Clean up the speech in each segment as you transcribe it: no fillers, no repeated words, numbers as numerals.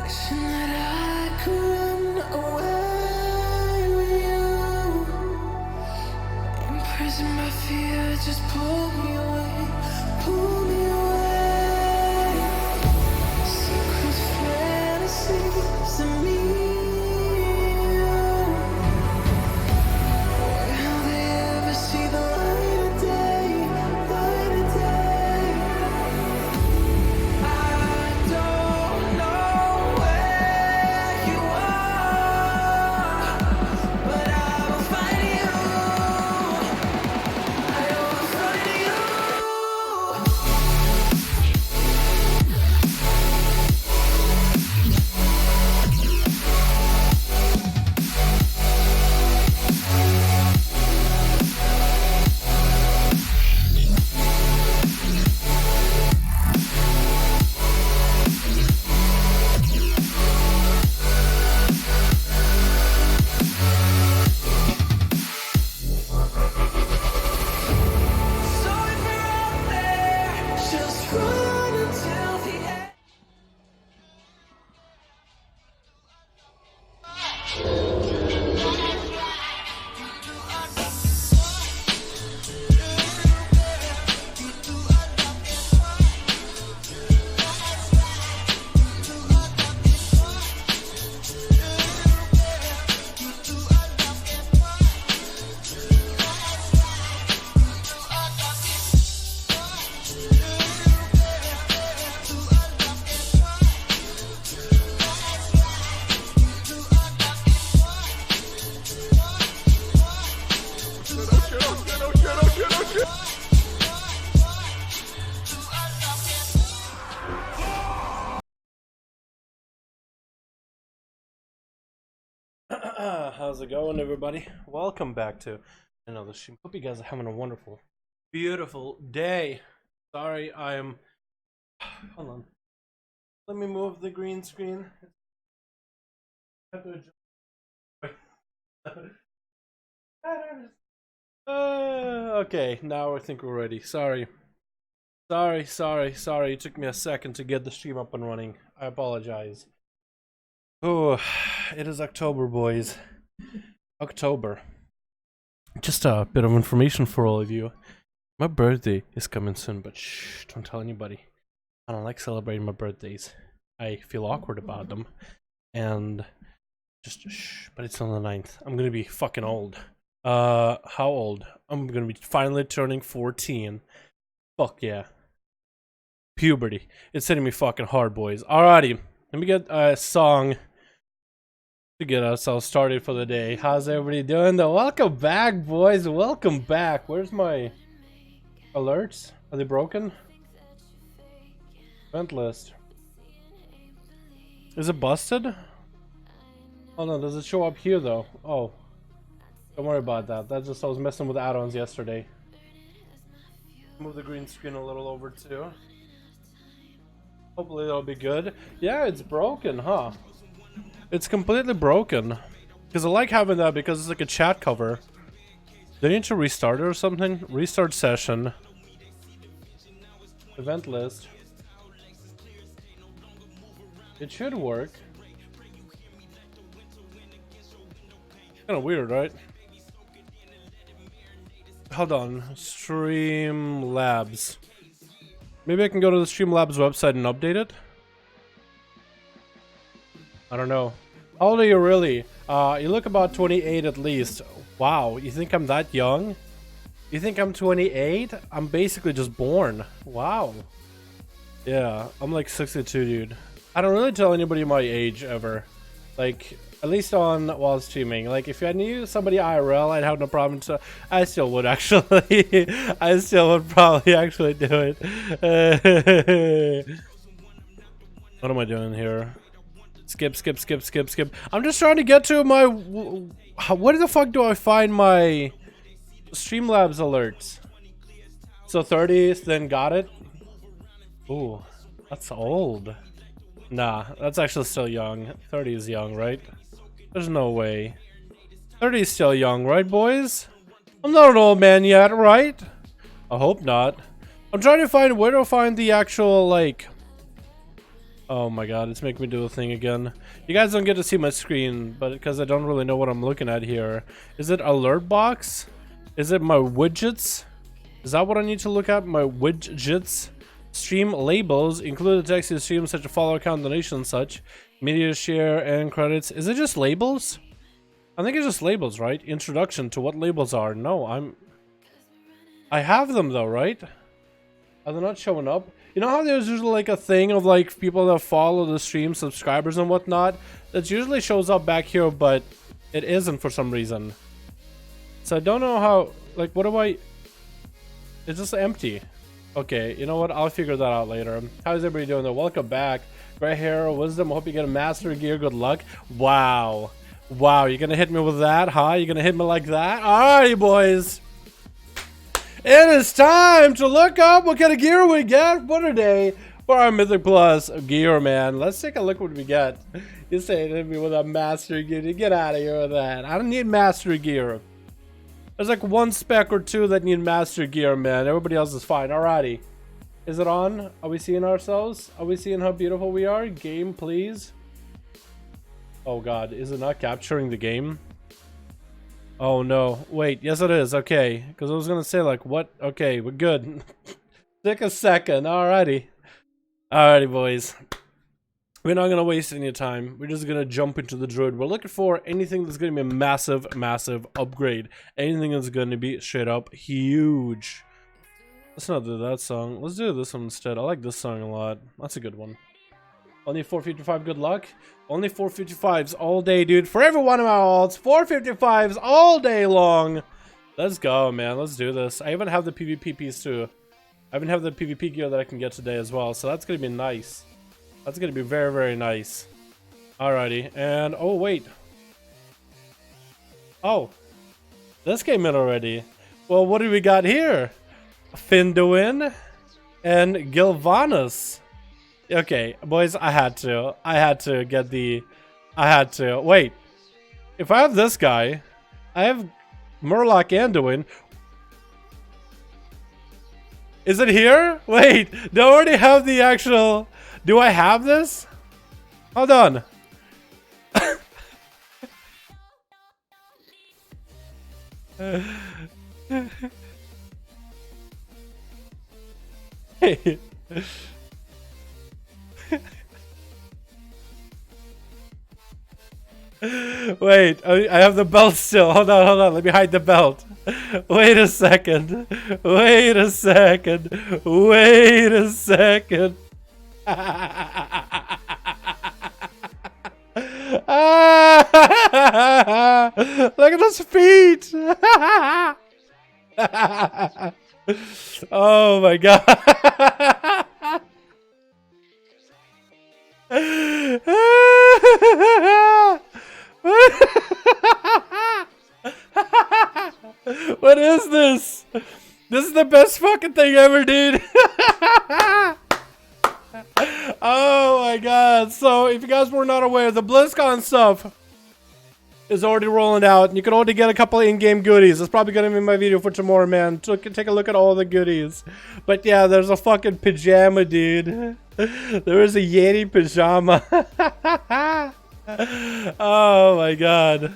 Wishing that I could run away with you. Imprisoned by fear, just pull me away, pull me away. Secret fantasies of me and you. Will they ever see the light of day, light of day? I don't know where you are, but I will find you. I will find you. So if you're out there, just run until the end. How's it going, everybody? Welcome back to another stream. Hope you guys are having a wonderful, beautiful day. Sorry, I am. Hold on. Let me move the green screen. Okay, now I think we're ready. Sorry. Sorry. It took me a second to get the stream up and running. I apologize. Oh, it is October, boys. October. Just a bit of information for all of you. My birthday is coming soon, but shh, don't tell anybody. I don't like celebrating my birthdays. I feel awkward about them. And just shh, but it's on the 9th. I'm gonna be fucking old. How old? I'm gonna be finally turning 14. Fuck yeah. Puberty. It's hitting me fucking hard, boys. Alrighty. Let me get a song to get ourselves started for the day. How's everybody doing though? Welcome back, boys. Welcome back. Where's my alerts? Are they broken? Event list. Is it busted? Oh no, does it show up here though? Oh. Don't worry about that. That's just I was messing with add-ons yesterday. Move the green screen a little over too. Hopefully that'll be good. Yeah, it's broken, huh? It's completely broken. Because I like having that because it's like a chat cover. Do I need to restart it or something? Restart session. Event list. It should work. Kind of weird, right? Hold on. Streamlabs. Maybe I can go to the Streamlabs website and update it? I don't know. How old are you really? You look about 28 at least. Wow, you think I'm that young? You think I'm 28? I'm basically just born. Wow. Yeah, I'm like 62, dude. I don't really tell anybody my age ever. Like, at least on while streaming. Like, if I knew somebody IRL, I'd have no problem to. I still would actually. I still would probably actually do it. What am I doing here? Skip. I'm just trying to get to my. Where the fuck do I find my Streamlabs alerts? So 30th, then got it. Ooh, that's old. Nah, that's actually still young. 30 is young, right? There's no way. 30 is still young, right, boys? I'm not an old man yet, right? I hope not. I'm trying to find where to find the actual, like, Oh my god, it's making me do a thing again. You guys don't get to see my screen, but because I don't really know what I'm looking at here. Is it alert box? Is it my widgets? Is that what I need to look at? My widgets? Stream labels, include the text in stream such a follow account, donation and such. Media share and credits. Is it just labels? I think it's just labels, right? Introduction to what labels are. No, I have them though, right? Are they not showing up? You know how there's usually like a thing of like people that follow the stream, subscribers and whatnot? That usually shows up back here, but it isn't for some reason. So I don't know how, like, what do I... It's just empty. Okay, you know what? I'll figure that out later. How's everybody doing there? Welcome back. Gray hair, wisdom, hope you get a master gear, good luck. Wow. Wow, you're gonna hit me with that, huh? You're gonna hit me like that? Alrighty, boys. It is time to look up what kind of gear we get for today for our Mythic Plus gear, man. Let's take a look what we get. You say hit me with a master gear. Get out of here with that. I don't need master gear. There's like one spec or two that need master gear, man. Everybody else is fine. Alrighty. Is it on? Are we seeing ourselves? Are we seeing how beautiful we are? Game, please. Oh god, is it not capturing the game? Oh no. Wait, yes it is. Okay. Because I was gonna say like, what? Okay, we're good. Take a second. Alrighty. Alrighty, boys. We're not gonna waste any time. We're just gonna jump into the druid. We're looking for anything that's gonna be a massive, massive upgrade. Anything that's gonna be straight up huge. Let's not do that song. Let's do this one instead. I like this song a lot. That's a good one. Only 455, good luck. Only 455s all day, dude. For every one of my alts, 455s all day long. Let's go, man. Let's do this. I even have the PvP piece too. I even have the PvP gear that I can get today as well. So that's gonna be nice. That's gonna be very, very nice. Alrighty, and oh wait. Oh, this came in already. Well, what do we got here? Finduin and Gilvanus. Okay, boys, I had to get the... Wait. If I have this guy, I have Murloc Anduin. Is it here? Wait, do I already have the actual... Do I have this? Hold on. Hey. Wait, I have the belt still. Hold on. Let me hide the belt. Wait a second. Wait a second. Wait a second. Look at those feet. Oh my god. What is this? This is the best fucking thing ever, dude. Oh my god. So if you guys were not aware, the BlizzCon stuff is already rolling out, and you can already get a couple of in-game goodies. It's probably gonna be my video for tomorrow, man. Take a look at all the goodies. But yeah, there's a fucking pajama, dude. There is a Yeti pajama. Oh my god.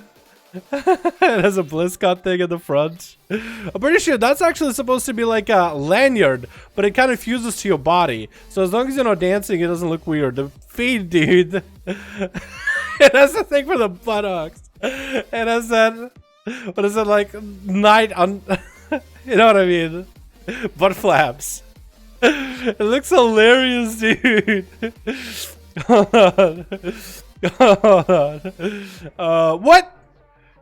It has a BlizzCon thing in the front. I'm pretty sure that's actually supposed to be like a lanyard, but it kind of fuses to your body. So as long as you're not dancing, it doesn't look weird. The feet, dude. It has the thing for the buttocks. It has that, what is it, like, night on, you know what I mean? Butt flaps. It looks hilarious, dude. Hold on. Hold on. What?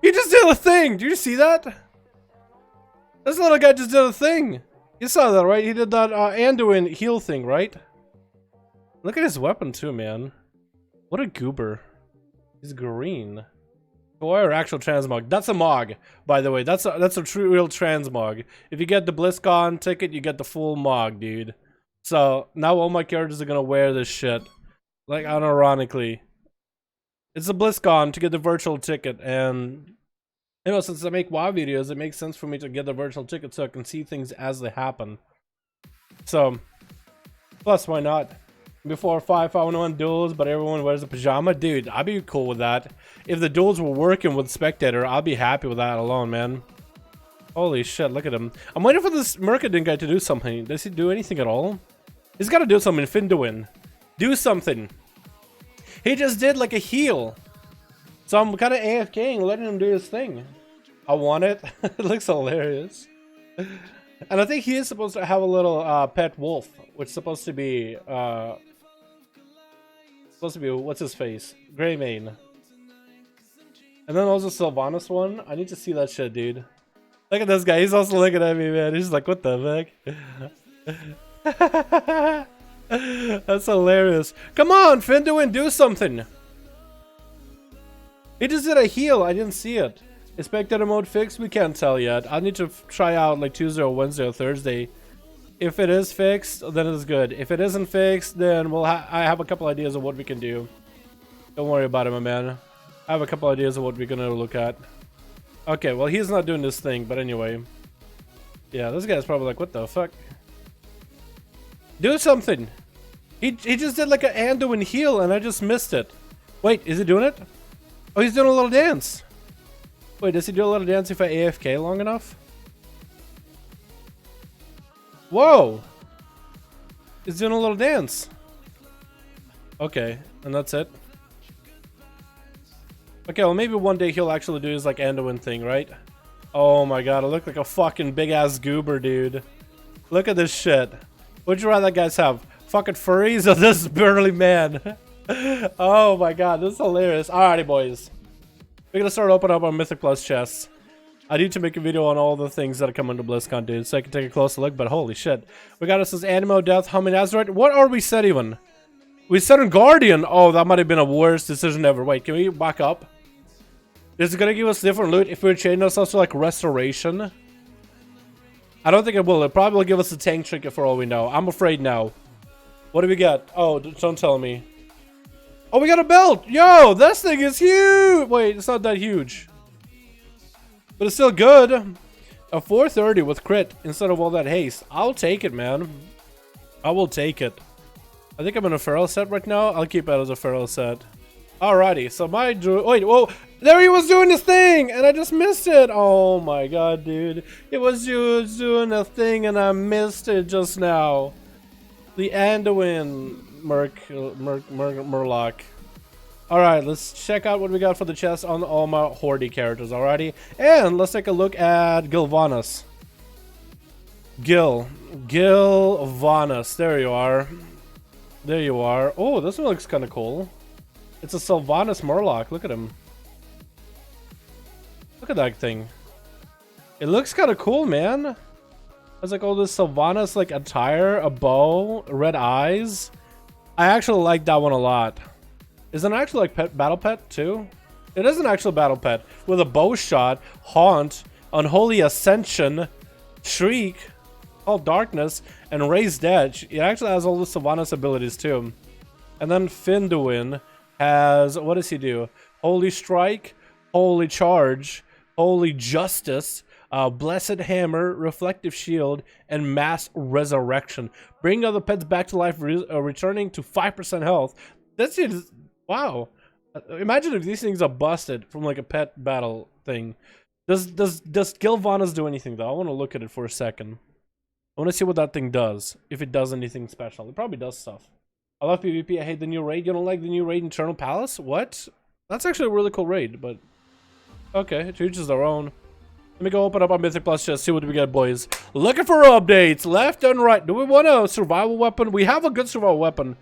He just did a thing. Did you see that? This little guy just did a thing. You saw that, right? He did that Anduin heal thing, right? Look at his weapon too, man. What a goober. He's green. Or actual transmog. That's a mog, by the way. That's a true real transmog. If you get the BlizzCon ticket, you get the full mog, dude. So now all my characters are gonna wear this shit. Like, unironically. It's a BlizzCon to get the virtual ticket, and you know, since I make WoW videos, it makes sense for me to get the virtual ticket so I can see things as they happen. So, plus, why not? Before 5-on-1 duels, but everyone wears a pajama. Dude, I'd be cool with that. If the duels were working with spectator, I'll be happy with that alone, man. Holy shit, look at him. I'm waiting for this Mercadin guy to do something. Does he do anything at all? He's got to do something. Finduin. Do something. He just did like a heal. So I'm kind of AFKing, letting him do his thing. I want it. It looks hilarious. And I think he is supposed to have a little pet wolf, which is supposed to be what's his face? Greymane. And then also Sylvanas one. I need to see that shit, dude. Look at this guy. He's also looking at me, man. He's like, what the heck? That's hilarious. Come on, Finduin, do something. He just did a heal. I didn't see it. Is spectator mode fixed? We can't tell yet. I need to try out like Tuesday or Wednesday or Thursday. If it is fixed, then it's good. If it isn't fixed, then I have a couple ideas of what we can do. Don't worry about it, my man. I have a couple ideas of what we're gonna look at. Okay, well, he's not doing this thing, but anyway. Yeah, this guy's probably like, what the fuck? Do something! He just did like an Anduin heal and I just missed it. Wait, is he doing it? Oh, he's doing a little dance. Wait, does he do a little dance if I AFK long enough? Whoa! He's doing a little dance. Okay, and that's it. Okay, well maybe one day he'll actually do his like Anduin thing, right? Oh my god, I look like a fucking big ass goober, dude. Look at this shit. Would you rather guys have? Fucking furries or this burly man? Oh my god, this is hilarious. Alrighty, boys. We're gonna start opening up our Mythic Plus chests. I need to make a video on all the things that are coming to BlizzCon, dude, so I can take a closer look, but holy shit. We got us this Animo Death, Humming Azeroth. What are we set even? We set on Guardian. Oh, that might have been a worst decision ever. Wait, can we back up? Is it gonna give us different loot if we're changing ourselves to like Restoration? I don't think it will. It probably will give us a tank trinket for all we know. I'm afraid now. What do we get? Oh, don't tell me. Oh, we got a belt! Yo, this thing is huge! Wait, it's not that huge. But it's still good. A 430 with crit instead of all that haste. I'll take it, man. I will take it. I think I'm in a feral set right now. I'll keep it as a feral set. Alrighty, so my wait, whoa, there he was doing his thing, and I just missed it. Oh my god, dude. It was just doing a thing, and I missed it just now. The Anduin Murloc. Alright, let's check out what we got for the chest on all my Hordy characters, alrighty? And let's take a look at Gilvanas. Gilvanas, there you are. There you are. Oh, this one looks kind of cool. It's a Sylvanas Murloc, look at him. Look at that thing. It looks kind of cool, man. It's like all this Sylvanas like attire, a bow, red eyes. I actually like that one a lot. Is it an actual like battle pet too? It is an actual battle pet with a bow shot, haunt, unholy ascension, shriek, all darkness, and raised edge. It actually has all the Sylvanas abilities too. And then Finduin has, what does he do? Holy strike, holy charge, holy justice, blessed hammer, reflective shield, and mass resurrection. Bring other pets back to life, returning to 5% health. That's it. Wow. Imagine if these things are busted from like a pet battle thing. Does Gilvanas do anything though? I want to look at it for a second. I want to see what that thing does. If it does anything special. It probably does stuff. I love PvP. I hate the new raid. You don't like the new raid Eternal Palace? What? That's actually a really cool raid, but okay, to each his their own. Let me go open up our Mythic Plus chest, see what we got, boys. Looking for updates, left and right. Do we want a survival weapon? We have a good survival weapon.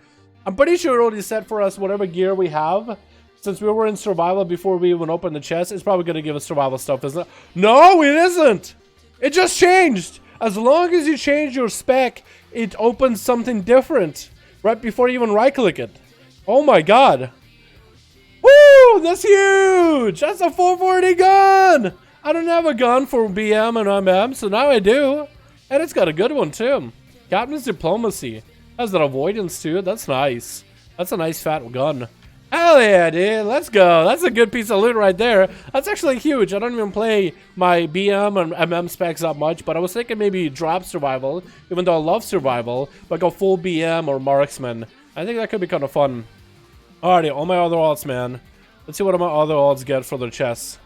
I'm pretty sure it already set for us whatever gear we have. Since we were in survival before we even opened the chest, it's probably going to give us survival stuff, isn't it? No, it isn't. It just changed. As long as you change your spec, it opens something different right before you even right-click it. Oh my god. Woo! That's huge! That's a 440 gun! I don't have a gun for BM and MM, so now I do. And it's got a good one, too. Captain's Diplomacy. Has that avoidance, too. That's nice. That's a nice fat gun. Hell yeah, dude. Let's go. That's a good piece of loot right there. That's actually huge. I don't even play my BM and MM specs that much, but I was thinking maybe drop survival, even though I love survival, but go full BM or marksman. I think that could be kind of fun. Alrighty, all my other alts, man. Let's see what my other alts get for their chests.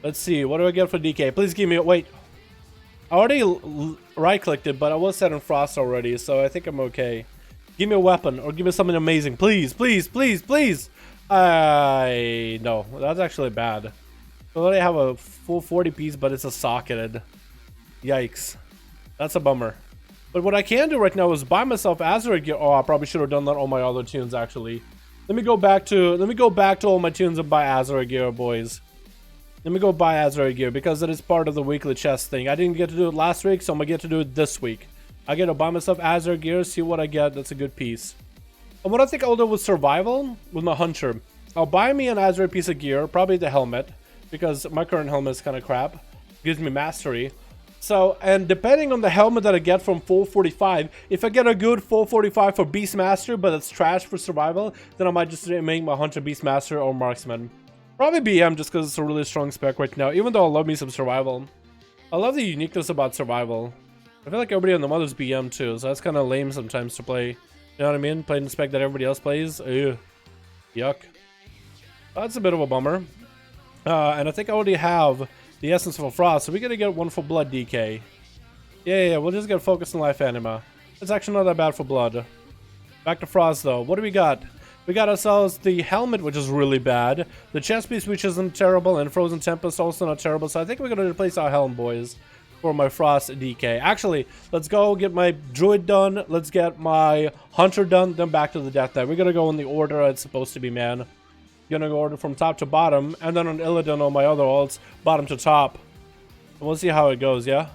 Let's see, what do I get for DK? Please give me a... Wait. I already right-clicked it, but I was set in Frost already, so I think I'm okay. Give me a weapon, or give me something amazing. Please, please, please, please! No, that's actually bad. I already have a full 40 piece, but it's a socketed. Yikes. That's a bummer. But what I can do right now is buy myself Azeroth gear. Oh, I probably should have done that on my other tunes, actually. Let me go back to all my tunes and buy Azeroth gear, boys. Let me go buy Azeroth gear because it is part of the weekly chest thing. I didn't get to do it last week, so I'm gonna get to do it this week. I get to buy myself Azeroth gear, see what I get. That's a good piece. And what I think I'll do with survival, with my hunter, I'll buy me an Azeroth piece of gear, probably the helmet, because my current helmet is kind of crap. Gives me mastery. So, and depending on the helmet that I get from 445, if I get a good 445 for Beastmaster, but it's trash for survival, then I might just make my hunter Beastmaster or marksman. Probably BM just because it's a really strong spec right now, even though I love me some survival. I love the uniqueness about survival. I feel like everybody on the mother's BM too, so that's kind of lame sometimes to play. You know what I mean? Playing the spec that everybody else plays. Ew. Yuck. That's a bit of a bummer. And I think I already have the Essence of Frost, so we're gonna get one for Blood DK. Yeah, we'll just get Focus on Life Anima. It's actually not that bad for Blood. Back to Frost though. What do we got? We got ourselves the helmet, which is really bad. The chest piece, which isn't terrible, and Frozen Tempest also not terrible. So I think we're gonna replace our helm, boys, for my Frost DK. Actually, let's go get my Druid done. Let's get my Hunter done. Then back to the Death Knight. We're gonna go in the order it's supposed to be, man. Gonna go order from top to bottom, and then on Illidan on my other alts, bottom to top. And we'll see how it goes, yeah?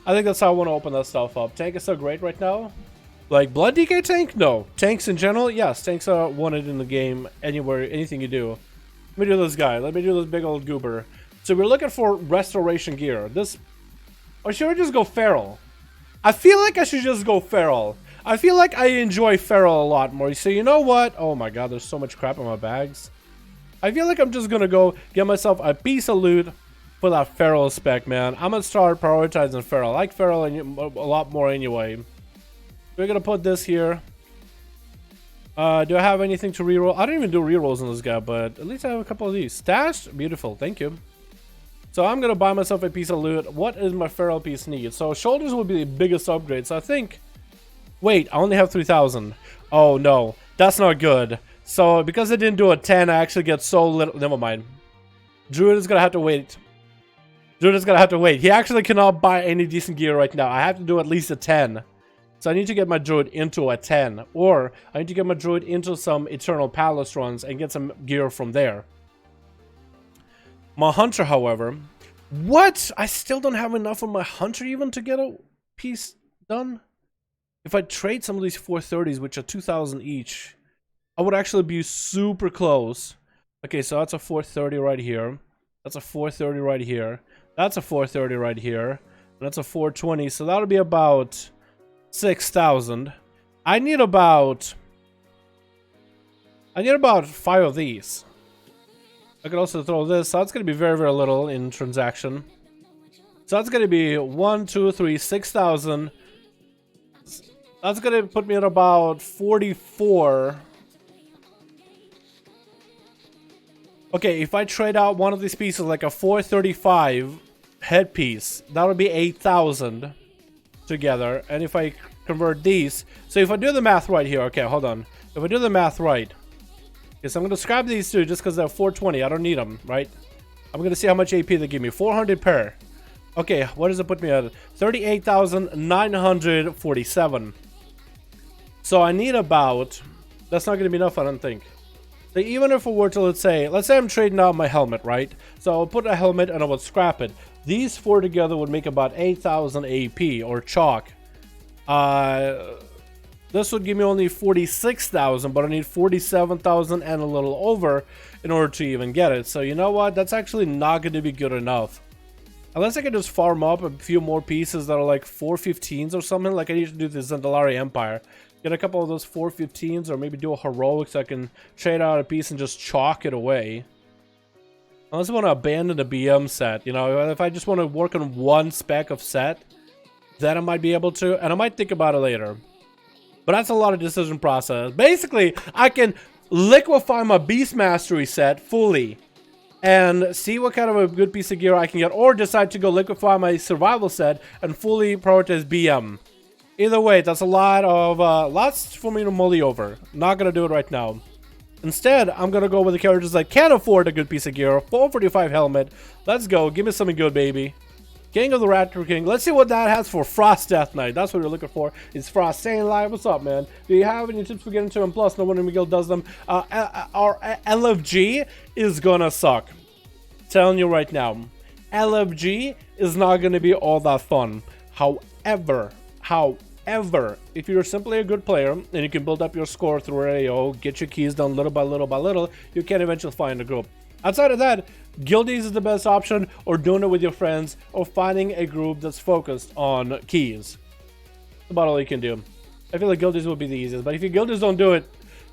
I think that's how I want to open that stuff up. Tank is so great right now. Like, Blood DK tank? No. Tanks in general? Yes. Tanks are wanted in the game anywhere, anything you do. Let me do this guy. Let me do this big old goober. So we're looking for restoration gear. This... Or should I just go feral? I feel like I should just go feral. I feel like I enjoy feral a lot more. So you know what? Oh my god, there's so much crap in my bags. I feel like I'm just gonna go get myself a piece of loot for that feral spec, man. I'm gonna start prioritizing feral. I like feral a lot more anyway. We're gonna put this here. Do I have anything to reroll? I don't even do rerolls on this guy, but at least I have a couple of these. Stashed? Beautiful, thank you. So I'm gonna buy myself a piece of loot. What is my feral piece need? So shoulders will be the biggest upgrade. So I think... Wait, I only have 3,000. Oh no, that's not good. So because I didn't do a 10, I actually get so little. Never mind. Druid is gonna have to wait. Druid is gonna have to wait. He actually cannot buy any decent gear right now. I have to do at least a 10. So I need to get my Druid into a 10. Or I need to get my Druid into some Eternal Palace runs and get some gear from there. My Hunter, however... What? I still don't have enough on my Hunter even to get a piece done? If I trade some of these 430s, which are 2,000 each, I would actually be super close. Okay, so that's a 430 right here. That's a 430 right here. That's a 430 right here. And that's a 420. So that'll be about 6,000. I need about 5 of these. I could also throw this. So that's going to be very, very little in transaction. So that's going to be 1, 2, 3, 6,000. That's gonna put me at about 44. Okay, if I trade out one of these pieces, like a 435 headpiece, that would be 8,000 together. And if I convert these, so if I do the math right here, okay, hold on. If I do the math right, okay, so I'm gonna scrap these two just because they're 420. I don't need them, right? I'm gonna see how much AP they give me. 400 per. Okay, what does it put me at? 38,947. So I need about... That's not going to be enough, I don't think. So even if we were to, let's say I'm trading out my helmet, right? So I'll put a helmet and I would scrap it. These four together would make about 8,000 AP, or chalk. This would give me only 46,000, but I need 47,000 and a little over in order to even get it. So you know what? That's actually not going to be good enough. Unless I can just farm up a few more pieces that are like 415s or something, like I need to do the Zandalari Empire. Get a couple of those 415s, or maybe do a heroic so I can trade out a piece and just chalk it away. Unless I want to abandon the BM set, you know, if I just want to work on one spec of set, then I might be able to, and I might think about it later. But that's a lot of decision process. Basically, I can liquefy my Beast Mastery set fully and see what kind of a good piece of gear I can get, or decide to go liquefy my survival set and fully prioritize BM. Either way, that's a lot of lots for me to mully over. Not gonna do it right now. Instead, I'm gonna go with the characters that can afford a good piece of gear. 445 helmet. Let's go. Give me something good, baby. King of the Raptor King. Let's see what that has for Frost Death Knight. That's what we're looking for. It's Frost saying live. What's up, man? Do you have any tips for getting to him? Plus, no wonder Miguel does them. Our LFG is gonna suck. Telling you right now, LFG is not gonna be all that fun. However, if you're simply a good player and you can build up your score through AO, get your keys done little by little, you can eventually find a group. Outside of that, guildies is the best option, or doing it with your friends, or finding a group that's focused on keys. That's about all you can do. I feel like guildies would be the easiest, but if your guildies don't do it,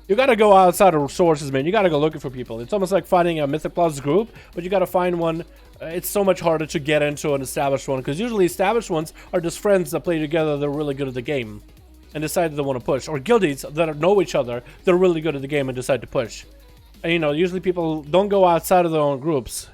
you gotta go outside of sources, man. You gotta go looking for people. It's almost like finding a Mythic Plus group, but you gotta find one. It's so much harder to get into an established one, because usually established ones are just friends that play together, they're really good at the game, and decide they want to push. Or guildies that know each other, they're really good at the game and decide to push. And you know, usually people don't go outside of their own groups.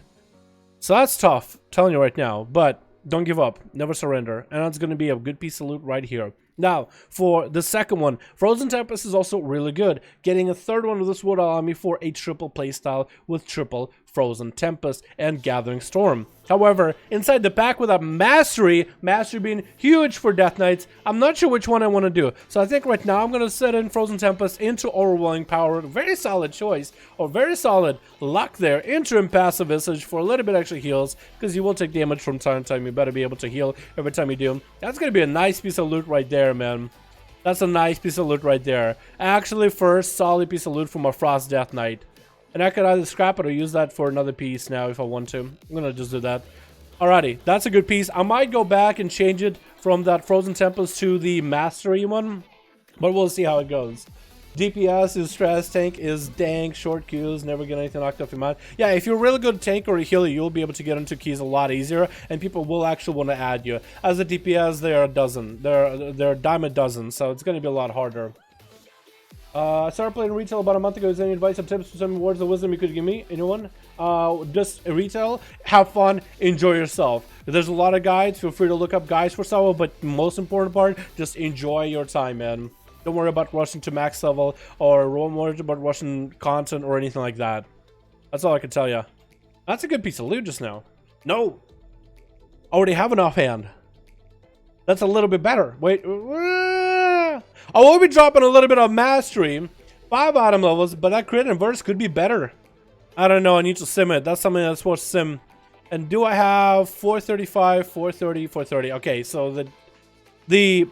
So that's tough, I'm telling you right now. But don't give up, never surrender. And that's going to be a good piece of loot right here. Now, for the second one, Frozen Tempest is also really good. Getting a third one of this would allow me for a triple playstyle with triple Frozen Tempest and Gathering Storm. However, inside the pack with a Mastery being huge for Death Knights, I'm not sure which one I want to do. So I think right now I'm going to set in Frozen Tempest into Overwhelming Power. Very solid choice, or very solid luck there. Into Impassive Visage for a little bit extra heals, because you will take damage from time to time. You better be able to heal every time you do. That's going to be a nice piece of loot right there, man. That's a nice piece of loot right there. Actually, first solid piece of loot from a Frost Death Knight. And I could either scrap it or use that for another piece now if I want to. I'm gonna just do that. Alrighty, that's a good piece. I might go back and change it from that Frozen Tempest to the Mastery one, but we'll see how it goes. DPS is stress, tank is dang, short queues, never get anything knocked off your mind. Yeah, if you're a really good tank or a healer, you'll be able to get into keys a lot easier, and people will actually want to add you. As a DPS, they're a dozen. They're a dime a dozen, so it's gonna be a lot harder. I started playing retail about a month ago. Is there any advice or tips or some words of wisdom you could give me? Anyone? Just retail, have fun, enjoy yourself. There's a lot of guides. Feel free to look up guides for some, but most important part, just enjoy your time, man. Don't worry about rushing to max level, or don't worry about rushing content or anything like that. That's all I can tell you. That's a good piece of loot just now. No! I already have an offhand. That's a little bit better. Wait. I will be dropping a little bit of Mastery. 5 item levels, but that crit and verse could be better. I don't know, I need to sim it. That's something that's supposed to sim. And do I have 435, 430, 430? Okay, so the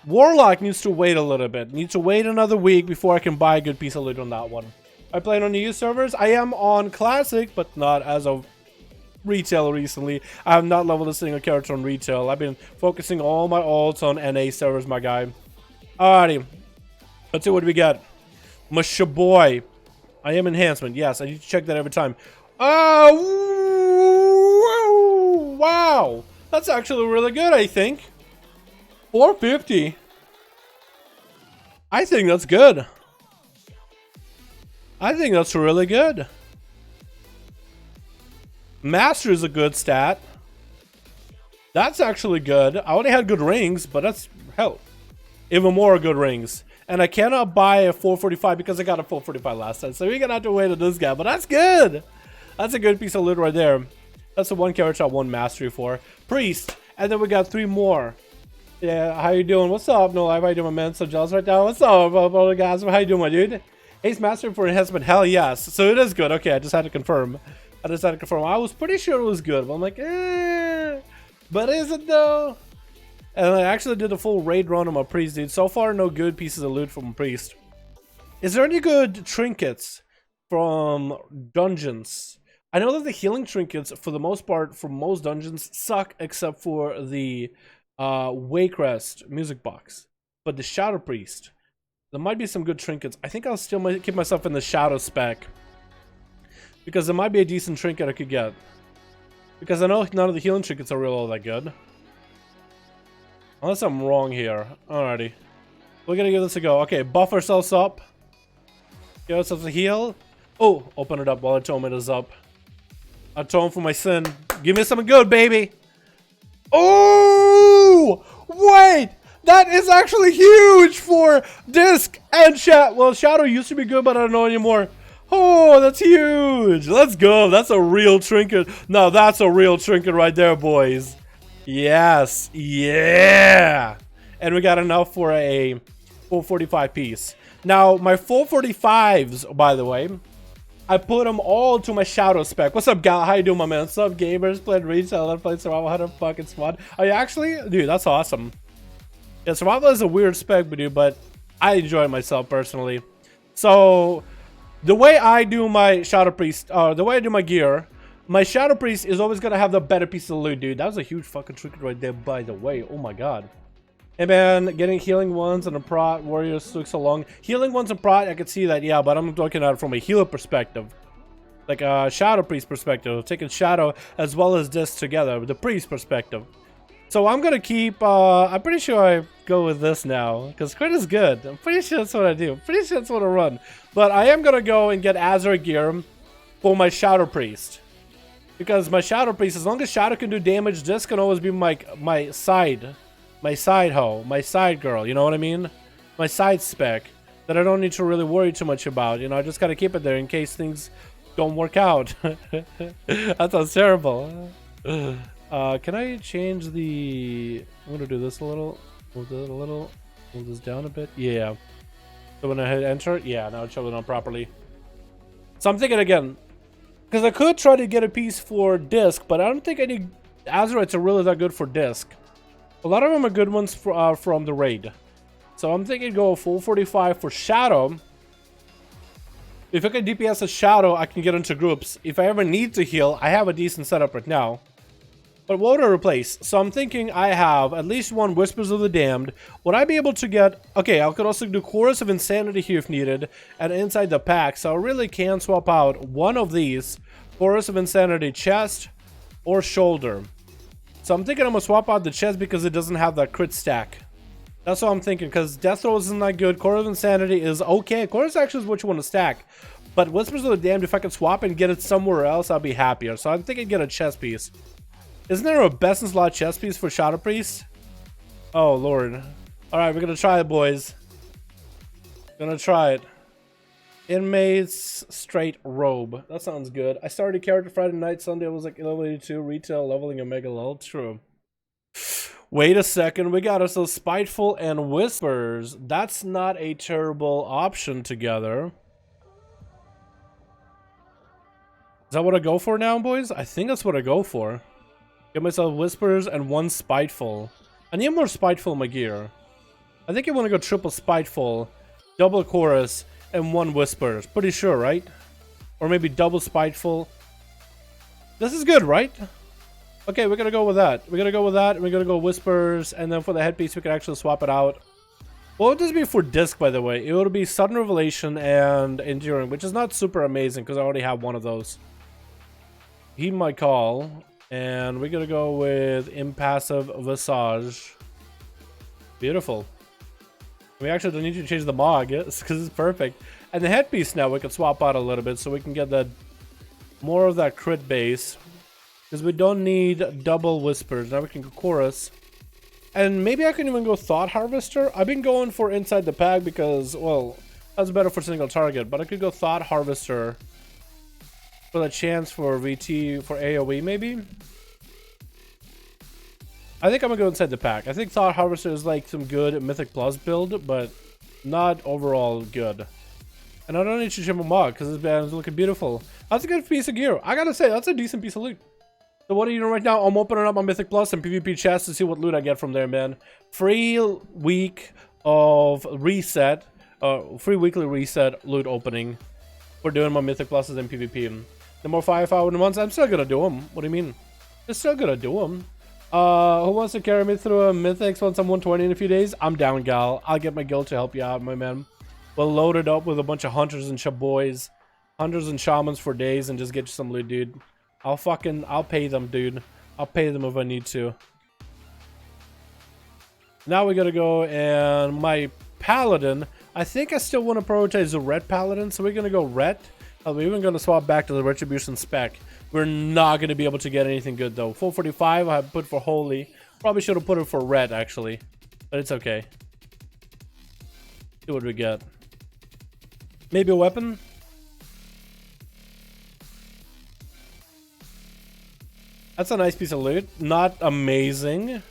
Warlock needs to wait a little bit. Needs to wait another week before I can buy a good piece of loot on that one. I played on EU servers. I am on Classic, but not as of retail recently. I have not leveled a single character on retail. I've been focusing all my ults on NA servers, my guy. Alrighty, let's see what we got. Motherboar. I am enhancement. Yes, I need to check that every time. Oh, wow. That's actually really good, I think. 450. I think that's good. I think that's really good. Master is a good stat. That's actually good. I already had good rings, but that's hell. Even more good rings. And I cannot buy a 445 because I got a 445 last time. So we're gonna have to wait on this guy. But that's good. That's a good piece of loot right there. That's the one character I won Mastery for. Priest. And then we got 3 more. Yeah, how you doing? What's up? No life, how you doing, man? So jealous right now. What's up, brother guys? How you doing, my dude? Ace Mastery for enhancement. Hell yes. So it is good. Okay, I just had to confirm. I was pretty sure it was good. But I'm like, but is it though? And I actually did a full raid run on my priest, dude. So far, no good pieces of loot from priest. Is there any good trinkets from dungeons? I know that the healing trinkets, for the most part, for most dungeons, suck except for the Waycrest music box. But the Shadow Priest, there might be some good trinkets. I think I'll still keep myself in the Shadow spec, because there might be a decent trinket I could get. Because I know none of the healing trinkets are really all that good. Unless I'm wrong here. Alrighty. We're gonna give this a go. Okay, buff ourselves up. Give ourselves a heal. Oh, open it up while atonement is up. Atone for my sin. Give me something good, baby. Oh, wait. That is actually huge for disc and chat. Well, Shadow used to be good, but I don't know anymore. Oh, that's huge. Let's go. That's a real trinket. No, that's a real trinket right there, boys. Yes. Yeah. And we got enough for a 445 piece. Now, my 445s, by the way, I put them all to my Shadow spec. What's up, Gal? How you doing, my man? What's up, gamers? Playing retail, let's play survival. 100 fucking squad. Are you actually? Dude, that's awesome. Yeah, survival is a weird spec, dude, but I enjoy it myself personally. So, the way I do my Shadow Priest, the way I do my gear, my Shadow Priest is always gonna have the better piece of loot, dude. That was a huge fucking trinket right there, by the way. Oh my god. Hey man, getting healing ones and a prot warriors took so long. Healing ones and prot, I could see that, yeah, but I'm looking at it from a healer perspective. Like a Shadow Priest perspective, taking Shadow as well as this together, the Priest perspective. So I'm gonna keep, I'm pretty sure I go with this now, because crit is good. I'm pretty sure that's what I do. I'm pretty sure that's what I run. But I am gonna go and get Azeroth gear for my Shadow Priest. Because my Shadow Priest, as long as Shadow can do damage, this can always be my side hoe, my side girl, you know what I mean? My side spec that I don't need to really worry too much about. You know, I just gotta keep it there in case things don't work out. That sounds terrible. Can I change the... I'm gonna do this a little. Move it a little. Move this down a bit. Yeah. So when I hit enter, yeah, now it's showing on properly. So I'm thinking again, because I could try to get a piece for disc, but I don't think any Azeroths are really that good for disc. A lot of them are good ones for, from the raid. So I'm thinking go full 45 for Shadow. If I can DPS a Shadow, I can get into groups. If I ever need to heal, I have a decent setup right now. But what would I replace? So I'm thinking I have at least one Whispers of the Damned. Would I be able to get... Okay, I could also do Chorus of Insanity here if needed. And inside the pack. So I really can swap out one of these. Chorus of Insanity chest or shoulder. So I'm thinking I'm going to swap out the chest because it doesn't have that crit stack. That's what I'm thinking, because Death Throw isn't that good. Chorus of Insanity is okay. Chorus actually is what you want to stack. But Whispers of the Damned, if I could swap and get it somewhere else, I'll be happier. So I'm thinking get a chest piece. Isn't there a best in slot chest piece for Shadow Priest? Oh, Lord. Alright, we're going to try it, boys. Gonna try it. Inmates straight robe. That sounds good. I started a character Friday night. Sunday I was like level 82. Retail leveling a mega lull. True. Wait a second. We got ourselves Spiteful and Whispers. That's not a terrible option together. Is that what I go for now, boys? I think that's what I go for. Get myself Whispers and one Spiteful. I need more Spiteful in my gear. I think I want to go triple Spiteful, double Chorus, and one Whispers. Pretty sure, right? Or maybe double Spiteful. This is good, right? Okay, we're gonna go with that. We're gonna go with that. We're gonna go Whispers, and then for the headpiece, we can actually swap it out. What would this be for disc, by the way? It would be Sudden Revelation and Enduring, which is not super amazing because I already have one of those. Heed My Call, and we're gonna go with Impassive Visage. Beautiful. We actually don't need to change the mod, yes, because it's perfect. And the headpiece now we can swap out a little bit so we can get that more of that crit base. Because we don't need double Whispers. Now we can go Chorus. And maybe I can even go Thought Harvester. I've been going for Inside the Pack because, well, that's better for single target. But I could go Thought Harvester for the chance for VT, for AoE maybe. I think I'm gonna go Inside the Pack. I think Thought Harvester is like some good Mythic Plus build, but not overall good. And I don't need to ship a mod because this band is looking beautiful. That's a good piece of gear. I gotta say, that's a decent piece of loot. So what are you doing right now? I'm opening up my Mythic Plus and PvP chest to see what loot I get from there, man. Free week of reset, free weekly reset loot opening. We're doing my Mythic Pluses and PvP. The more 5,000 ones, I'm still gonna do them. What do you mean? I'm still gonna do them. Who wants to carry me through a Mythics once I'm 120 in a few days? I'm down, gal. I'll get my guild to help you out, my man. We'll load it up with a bunch of hunters and shaboys, hunters and shamans for days, and just get you some loot, dude. I'll pay them, dude. I'll pay them if I need to. Now we gotta go, and my Paladin, I think I still want to prioritize the red Paladin, so we're going to go red. We're even going to swap back to the Retribution spec. We're not going to be able to get anything good, though. 445 I put for Holy. Probably should have put it for red, actually. But it's okay. See what we get. Maybe a weapon? That's a nice piece of loot. Not amazing.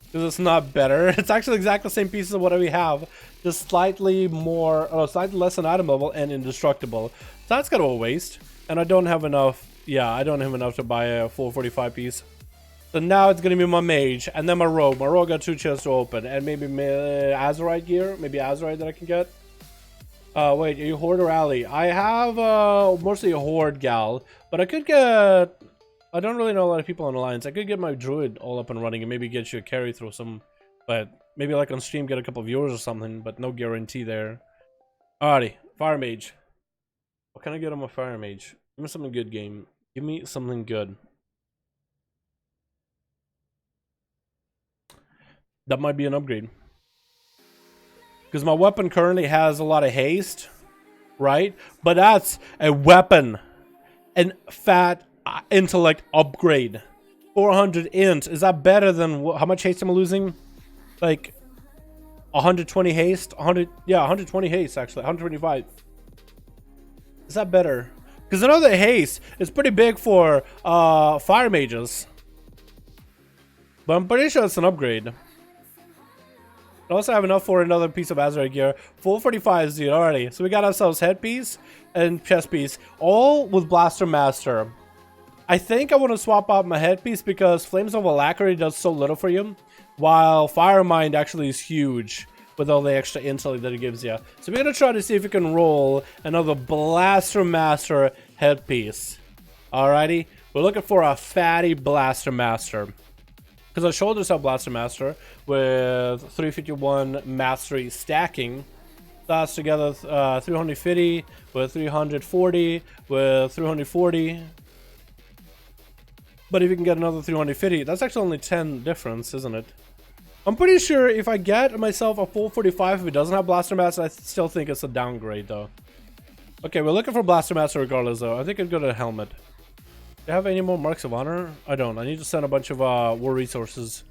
Because it's not better. It's actually exactly the same pieces of what we have. Just slightly more, slightly less than item level and indestructible. So that's kind of a waste. And I don't have enough. Yeah, I don't have enough to buy a 445 piece. So now it's going to be my mage. And then my rogue. My rogue got 2 chests to open. And maybe Azerite gear. Maybe Azerite that I can get. Wait, are you Horde or Ally? I have mostly a Horde gal. But I could get... I don't really know a lot of people on Alliance. I could get my druid all up and running and maybe get you a carry through some, but maybe like on stream get a couple of viewers or something, but no guarantee there. Alrighty, Fire Mage. What can I get on my Fire Mage? Give me something good, game. Give me something good. That might be an upgrade. Because my weapon currently has a lot of haste, right? But that's a weapon. And fat intellect upgrade. 400 int. Is that better than how much haste am I losing? Like 120 haste? 100, yeah, 120 haste actually. 125. Is that better? Because I know the haste is pretty big for fire mages. But I'm pretty sure it's an upgrade. I also have enough for another piece of Azerite gear. 445 is already. So we got ourselves headpiece and chest piece. All with Blaster Master. I think I want to swap out my headpiece because Flames of Alacrity does so little for you, while Fire Mind actually is huge with all the extra intel that it gives you. So we're going to try to see if we can roll another Blaster Master headpiece. Alrighty, we're looking for a fatty Blaster Master. Because our shoulders have Blaster Master with 351 Mastery stacking. That's together 350 with 340 with 340. But if you can get another 350, that's actually only 10 difference, isn't it? I'm pretty sure if I get myself a 445, if it doesn't have Blaster Master, I still think it's a downgrade, though. Okay, we're looking for Blaster Master regardless, though. I think I'd go to Helmet. Do you have any more Marks of Honor? I don't. I need to send a bunch of war resources.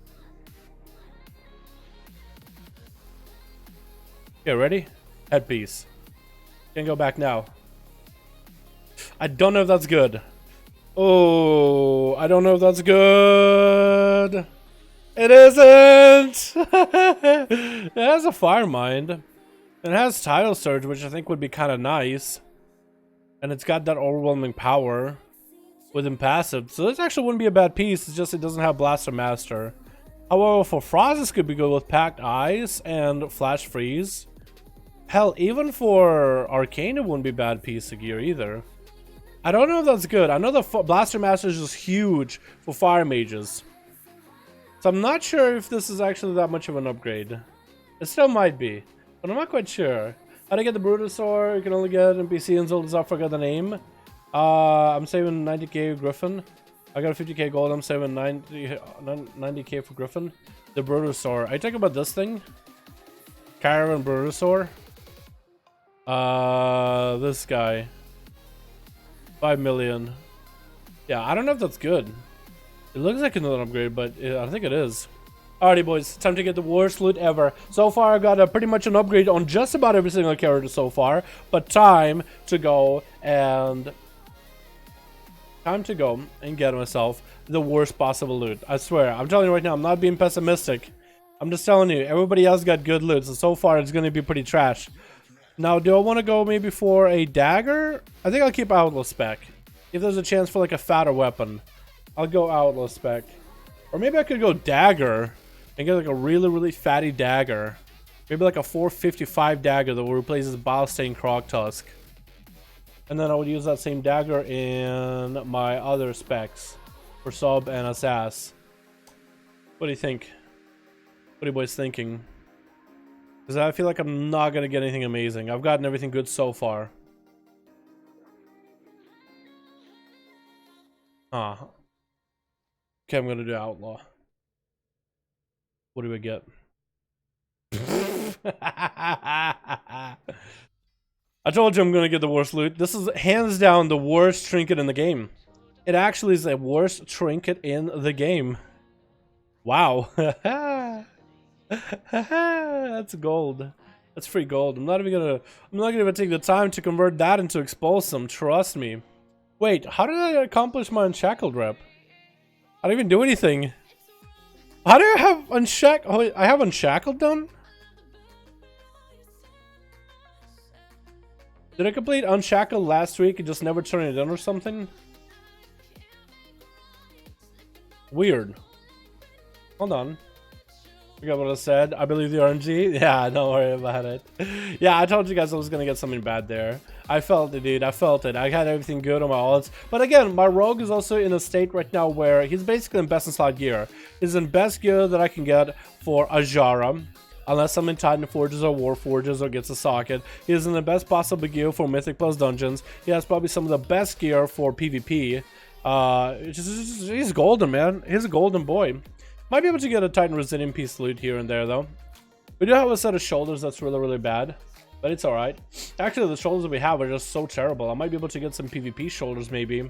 Okay, ready? Headpiece. Can go back now. I don't know if that's good. Oh, I don't know if that's good. It isn't. It has a Fire Mind. It has Tidal Surge, which I think would be kind of nice. And it's got that overwhelming power with impassive. So this actually wouldn't be a bad piece. It's just it doesn't have Blaster Master. However, for Frost, this could be good with Packed Eyes and Flash Freeze. Hell, even for Arcane, it wouldn't be a bad piece of gear either. I don't know if that's good. I know the Blaster Master is just huge for fire mages. So I'm not sure if this is actually that much of an upgrade. It still might be, but I'm not quite sure. How to get the Brutosaur? You can only get NPC until I forgot the name. I'm saving 90k Griffin. I got a 50k gold. I'm saving 90k for Griffin. The Brutosaur. I talk about this thing. Caravan Brutosaur. This guy. 5 million. Yeah, I don't know if that's good. It looks like another upgrade, but I think it is. Alrighty, boys. Time to get the worst loot ever. So far, I got pretty much an upgrade on just about every single character so far. But time to go and get myself the worst possible loot. I swear. I'm telling you right now, I'm not being pessimistic. I'm just telling you, everybody else got good loot. So far, it's going to be pretty trash. Now, do I want to go maybe for a dagger? I think I'll keep Outlaw spec. If there's a chance for like a fatter weapon, I'll go Outlaw spec. Or maybe I could go dagger and get like a really, really fatty dagger. Maybe like a 455 dagger that will replace this Bilestain Krog Tusk. And then I would use that same dagger in my other specs for sub and assas. What do you think? What are you boys thinking? Because I feel like I'm not going to get anything amazing. I've gotten everything good so far. Okay, I'm going to do Outlaw. What do we get? I told you I'm gonna get the worst loot. This is hands down the worst trinket in the game. It actually is the worst trinket in the game. Wow. That's gold. That's free gold. I'm not gonna even take the time to convert that into explosive. Trust me. Wait, how did I accomplish my unshackled rep? I didn't even do anything. How do I have unshackled? Oh, I have unshackled done? Did I complete unshackled last week and just never turn it in or something? Weird. Hold on. Forgot what I said. I believe the RNG. Yeah, don't worry about it. Yeah, I told you guys I was gonna get something bad there. I felt it, dude. I felt it. I had everything good on my odds. But again, my rogue is also in a state right now where he's basically in best in slot gear. He's in best gear that I can get for Ajara. Unless I'm in Titan Forges or War Forges or gets a socket. He is in the best possible gear for Mythic plus Dungeons. He has probably some of the best gear for PvP. He's golden, man. He's a golden boy. Might be able to get a Titan Resilient piece loot here and there, though. We do have a set of shoulders that's really, really bad. But it's alright. Actually, the shoulders that we have are just so terrible. I might be able to get some PvP shoulders, maybe.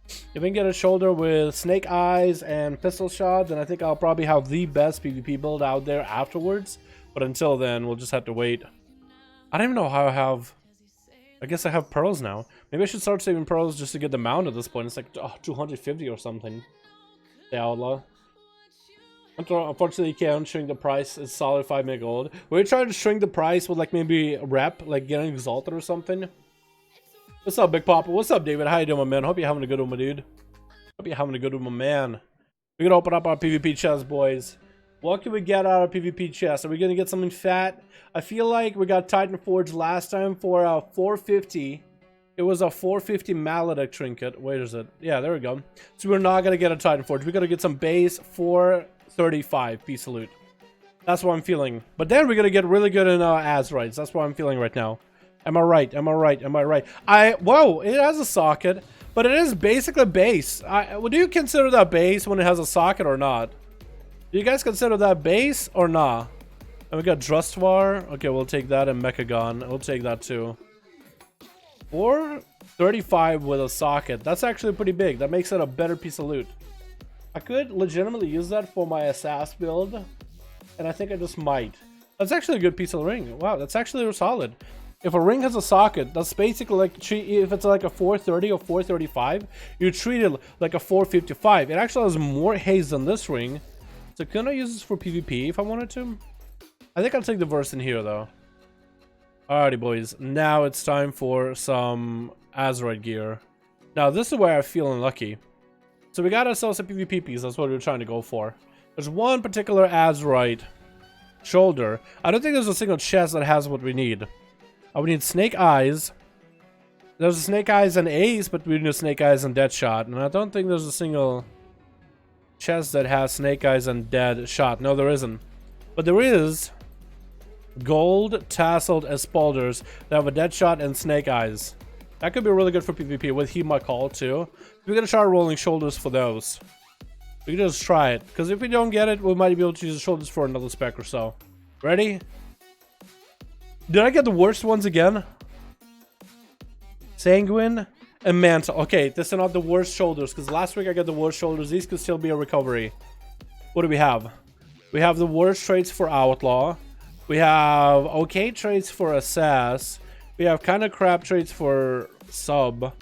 If we can get a shoulder with Snake Eyes and Pistol Shot, then I think I'll probably have the best PvP build out there afterwards. But until then, we'll just have to wait. I don't even know how I have... I guess I have pearls now. Maybe I should start saving pearls just to get the mount at this point. It's like 250 or something. The Outlaw. Unfortunately, you can't shrink the price. It's solid 5 meg gold. We're trying to shrink the price with like maybe a rep, like getting exalted or something. What's up, Big Papa? What's up, David? How you doing, my man? Hope you're having a good one, my dude. Hope you're having a good one, my man. We're gonna open up our PvP chest, boys. What can we get out of PvP chest? Are we gonna get something fat? I feel like we got Titan Forge last time for 450. It was a 450 Maledict trinket. Wait, is it? Yeah, there we go. So we're not gonna get a Titan Forge. We gotta get some base 435 piece of loot. That's what I'm feeling. But then we're gonna get really good in Azeroth. That's what I'm feeling right now. Am I right? Am I right? Am I right? Whoa! It has a socket, but it is basically base. Do you consider that base when it has a socket or not? Do you guys consider that base or not? And we got Drustvar. Okay, we'll take that, and Mechagon. We'll take that too. 435 with a socket. That's actually pretty big. That makes it a better piece of loot. I could legitimately use that for my ASUS build, and I think I just might. That's actually a good piece of ring. Wow, that's actually solid. If a ring has a socket, that's basically like, if it's like a 430 or 435, you treat it like a 455. It actually has more haze than this ring. So can I use this for PvP if I wanted to? I think I'll take the verse in here though. Alrighty, boys. Now it's time for some Azeroth gear. Now this is where I feel unlucky. So we got ourselves a PvP piece. That's what we were trying to go for. There's one particular Azeroth shoulder. I don't think there's a single chest that has what we need. We need Snake Eyes. There's a Snake Eyes and Ace, but we need Snake Eyes and Deadshot. And I don't think there's a single chest that has Snake Eyes and Deadshot. No, there isn't. But there is gold tasseled Espalders that have a Deadshot and Snake Eyes. That could be really good for PvP with Heed My Call too. We're gonna try rolling shoulders for those. We can just try it, because if we don't get it, we might be able to use the shoulders for another spec or so. Ready? Did I get the worst ones again? Sanguine and Mantle. Okay, this are not the worst shoulders, because last week I got the worst shoulders. These could still be a recovery. What do we have? We have the worst traits for Outlaw. We have okay traits for Assas. We have kind of crap traits for Sub.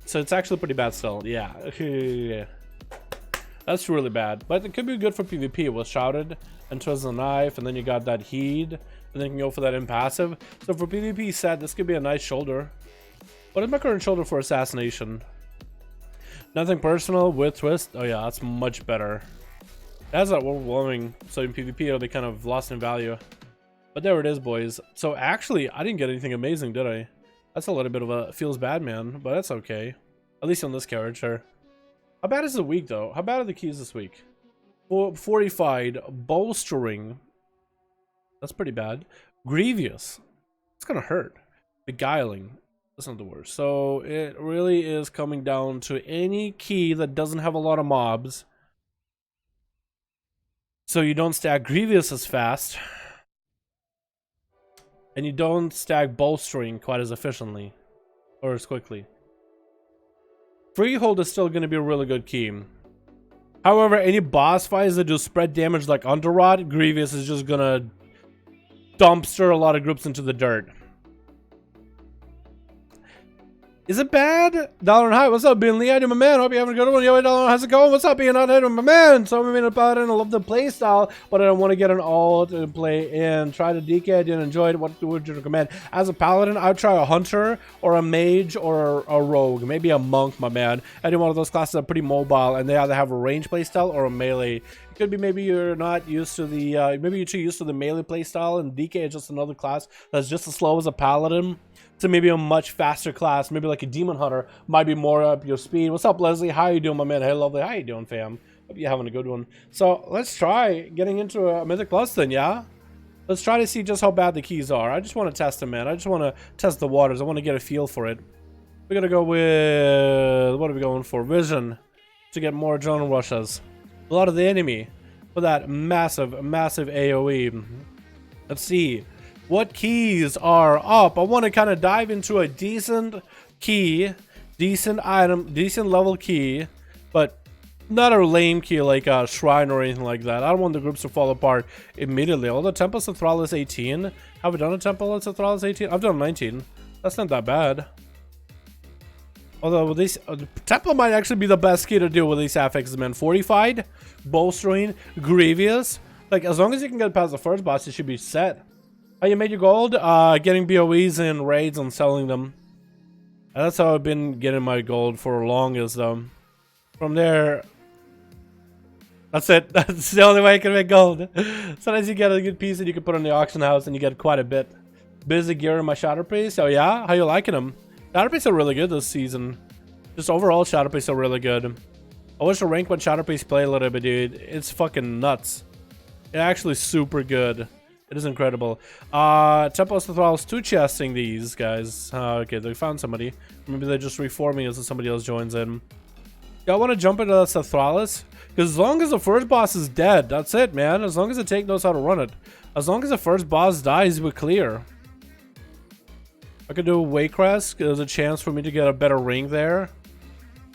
So it's actually pretty bad still. Yeah. That's really bad. But it could be good for PvP. It was Shouted and Twisted Knife, and then you got that Heed, and then you can go for that Impassive. So for PvP set, this could be a nice shoulder. What is my current shoulder for Assassination? Nothing personal with Twist. Oh yeah, that's much better. That's that overwhelming. So in PvP, it'll be kind of lost in value. But there it is, boys. So actually, I didn't get anything amazing, did I? That's a little bit of a feels bad, man. But that's okay. At least on this character. How bad is the week, though? How bad are the keys this week? Fortified. Bolstering. That's pretty bad. Grievous. It's gonna hurt. Beguiling. That's not the worst. So it really is coming down to any key that doesn't have a lot of mobs. So you don't stack Grievous as fast. and you don't stack bolstering quite as efficiently or as quickly. Freehold is still going to be a really good key. However, any boss fights that do spread damage like Underrot, Grievous is just going to dumpster a lot of groups into the dirt. Is it bad? Dalaran, hi, what's up, Bean Lee? I do, my man. Hope you're having a good one. Yo, Dalaran, how's it going? What's up, Ian? I do, my man. So I'm a paladin. I love the play style, but I don't want to get an alt and play in. Try the DK. I didn't enjoy it. What would you recommend? As a paladin, I'd try a hunter or a mage or a rogue. Maybe a monk, my man. Any one of those classes are pretty mobile, and they either have a range play style or a melee. It could be maybe you're not used to the, maybe you're too used to the melee play style, and DK is just another class that's just as slow as a paladin. To maybe a much faster class, maybe like a demon hunter might be more up your speed. What's up, Leslie? How you doing, my man? Hey, lovely. How you doing, fam? Hope you're having a good one. So let's try getting into a Mythic Plus then, yeah? Let's try to see just how bad the keys are. I just want to test them, man. I just want to test the waters. I want to get a feel for it. We're gonna go with, what are we going for? Vision to get more adrenaline rushes. A lot of the enemy for that massive AoE. Let's see. What keys are up? I want to kind of dive into a decent key, decent item, decent level key, but not a lame key like a shrine or anything like that. I don't want the groups to fall apart immediately. Although Tempest of Thrall 18. Have we done a Temple of Thrall 18? I've done 19. That's not that bad. Although with these, Temple might actually be the best key to do with these affixes, man. Fortified, bolstering, grievous. Like, as long as you can get past the first boss, you should be set. How you made your gold? Getting BOEs in raids and selling them. And that's how I've been getting my gold for longest. From there, that's it. That's the only way I can make gold. Sometimes you get a good piece that you can put in the auction house, and you get quite a bit. Busy gear in my Shadow Priest. Oh yeah, how you liking them? Shadow Priests are really good this season. Just overall, Shadow Priests are really good. I wish the rank when Shadow Priests play a little bit, dude. It's fucking nuts. It's actually super good. It is incredible. Tempest of Thrall's 2-chesting these guys. Okay, they found somebody. Maybe they're just reforming as somebody else joins in. Y'all want to jump into Sathralis? Because as long as the first boss is dead, that's it, man. As long as the tank knows how to run it. As long as the first boss dies, we're clear. I could do a Waycrest. There's a chance for me to get a better ring there.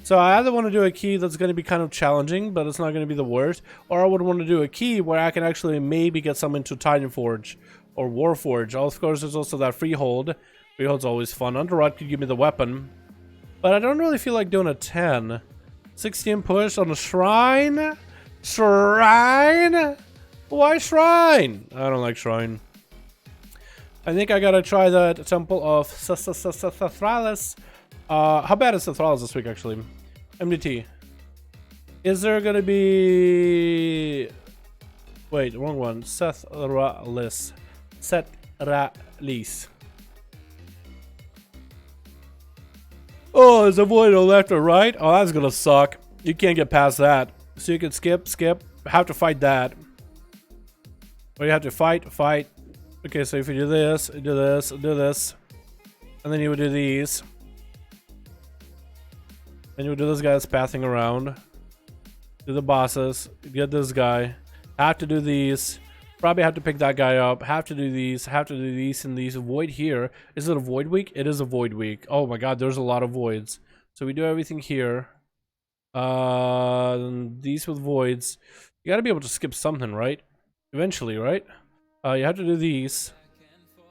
So I either want to do a key that's going to be kind of challenging, but it's not going to be the worst, or I would want to do a key where I can actually maybe get some into Titanforge or Warforge. Of course, there's also that Freehold. Freehold's always fun. Underrot could give me the weapon, but I don't really feel like doing a 10. 16 push on a Shrine? Shrine? Why Shrine? I don't like Shrine. I think I gotta try that Temple of Sathralis. How bad is Sathralis this week, actually? MDT. Is there gonna be... Wait, wrong one. Sathralis. Sathralis. Oh, there's a void on left or right? Oh, that's gonna suck. You can't get past that. So you can skip. Have to fight that. Or you have to fight. Okay, so if you do this, do this, and then you would do these. And you would do this guy that's passing around. Do the bosses. Get this guy. Have to do these. Probably have to pick that guy up. Have to do these. Have to do these and these. Void here. Is it a void week? It is a void week. Oh my god, there's a lot of voids. So we do everything here. These with voids. You gotta be able to skip something, right? Eventually, right? You have to do these.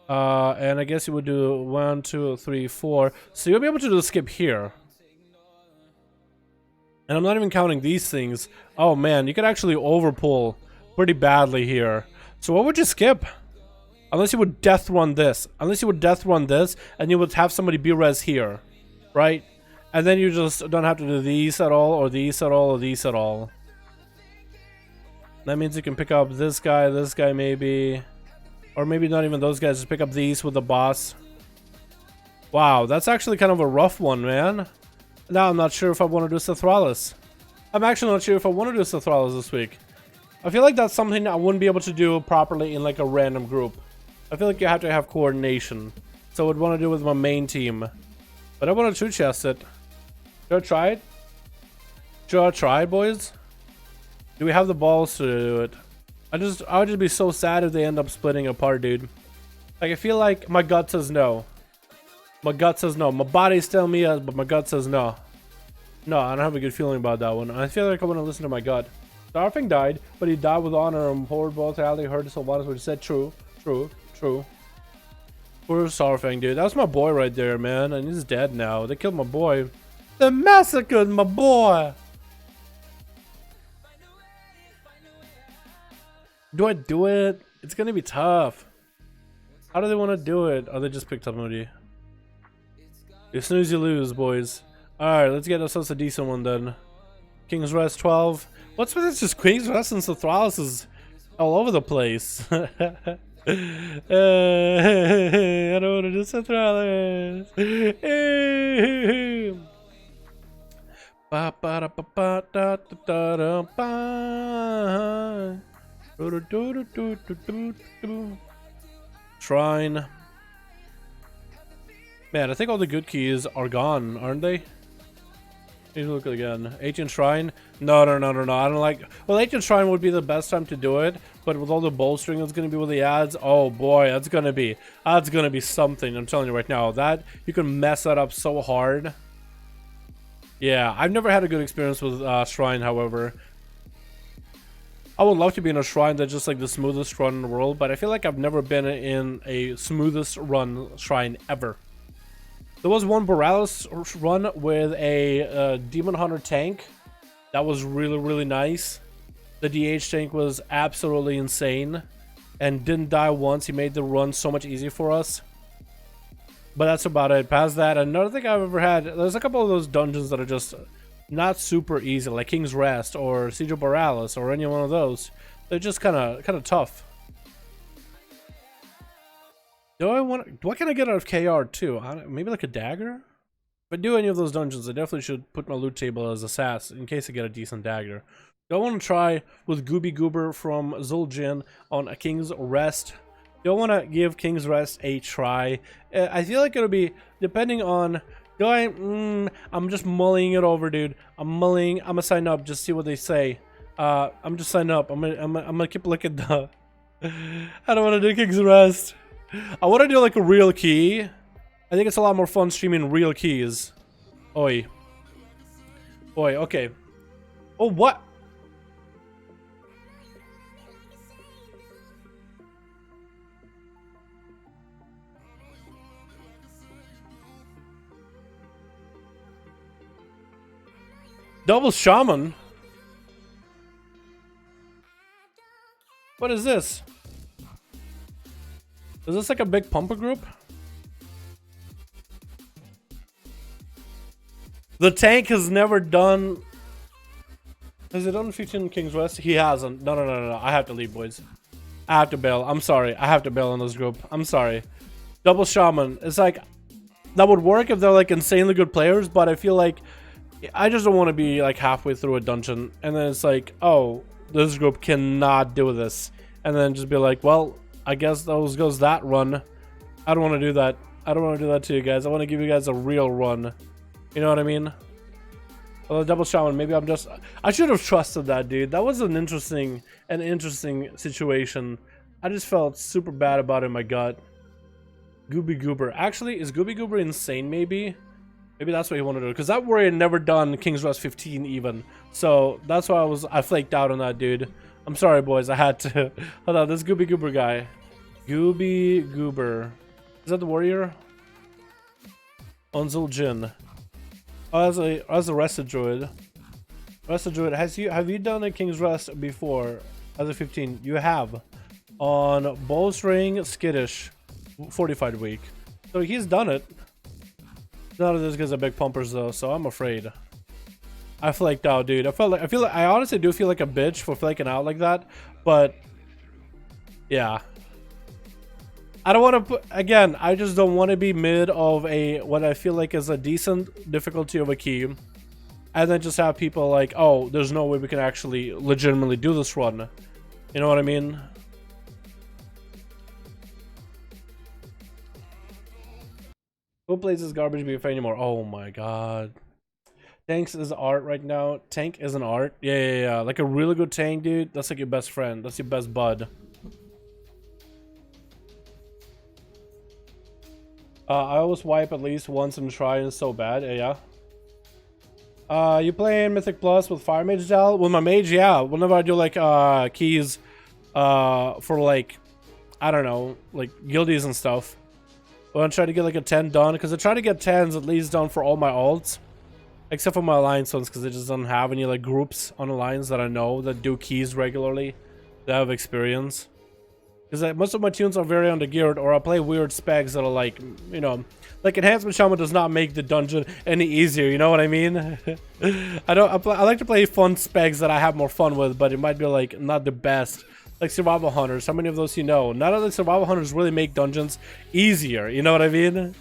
And I guess you would do 1, 2, 3, 4. So you'll be able to do the skip here. And I'm not even counting these things. Oh man, you could actually overpull pretty badly here. So what would you skip? Unless you would death run this. Unless you would death run this, and you would have somebody B-res here. Right? And then you just don't have to do these at all, or these at all, or these at all. That means you can pick up this guy maybe. Or maybe not even those guys, just pick up these with the boss. Wow, that's actually kind of a rough one, man. Now I'm not sure if I want to do Sathralis. I'm actually not sure if I want to do Sathralis this week. I feel like that's something I wouldn't be able to do properly in like a random group. I feel like you have to have coordination. So I would want to do it with my main team. But I want to 2-chest it. Should I try it? Should I try it, boys? Do we have the balls to do it? I would just be so sad if they end up splitting apart, dude. Like, I feel like my gut says no. My gut says no. My body's telling me yes, but my gut says no. No, I don't have a good feeling about that one. I feel like I want to listen to my gut. Starfing died, but he died with honor and forward both Ali heard Sylvanas, which said true. True. True. Poor Starfang, dude. That was my boy right there, man. And he's dead now. They killed my boy. They massacred my boy. Do I do it? It's gonna be tough. How do they want to do it? Oh, they just picked up Moody. You snooze, you lose, boys. Alright, let's get ourselves a decent one then. King's Rest 12. What's with this? Just King's Rest and Sothralis is all over the place. I don't want to do Sothralis. Shrine. Man, I think all the good keys are gone, aren't they? Need to look again. Ancient Shrine? No. I don't like... Well, Ancient Shrine would be the best time to do it, but with all the bolstering that's going to be with the ads, oh boy, that's going to be something. I'm telling you right now, that you can mess that up so hard. Yeah, I've never had a good experience with Shrine, however. I would love to be in a Shrine that's just like the smoothest run in the world, but I feel like I've never been in a smoothest run Shrine ever. There was one Borealis run with a Demon Hunter tank. That was really, really nice. The DH tank was absolutely insane and didn't die once. He made the run so much easier for us. But that's about it. Past that, another thing I've ever had, there's a couple of those dungeons that are just not super easy, like King's Rest or Siege of Borealis or any one of those. They're just kind of tough. What can I get out of KR too? Maybe like a dagger? If I do any of those dungeons, I definitely should put my loot table as a SAS in case I get a decent dagger. Do I want to try with Gooby Goober from Zul'jin on a King's Rest? Do I want to give King's Rest a try? I feel like it'll be, depending on, I'm just mulling it over, dude. I'm gonna sign up, just see what they say. I'm just signing up. I'm gonna keep looking at the, I don't want to do King's Rest. I want to do like a real key. I think it's a lot more fun streaming real keys. Oi. Oi, okay. Oh, what? Double Shaman? What is this? Is this like a big pumper group? The tank has never done... Has it done 15 King's Rest? He hasn't. No. I have to leave, boys. I have to bail. I'm sorry. I have to bail on this group. I'm sorry. Double Shaman. It's like... That would work if they're like insanely good players, but I feel like... I just don't want to be like halfway through a dungeon and then it's like, oh, this group cannot do this. And then just be like, well, I guess those goes that run. I don't want to do that. I don't want to do that to you guys. I want to give you guys a real run. You know what I mean? Well, the Double Shaman, maybe I'm just... I should have trusted that, dude. That was an interesting situation. I just felt super bad about it in my gut. Gooby Goober. Actually, is Gooby Goober insane, maybe? Maybe that's what he wanted to do. Because that warrior had never done King's Rest 15 even. So that's why I flaked out on that, dude. I'm sorry, boys. I had to. Hold on, this Gooby Goober guy. Gooby Goober. Is that the warrior? On Zul'jin. Oh, as a Rested Druid. Rested Druid, have you done a King's Rest before as a 15? You have. On Bowstring Skittish. Fortified week. So he's done it. None of those guys are big pumpers though, so I'm afraid. I flaked out, dude. I honestly do feel like a bitch for flaking out like that, but yeah. I don't want to put, again, I just don't want to be mid of what I feel like is a decent difficulty of a key, and then just have people like, oh, there's no way we can actually legitimately do this run. You know what I mean? Who plays this garbage BFA anymore? Oh my god. Tanks is art right now. Tank is an art. Yeah. Like a really good tank, dude. That's like your best friend. That's your best bud. I always wipe at least once and try, and it's so bad. Yeah. You playing Mythic Plus with Fire Mage Dal? With my mage, yeah. Whenever I do like keys for like, I don't know, like guildies and stuff. When I try to get like a 10 done, because I try to get 10s at least done for all my alts. Except for my alliance ones, because it just doesn't have any like groups on alliance that I know that do keys regularly. That have experience. Because most of my tunes are very undergeared, or I play weird specs that are like, you know, like Enhancement Shaman does not make the dungeon any easier, you know what I mean? I like to play fun specs that I have more fun with, but it might be like not the best. Like Survival Hunters, how many of those you know? None of the Survival Hunters really make dungeons easier, you know what I mean?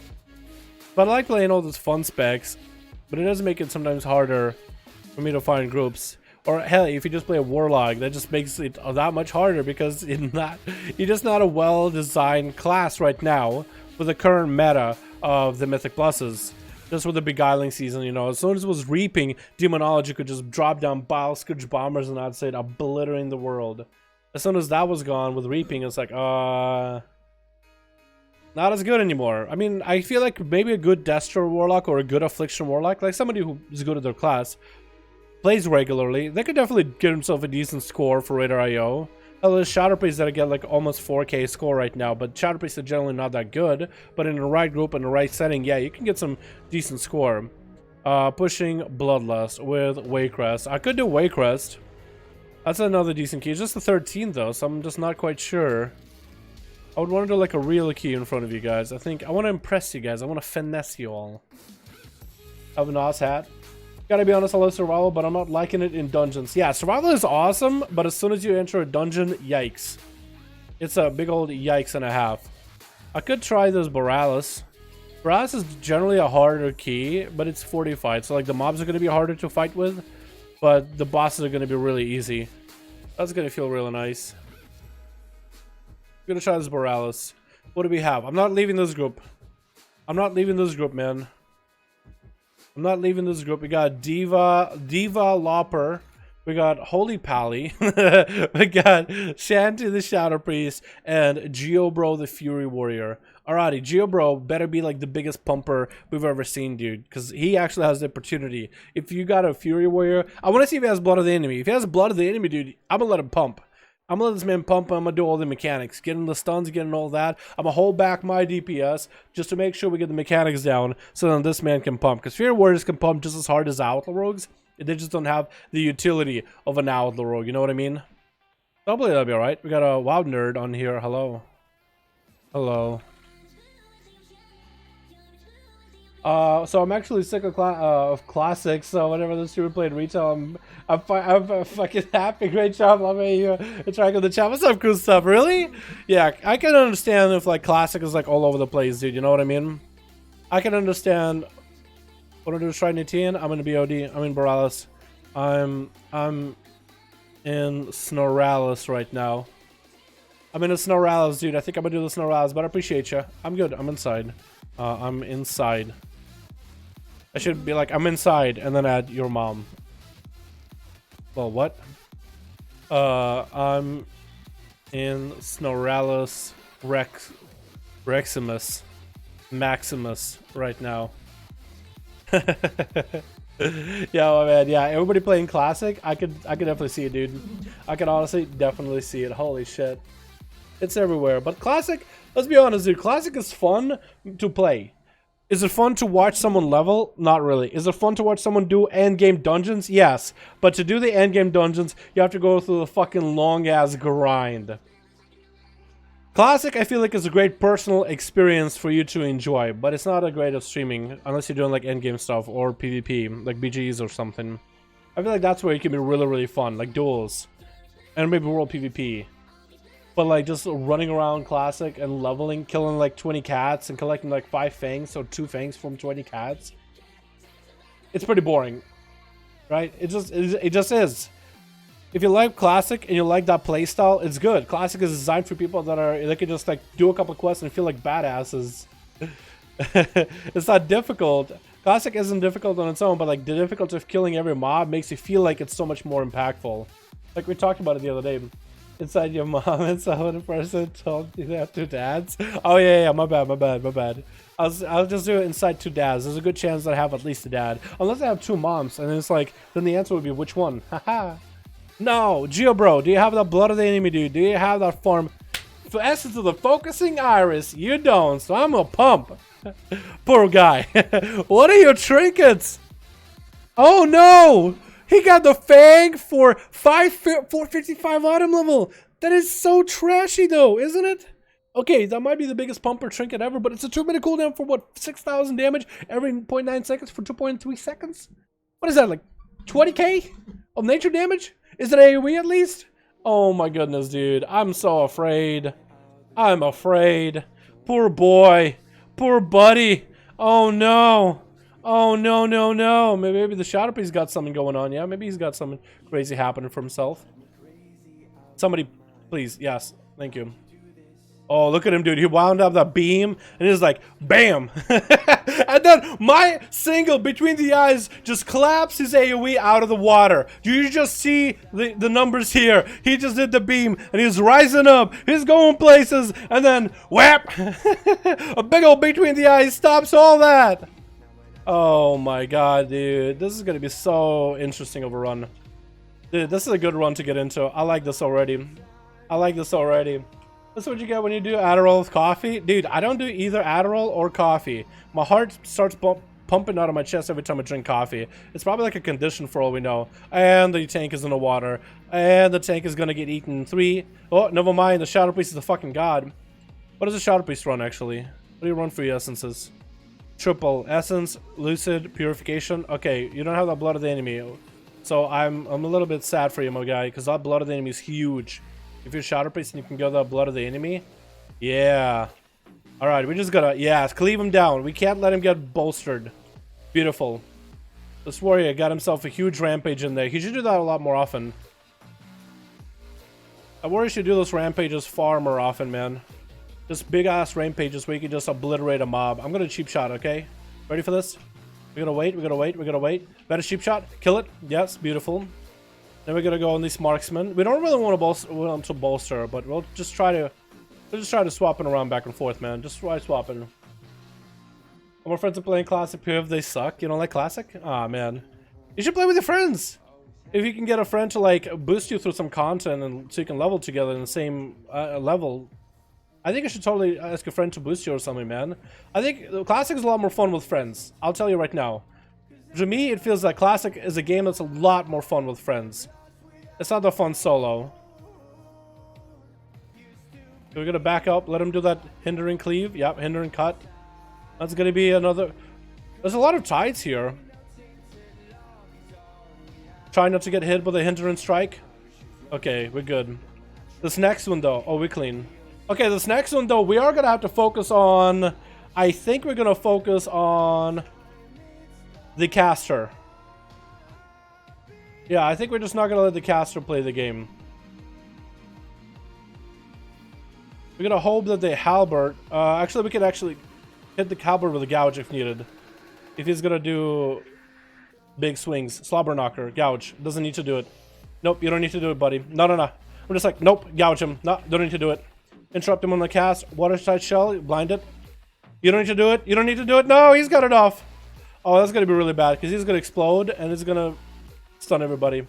But I like playing all those fun specs, but it does make it sometimes harder for me to find groups. Or hell, if you just play a Warlock, that just makes it that much harder, because you're just not a well-designed class right now with the current meta of the Mythic Pluses. Just with the Beguiling season, you know, as soon as it was Reaping, Demonology could just drop down Bile Scourge Bombers and I'd say obliterating the world. As soon as that was gone with Reaping, it's like, not as good anymore. I mean, I feel like maybe a good Destro Warlock or a good Affliction Warlock, like somebody who is good at their class, plays regularly, they could definitely get himself a decent score for Raider IO. There's Shadow Priest that get like almost 4k score right now, but Shadow Priests are generally not that good. But in the right group, in the right setting, yeah, you can get some decent score. Pushing Bloodlust with Waycrest. I could do Waycrest. That's another decent key. It's just the 13 though, so I'm just not quite sure. I would want to do like a real key in front of you guys. I think I want to impress you guys. I want to finesse you all. I have an Oz hat. Gotta be honest, I love Survival, but I'm not liking it in dungeons. Yeah, Survival is awesome, but as soon as you enter a dungeon, yikes. It's a big old yikes and a half. I could try this Borealis. Borealis is generally a harder key, but it's fortified, so like the mobs are going to be harder to fight with, but the bosses are going to be really easy. That's going to feel really nice. I'm going to try this Borealis. What do we have? I'm not leaving this group. I'm not leaving this group, man. I'm not leaving this group. We got Diva Lopper. We got Holy Pally. We got Shanty the Shadow Priest and Geobro the Fury Warrior. Alrighty, Geobro better be like the biggest pumper we've ever seen, dude, because he actually has the opportunity. If you got a Fury Warrior, I want to see if he has Blood of the Enemy. If he has Blood of the Enemy, dude, I'm gonna let him pump. I'm gonna let this man pump. I'm gonna do all the mechanics, getting the stuns, getting all that. I'm gonna hold back my DPS just to make sure we get the mechanics down, so then this man can pump. Because Fury Warriors can pump just as hard as Outlaw Rogues. They just don't have the utility of an Outlaw Rogue. You know what I mean? Hopefully that'll be alright. We got a WoW nerd on here. Hello. Hello. So I'm actually sick of classics. So whenever the streamer played retail, I'm fucking happy. Great job, love you. Trying on the chat. What's up, cool stuff? Really? Yeah, I can understand if like classic is like all over the place, dude. You know what I mean? I can understand. What do I do? Trident 18. I'm in BOD. I'm in Borealis. I'm in Snoralis right now. I'm in a Snoralis, dude. I think I'm gonna do the Snoralis, but I appreciate you. I'm good. I'm inside. I'm inside. I should be like, I'm inside, and then add your mom. Well, what? I'm in Snoralis Reximus Maximus right now. Yeah, my man. Yeah, everybody playing classic. I could definitely see it, dude. I can honestly definitely see it. Holy shit, it's everywhere. But classic, let's be honest, dude. Classic is fun to play. Is it fun to watch someone level? Not really. Is it fun to watch someone do endgame dungeons? Yes. But to do the endgame dungeons, you have to go through the fucking long-ass grind. Classic, I feel like, is a great personal experience for you to enjoy, but it's not a great of streaming unless you're doing like endgame stuff or PvP, like BGs or something. I feel like that's where it can be really, really fun, like duels and maybe world PvP. But like just running around classic and leveling, killing like 20 cats and collecting like 5 fangs or 2 fangs from 20 cats. It's pretty boring, right? It just is. If you like classic and you like that playstyle, it's good. Classic is designed for people they can just like do a couple quests and feel like badasses. It's not difficult. Classic isn't difficult on its own, but like the difficulty of killing every mob makes you feel like it's so much more impactful. Like we talked about it the other day. Inside your mom and someone person told you that two dads. Oh yeah, my bad. I'll just do it inside two dads. There's a good chance that I have at least a dad. Unless I have two moms, and it's like, then the answer would be which one? Haha. No, Geo bro, do you have that blood of the enemy, dude? Do you have that form? For essence of the focusing iris, you don't, so I'm a pump. Poor guy. What are your trinkets? Oh no! He got the Fang for 455 autumn level. That is so trashy though, isn't it? Okay, that might be the biggest pumper trinket ever, but it's a 2-minute cooldown for what, 6,000 damage every 0.9 seconds for 2.3 seconds? What is that, like 20k of nature damage? Is it AoE at least? Oh my goodness, dude. I'm so afraid. I'm afraid. Poor boy. Poor buddy. Oh no. Oh no. Maybe the Shadow Priest's got something going on. Yeah, maybe he's got something crazy happening for himself. Somebody, please. Yes. Thank you. Oh, look at him, dude. He wound up that beam and he's like, bam. And then my single between the eyes just claps his AoE out of the water. You just see the numbers here. He just did the beam and he's rising up. He's going places and then whap. A big old between the eyes stops all that. Oh my god, dude. This is going to be so interesting of a run. Dude, this is a good run to get into. I like this already. That's what you get when you do Adderall with coffee. Dude, I don't do either Adderall or coffee. My heart starts pumping out of my chest every time I drink coffee. It's probably like a condition for all we know. And the tank is in the water. And the tank is gonna get eaten. 3. Oh, never mind. The Shadow Priest is a fucking god. What does the Shadow Priest run, actually? What do you run for your essences? Triple. Essence, Lucid, Purification. Okay, you don't have that Blood of the Enemy. So I'm a little bit sad for you, my guy. Because that Blood of the Enemy is huge. If you're Shadow Priest and you can go the Blood of the Enemy. Yeah. Alright, we just gotta, yeah, cleave him down. We can't let him get bolstered. Beautiful. This warrior got himself a huge rampage in there. He should do that a lot more often. A warrior should do those rampages far more often, man. Just big ass rampages where you can just obliterate a mob. I'm gonna cheap shot, okay? Ready for this? We're gonna wait. Better cheap shot. Kill it. Yes, beautiful. Then we're gonna go on these marksmen. We don't really want to bolster, but we'll just try to swap it around back and forth, man. Just try swapping. All my friends are playing classic PvP. They suck. You don't like classic? Ah, man. You should play with your friends. If you can get a friend to like boost you through some content and so you can level together in the same level, I think you should totally ask a friend to boost you or something, man. I think classic is a lot more fun with friends. I'll tell you right now. To me, it feels like classic is a game that's a lot more fun with friends. It's not that fun solo. So we're gonna back up, let him do that hindering cleave. Yep, hindering cut. That's gonna be another. There's a lot of tides here. Try not to get hit with a hindering strike. Okay, we're good. This next one though, oh, we're clean. Okay, this next one though, we are gonna have to focus on. I think we're gonna focus on the caster. Yeah, I think we're just not gonna let the caster play the game. We're gonna hope that the halberd. Actually, we could actually hit the halberd with a gouge if needed. If he's gonna do big swings, slobber knocker, gouge. Doesn't need to do it. Nope, you don't need to do it, buddy. No. I'm just like, nope, gouge him. No, don't need to do it. Interrupt him on the cast. Watertight shell, blind it. You don't need to do it. You don't need to do it. No, he's got it off. Oh, that's gonna be really bad because he's gonna explode and it's gonna stun everybody.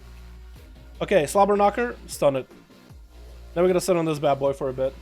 Okay, slobber knocker, stun it. Then we're gonna sit on this bad boy for a bit.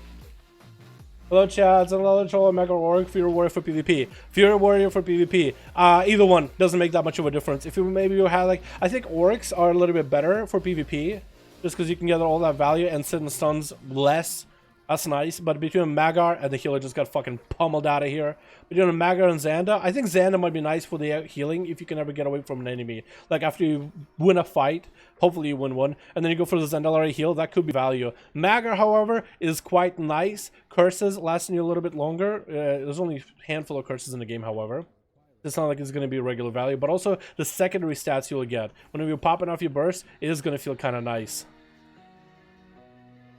Hello, Chads, and hello, Troll and Mega Warrior, Fury Warrior for PvP. Fury Warrior for PvP. Either one doesn't make that much of a difference. If you maybe you had like, I think Oryx are a little bit better for PvP, just because you can get all that value and sit in stuns less. That's nice, but between Magar and the healer just got fucking pummeled out of here. Between Magar and Xanda, I think Xanda might be nice for the healing if you can ever get away from an enemy. Like after you win a fight, hopefully you win one, and then you go for the Zandalari heal, that could be value. Magar, however, is quite nice. Curses lasting you a little bit longer. There's only a handful of curses in the game, however. It's not like it's going to be regular value, but also the secondary stats you'll get. Whenever you're popping off your burst, it is going to feel kind of nice.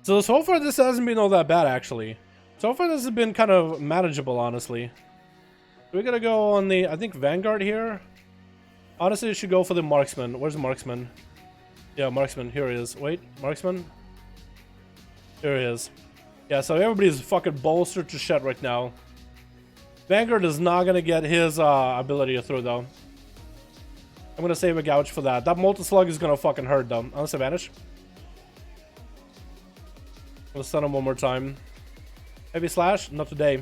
So far this hasn't been all that bad, actually. So far this has been kind of manageable, honestly. We're gonna go on the, I think, Vanguard here. Honestly, we should go for the Marksman. Where's the Marksman? Yeah, Marksman. Here he is. Wait, Marksman? There he is. Yeah, so everybody's fucking bolstered to shit right now. Vanguard is not gonna get his ability through though. I'm gonna save a gouge for that. That multi-slug is gonna fucking hurt though. Unless I vanish. I'm gonna stun him one more time. Heavy slash? Not today.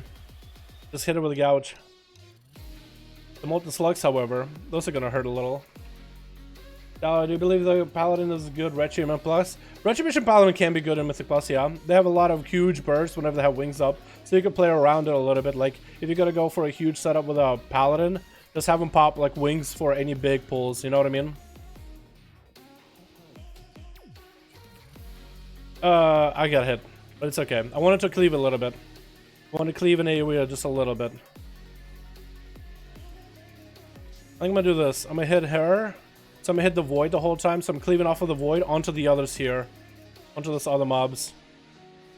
Just hit it with a gouge. The molten slugs, however, those are gonna hurt a little. Do you believe the Paladin is good Retribution Plus? Retribution Paladin can be good in Mythic Plus, yeah. They have a lot of huge bursts whenever they have wings up, so you can play around it a little bit. Like, if you're gonna go for a huge setup with a Paladin, just have them pop, like, wings for any big pulls, you know what I mean? I got hit, but it's okay. I wanted to cleave a little bit. I want to cleave an area just a little bit. I think I'm gonna do this. I'm gonna hit her. So I'm gonna hit the void the whole time. So I'm cleaving off of the void onto the others here. Onto this other mobs.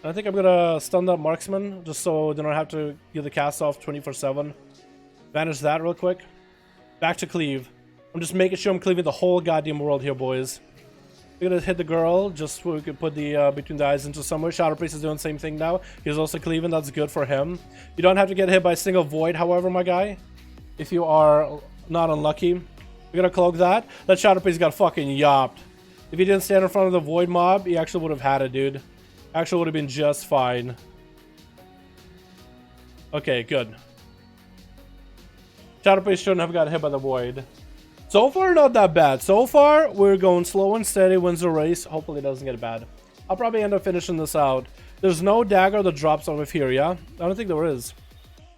And I think I'm gonna stun that marksman just so they don't have to get the cast off 24/7. Vanish that real quick. Back to cleave. I'm just making sure I'm cleaving the whole goddamn world here, boys. We're gonna hit the girl just so we can put the between the eyes into somewhere. Shadow Priest is doing the same thing now. He's also cleaving. That's good for him. You don't have to get hit by a single void, however, my guy. If you are not unlucky. We're gonna cloak that. That Shadow Priest got fucking yopped. If he didn't stand in front of the void mob, he actually would have had it, dude. Actually would have been just fine. Okay, good. Shadow Priest shouldn't have got hit by the void. So far, not that bad. So far, we're going slow and steady, wins the race. Hopefully it doesn't get bad. I'll probably end up finishing this out. There's no dagger that drops over here, yeah? I don't think there is.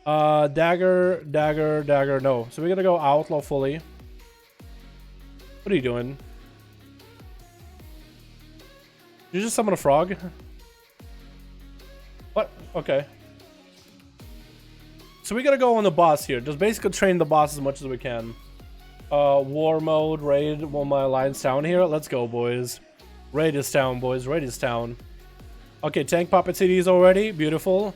Dagger, no. So we're gonna go outlaw fully. What are you doing? Did you just summon a frog? What? Okay. So we gotta go on the boss here. Just basically train the boss as much as we can. War mode, raid, well, my alliance town here. Let's go, boys. Raid is town, boys. Raid is town. Okay, tank puppet CDs already. Beautiful.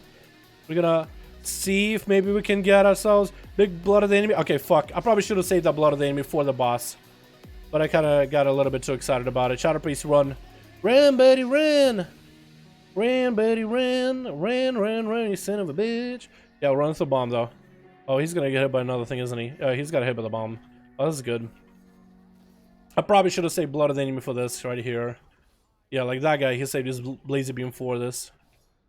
We're gonna see if maybe we can get ourselves big blood of the enemy. Okay, fuck. I probably should have saved that blood of the enemy for the boss. But I kind of got a little bit too excited about it. Shadow Priest, run. Ran, buddy, ran. Ran, buddy, ran. Ran, you son of a bitch. Yeah, run with the bomb, though. Oh, he's going to get hit by another thing, isn't he? He's got hit by the bomb. Oh, this is good. I probably should have saved blood of the enemy for this right here. Yeah, like that guy. He saved his laser beam for this.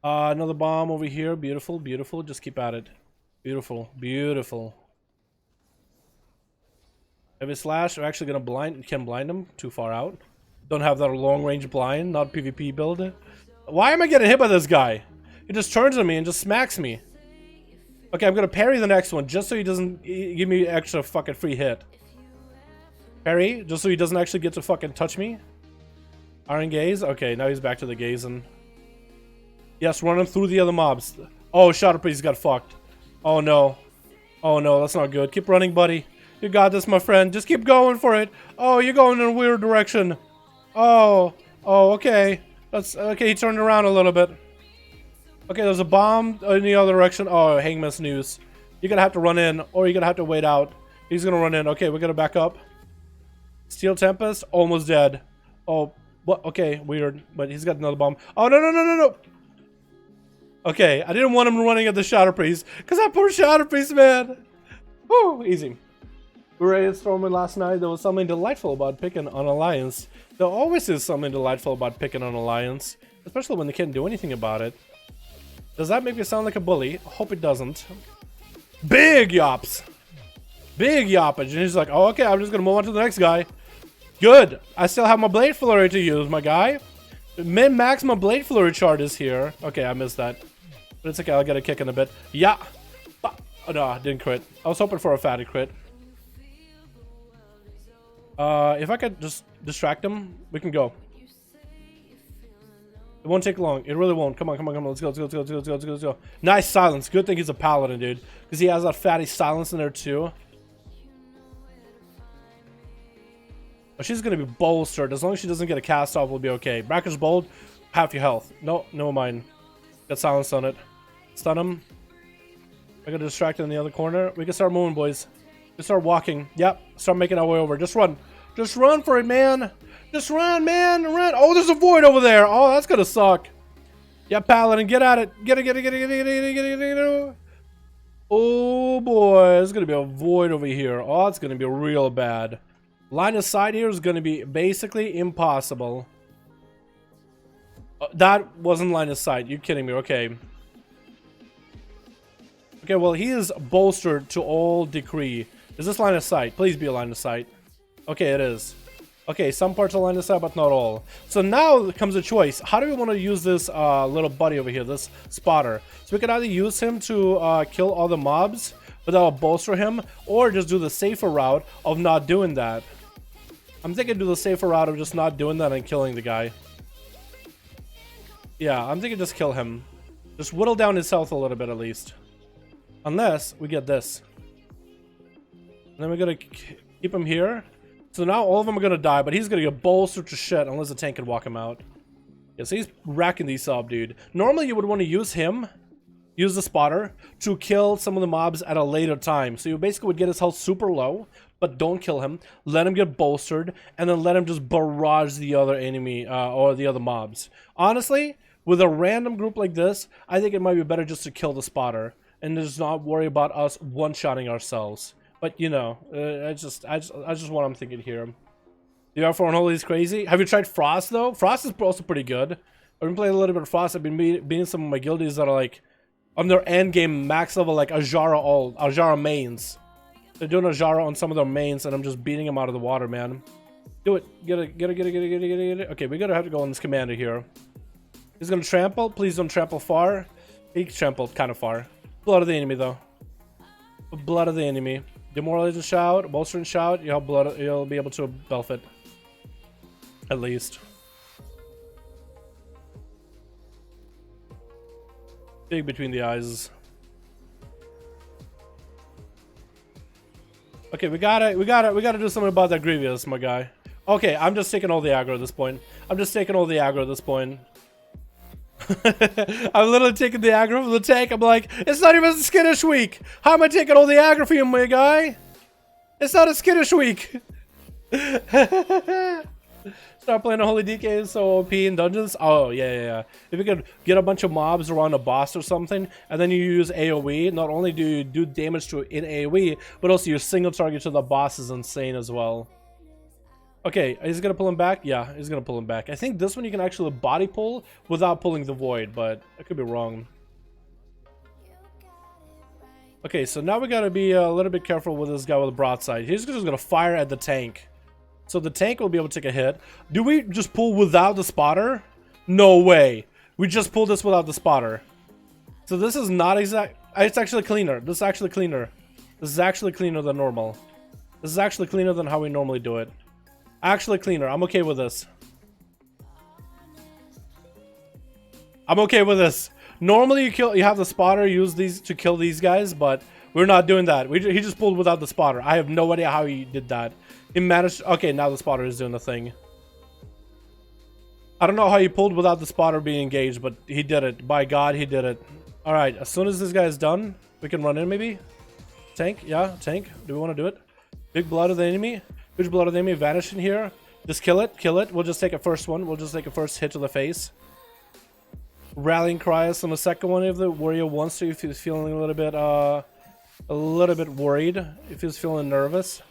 Another bomb over here. Beautiful, beautiful. Just keep at it. Beautiful, beautiful. Heavy slash, we're actually gonna can blind him too far out. Don't have that long range blind, not PvP build. Why am I getting hit by this guy? He just turns on me and just smacks me. Okay, I'm gonna parry the next one just so he doesn't give me extra fucking free hit. Parry, just so he doesn't actually get to fucking touch me. Iron gaze, okay, now he's back to the gazing. Yes, run him through the other mobs. Oh, Shadow Priest got fucked. Oh no. Oh no, that's not good. Keep running, buddy. You got this, my friend. Just keep going for it. Oh, you're going in a weird direction. Oh, okay. That's okay. He turned around a little bit. Okay, there's a bomb in the other direction. Oh, Hangman's Noose. You're gonna have to run in, or you're gonna have to wait out. He's gonna run in. Okay, we're gonna back up. Steel Tempest, almost dead. Oh, what? Okay, weird. But he's got another bomb. Oh, no. Okay, I didn't want him running at the Shadow Priest, because that poor Shadow Priest, man. Woo, easy. We were storming last night. There was something delightful about picking on Alliance. There always is something delightful about picking on Alliance, especially when they can't do anything about it. Does that make me sound like a bully? I hope it doesn't. Big yops! Big yoppage. And he's like, oh, okay, I'm just gonna move on to the next guy. Good! I still have my Blade Flurry to use, my guy. Min-max my Blade Flurry chart is here. Okay, I missed that. But it's okay, I'll get a kick in a bit. Yeah! Oh, no, I didn't crit. I was hoping for a fatty crit. If I could just distract him, we can go. It won't take long. It really won't. Come on. Let's go. Nice silence. Good thing he's a paladin, dude. Because he has that fatty silence in there, too. Oh, she's going to be bolstered. As long as she doesn't get a cast off, we'll be okay. Bracker's bold. Half your health. No, never mind. Got silence on it. Stun him. I got distracted in the other corner. We can start moving, boys. We start walking. Yep. Start making our way over. Just run. Just run for it, man. Just run, man. Run. Oh, there's a void over there. Oh, that's going to suck. Yeah, Paladin, get at it. Get it. Oh boy, there's gonna be a void over here. Oh, it's gonna be real bad. Line of sight here is gonna be basically impossible. That wasn't line of sight. You're kidding me. Okay. Okay, well, he is bolstered to all degree. Is this line of sight? Please be a line of sight. Okay, it is. Okay, some parts are line of sight, but not all. So now comes a choice. How do we want to use this little buddy over here, this spotter? So we can either use him to kill all the mobs, but that'll bolster him, or just do the safer route of not doing that. I'm thinking do the safer route of just not doing that and killing the guy. Yeah, I'm thinking just kill him. Just whittle down his health a little bit at least. Unless we get this. And then we're gonna keep him here. So now all of them are gonna die, but he's gonna get bolstered to shit unless the tank can walk him out. Yeah, so he's racking these up, dude. Normally you would want to use him, use the spotter, to kill some of the mobs at a later time. So you basically would get his health super low, but don't kill him. Let him get bolstered, and then let him just barrage the other enemy, or the other mobs. Honestly, with a random group like this, I think it might be better just to kill the spotter and just not worry about us one-shotting ourselves. But you know, I just what I'm thinking here. The R4 Unholy is crazy. Have you tried Frost though? Frost is also pretty good. I've been playing a little bit of Frost. I've been beating some of my guildies that are like on their end game max level, like Ajara mains. They're doing Ajara on some of their mains, and I'm just beating them out of the water, man. Do it. Get it. Okay, we gotta have to go on this commander here. He's gonna trample. Please don't trample far. He trampled kind of far. Blood of the enemy though. Blood of the enemy. Demoralize and shout, bolster and shout. You'll be able to buff it. At least. Big between the eyes. Okay, we gotta do something about that Grievous, my guy. Okay, I'm just taking all the aggro at this point. I'm literally taking the aggro from the tank. I'm like, it's not even a skittish week. How am I taking all the aggro for you, my guy? It's not a skittish week. Start playing a Holy DK so OP in dungeons. Oh, yeah. If you could get a bunch of mobs around a boss or something, and then you use AoE, not only do you do damage to in AoE, but also your single target to the boss is insane as well. Okay, is he gonna pull him back? Yeah, he's gonna pull him back. I think this one you can actually body pull without pulling the void, but I could be wrong. Okay, so now we gotta be a little bit careful with this guy with the broadside. He's just gonna fire at the tank. So the tank will be able to take a hit. Do we just pull without the spotter? No way. We just pulled this without the spotter. So this is not exact. It's actually cleaner. This is actually cleaner. This is actually cleaner than normal. This is actually cleaner than how we normally do it. Actually cleaner. I'm okay with this. I'm okay with this. Normally you have the spotter use these to kill these guys, but we're not doing that. He just pulled without the spotter. I have no idea how he did that. He managed. Okay, now the spotter is doing the thing. I don't know how he pulled without the spotter being engaged, but he did it. By God, he did it. All right, as soon as this guy is done, we can run in maybe. Tank, yeah, tank. Do we want to do it? Big blood of the enemy. Huge blood of the enemy. Vanish in here. Just kill it. Kill it. We'll just take a first one. We'll just take a first hit to the face. Rallying cries on the second one if the warrior wants to. If he's feeling a little bit worried. If he's feeling nervous.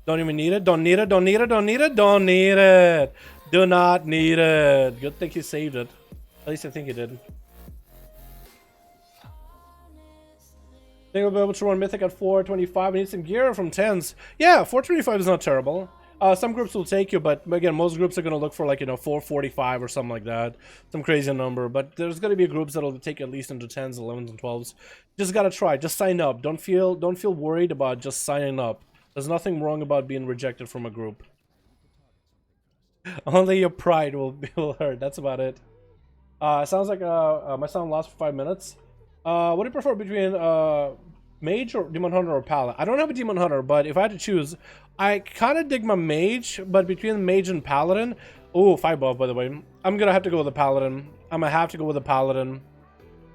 Don't even need it. Don't need it. Don't need it. Don't need it. Don't need it. Do not need it. Good thing he saved it. At least I think he did. Think we'll be able to run Mythic at 425. We need some gear from 10s. Yeah, 425 is not terrible. Some groups will take you, but again, most groups are going to look for like, 445 or something like that. Some crazy number. But there's going to be groups that'll take at least into 10s, 11s, and 12s. Just got to try. Just sign up. Don't feel worried about just signing up. There's nothing wrong about being rejected from a group. Only your pride will hurt. That's about it. Sounds like my sound lost for 5 minutes. What do you prefer between Mage or Demon Hunter or Paladin? I don't have a Demon Hunter, but if I had to choose, I kind of dig my Mage, but between Mage and Paladin... Oh, 5 buff, by the way. I'm going to have to go with the Paladin. I'm going to have to go with the Paladin.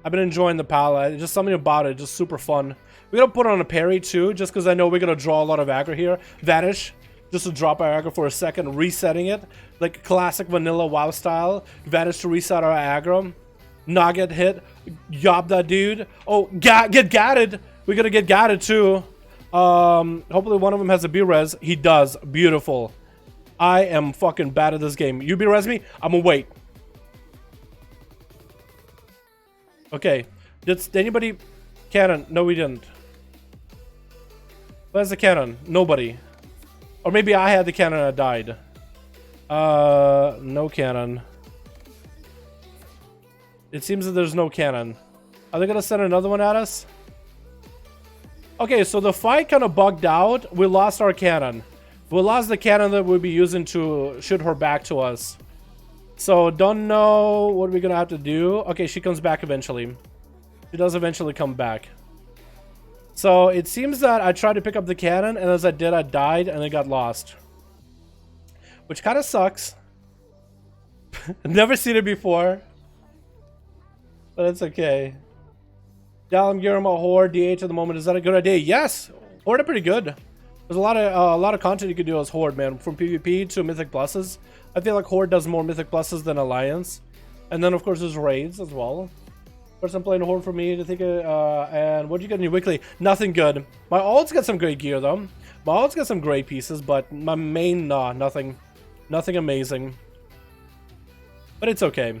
I've been enjoying the Paladin. Just something about it, just super fun. We're going to put on a parry too, just because I know we're going to draw a lot of aggro here. Vanish, just to drop our aggro for a second, resetting it. Like classic vanilla WoW style. Vanish to reset our aggro. Not get hit. Yob that dude. Oh, get gatted. We're gonna get gatted too. Hopefully one of them has a B-res. He does. Beautiful. I am fucking bad at this game. You B-res me? I'm gonna wait. Okay. Did anybody... Cannon? No, we didn't. Where's the cannon? Nobody. Or maybe I had the cannon and I died. No cannon. It seems that there's no cannon. Are they gonna send another one at us? Okay, so the fight kind of bugged out. We lost our cannon. We lost the cannon that we'll be using to shoot her back to us. So, don't know what we're gonna have to do. Okay, she comes back eventually. She does eventually come back. So, it seems that I tried to pick up the cannon, and as I did, I died, and it got lost. Which kind of sucks. Never seen it before. But it's okay. Dalam Girma Horde DH at the moment. Is that a good idea? Yes! Horde are pretty good. There's a lot of content you could do as Horde, man. From PvP to Mythic Pluses. I feel like Horde does more Mythic Pluses than Alliance. And then, of course, there's Raids as well. First, I'm playing Horde for me to think and what do you get in your weekly? Nothing good. My ult's got some great gear, though. My ult's got some great pieces, but my main, nah, nothing. Nothing amazing. But it's okay.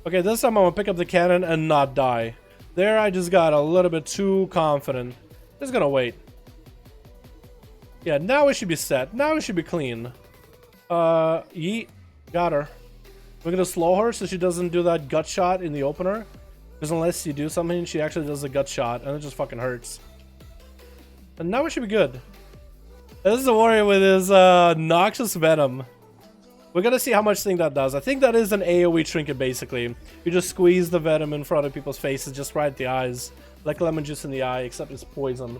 Okay, this time I'm gonna pick up the cannon and not die. There, I just got a little bit too confident. Just gonna wait. Yeah, now we should be set. Now we should be clean. Yeet. Got her. We're gonna slow her so she doesn't do that gut shot in the opener. Because unless you do something, she actually does a gut shot, and it just fucking hurts. And now we should be good. This is a warrior with his noxious venom. We're gonna see how much thing that does. I think that is an AoE trinket, basically. You just squeeze the venom in front of people's faces, just right at the eyes. Like lemon juice in the eye, except it's poison.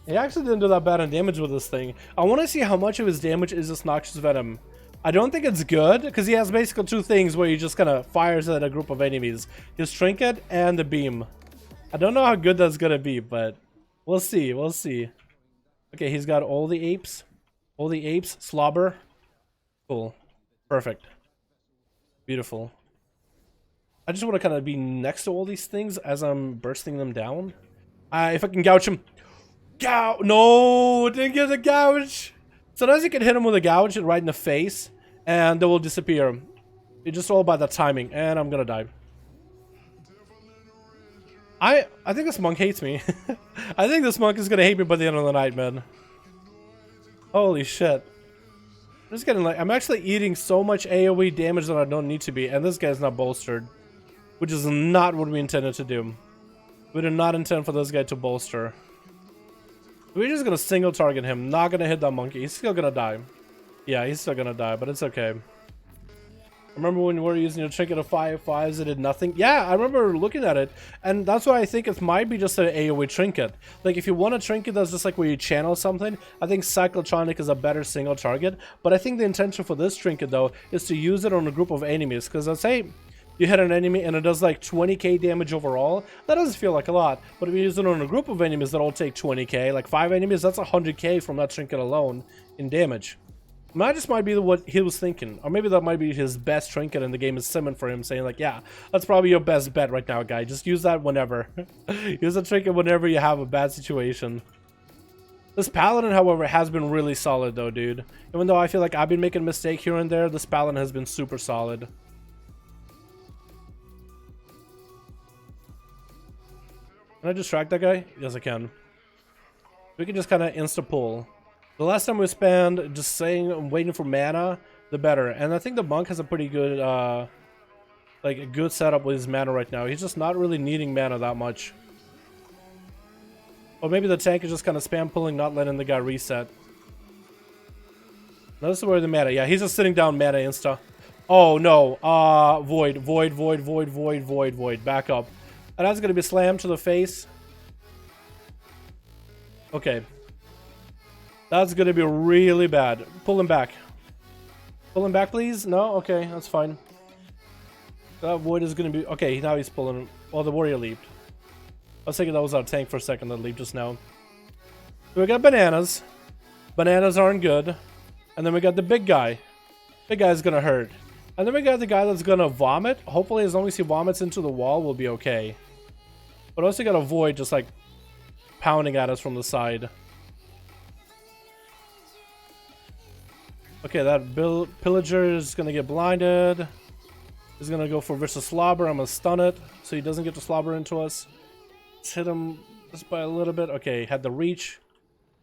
He actually didn't do that bad on damage with this thing. I want to see how much of his damage is this noxious venom. I don't think it's good, because he has basically two things where he just kind of fires at a group of enemies. His trinket and the beam. I don't know how good that's gonna be, but we'll see, we'll see. Okay, he's got all the apes. All the apes, slobber. Cool. Perfect. Beautiful. I just want to kind of be next to all these things as I'm bursting them down. If I can gouge him. No! Didn't get the gouge! Sometimes you can hit him with a gouge right in the face, and they will disappear. It's just all about the timing, and I'm gonna die. I think this monk hates me. I think this monk is gonna hate me by the end of the night, man. Holy shit. I'm just getting like, I'm actually eating so much AoE damage that I don't need to be, and this guy's not bolstered. Which is not what we intended to do. We did not intend for this guy to bolster. We're just gonna single target him, not gonna hit that monkey. He's still gonna die. Yeah, he's still gonna die, but it's okay. Remember when we were using your trinket of 5/5s, it did nothing? Yeah, I remember looking at it, and that's why I think it might be just an AoE trinket. Like, if you want a trinket that's just like where you channel something, I think Cyclotronic is a better single target. But I think the intention for this trinket, though, is to use it on a group of enemies. Because let's say you hit an enemy and it does like 20k damage overall, that doesn't feel like a lot. But if you use it on a group of enemies that all take 20k, like 5 enemies, that's 100k from that trinket alone in damage. That just might be what he was thinking. Or maybe that might be his best trinket and the game is simming for him, saying like, yeah, that's probably your best bet right now, guy. Just use that whenever. Use a trinket whenever you have a bad situation. This paladin, however, has been really solid though, dude. Even though I feel like I've been making a mistake here and there, this paladin has been super solid. Can I distract that guy? Yes, I can. We can just kind of insta-pull. The last time we spent just saying, waiting for mana, the better. And I think the monk has a pretty good, like a good setup with his mana right now. He's just not really needing mana that much. Or maybe the tank is just kind of spam pulling, not letting the guy reset. No, this is where the mana. Yeah, he's just sitting down mana insta. Oh no. Void, void, void, void, void, void, void. Back up. And that's gonna be slammed to the face. Okay. That's gonna be really bad. Pull him back. Pull him back, please? No? Okay, that's fine. That void is gonna be... Okay, now he's pulling... Oh, the warrior leaped. I was thinking that was our tank for a second that leaped just now. So we got bananas. Bananas aren't good. And then we got the big guy. Big guy's gonna hurt. And then we got the guy that's gonna vomit. Hopefully, as long as he vomits into the wall, we'll be okay. But also gotta avoid just like pounding at us from the side. Okay, that pillager is gonna get blinded. He's gonna go for vicious slobber. I'm gonna stun it so he doesn't get to slobber into us. Let's hit him just by a little bit. Okay, had the reach.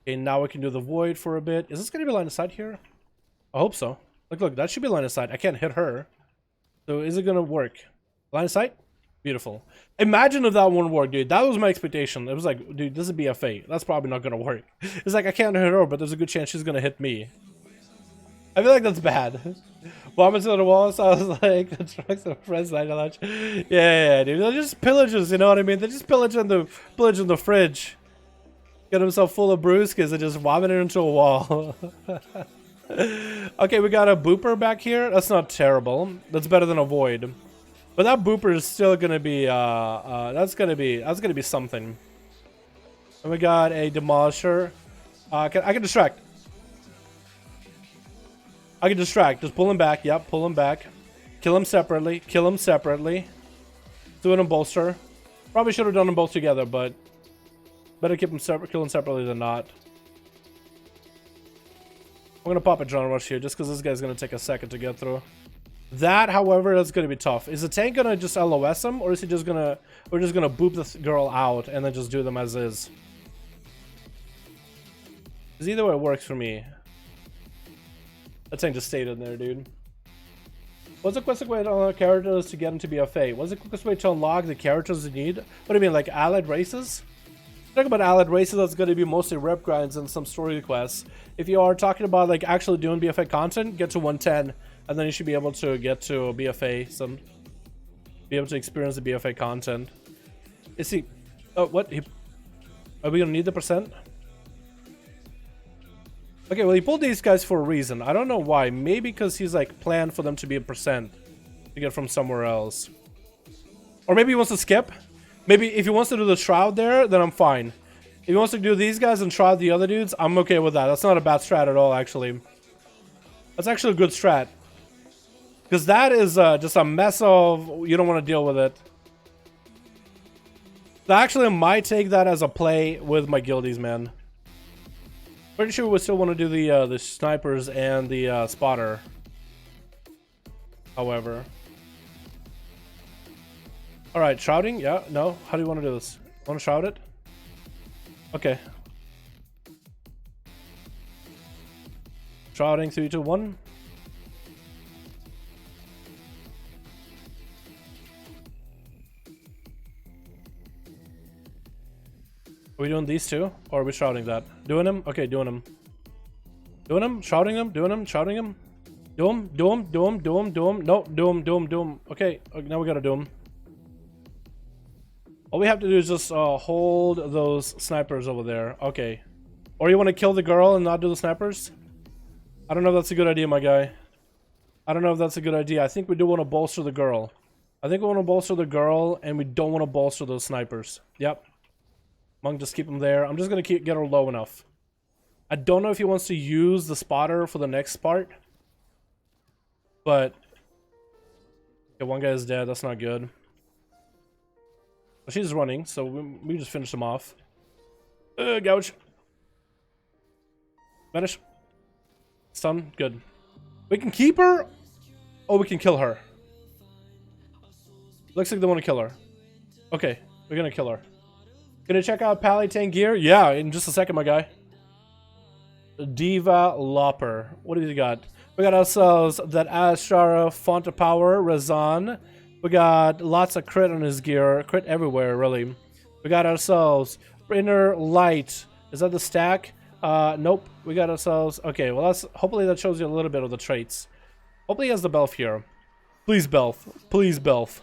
Okay, now we can do the void for a bit. Is this gonna be line of sight here? I hope so. Look, that should be line of sight. I can't hit her. So is it gonna work? Line of sight? Beautiful. Imagine if that wouldn't work, dude. That was my expectation. It was like, dude, this is BFA. That's probably not gonna work. It's like, I can't hit her, but there's a good chance she's gonna hit me. I feel like that's bad. Vomits on the wall, so I was like, the trucks and friends night lunch. Yeah, dude. They're just pillages, you know what I mean? They're just pillaging the fridge. Get himself full of brewskis and just vomit it into a wall. Okay, we got a booper back here. That's not terrible. That's better than a void. But that booper is still gonna be that's gonna be something. And we got a demolisher. I can distract. I can distract. Just pull him back. Yep, pull him back. Kill him separately. Kill him separately. Do it in bolster. Probably should have done them both together, but better keep them separate, kill them separately than not. I'm gonna pop a drone rush here just because this guy's gonna take a second to get through. That, however, is gonna be tough. Is the tank gonna just LOS him, or is he just gonna boop this girl out and then just do them as is? Because either way works for me. That tank just stayed in there, dude. What's the quickest way to unlock characters to get them to be a Fae? What's the quickest way to unlock the characters you need? What do you mean, like allied races? Talk about allied races, that's going to be mostly rep grinds and some story quests. If you are talking about like actually doing BFA content, get to 110, and then you should be able to get to BFA, be able to experience the BFA content. Is he? Oh, what? Are we gonna need the percent? Okay, well, he pulled these guys for a reason. I don't know why. Maybe because he's like planned for them to be a percent to get from somewhere else. Or maybe he wants to skip. Maybe if he wants to do the shroud there, then I'm fine. If he wants to do these guys and shroud the other dudes, I'm okay with that. That's not a bad strat at all, actually. That's actually a good strat. Because that is just a mess of... You don't want to deal with it. So actually, I might take that as a play with my guildies, man. Pretty sure we still want to do the snipers and the spotter. However. Alright, shrouding? Yeah, no? How do you want to do this? Want to shroud it? Okay. Shrouding, 3, 2, 1. Are we doing these two? Or are we shrouding that? Doing them? Okay, doing them. Doing them? Shrouding them? Doing them? Shrouding them? Do them? Do them? Do them? Do them? Do them? No, do them, do them, do them. Okay, now we gotta do them. All we have to do is just hold those snipers over there. Okay. Or you want to kill the girl and not do the snipers? I don't know if that's a good idea, my guy. I don't know if that's a good idea. I think we do want to bolster the girl. I think we want to bolster the girl, and we don't want to bolster those snipers. Yep. Monk, just keep him there. I'm just going to get her low enough. I don't know if he wants to use the spotter for the next part. But... okay, one guy is dead. That's not good. Well, she's running, so we just finish him off. Gouge. Vanish. Stun. Good. We can keep her. Oh, we can kill her. Looks like they want to kill her. Okay, we're going to kill her. Gonna check out Pally Tank gear? Yeah, in just a second, my guy. Diva Lopper. What do we got? We got ourselves that Ashara Font of Power, Razan. We got lots of crit on his gear. Crit everywhere, really. We got ourselves Inner Light. Is that the stack? Nope. We got ourselves... okay, well, that's... hopefully that shows you a little bit of the traits. Hopefully he has the Belf here. Please, Belf. Please, Belf.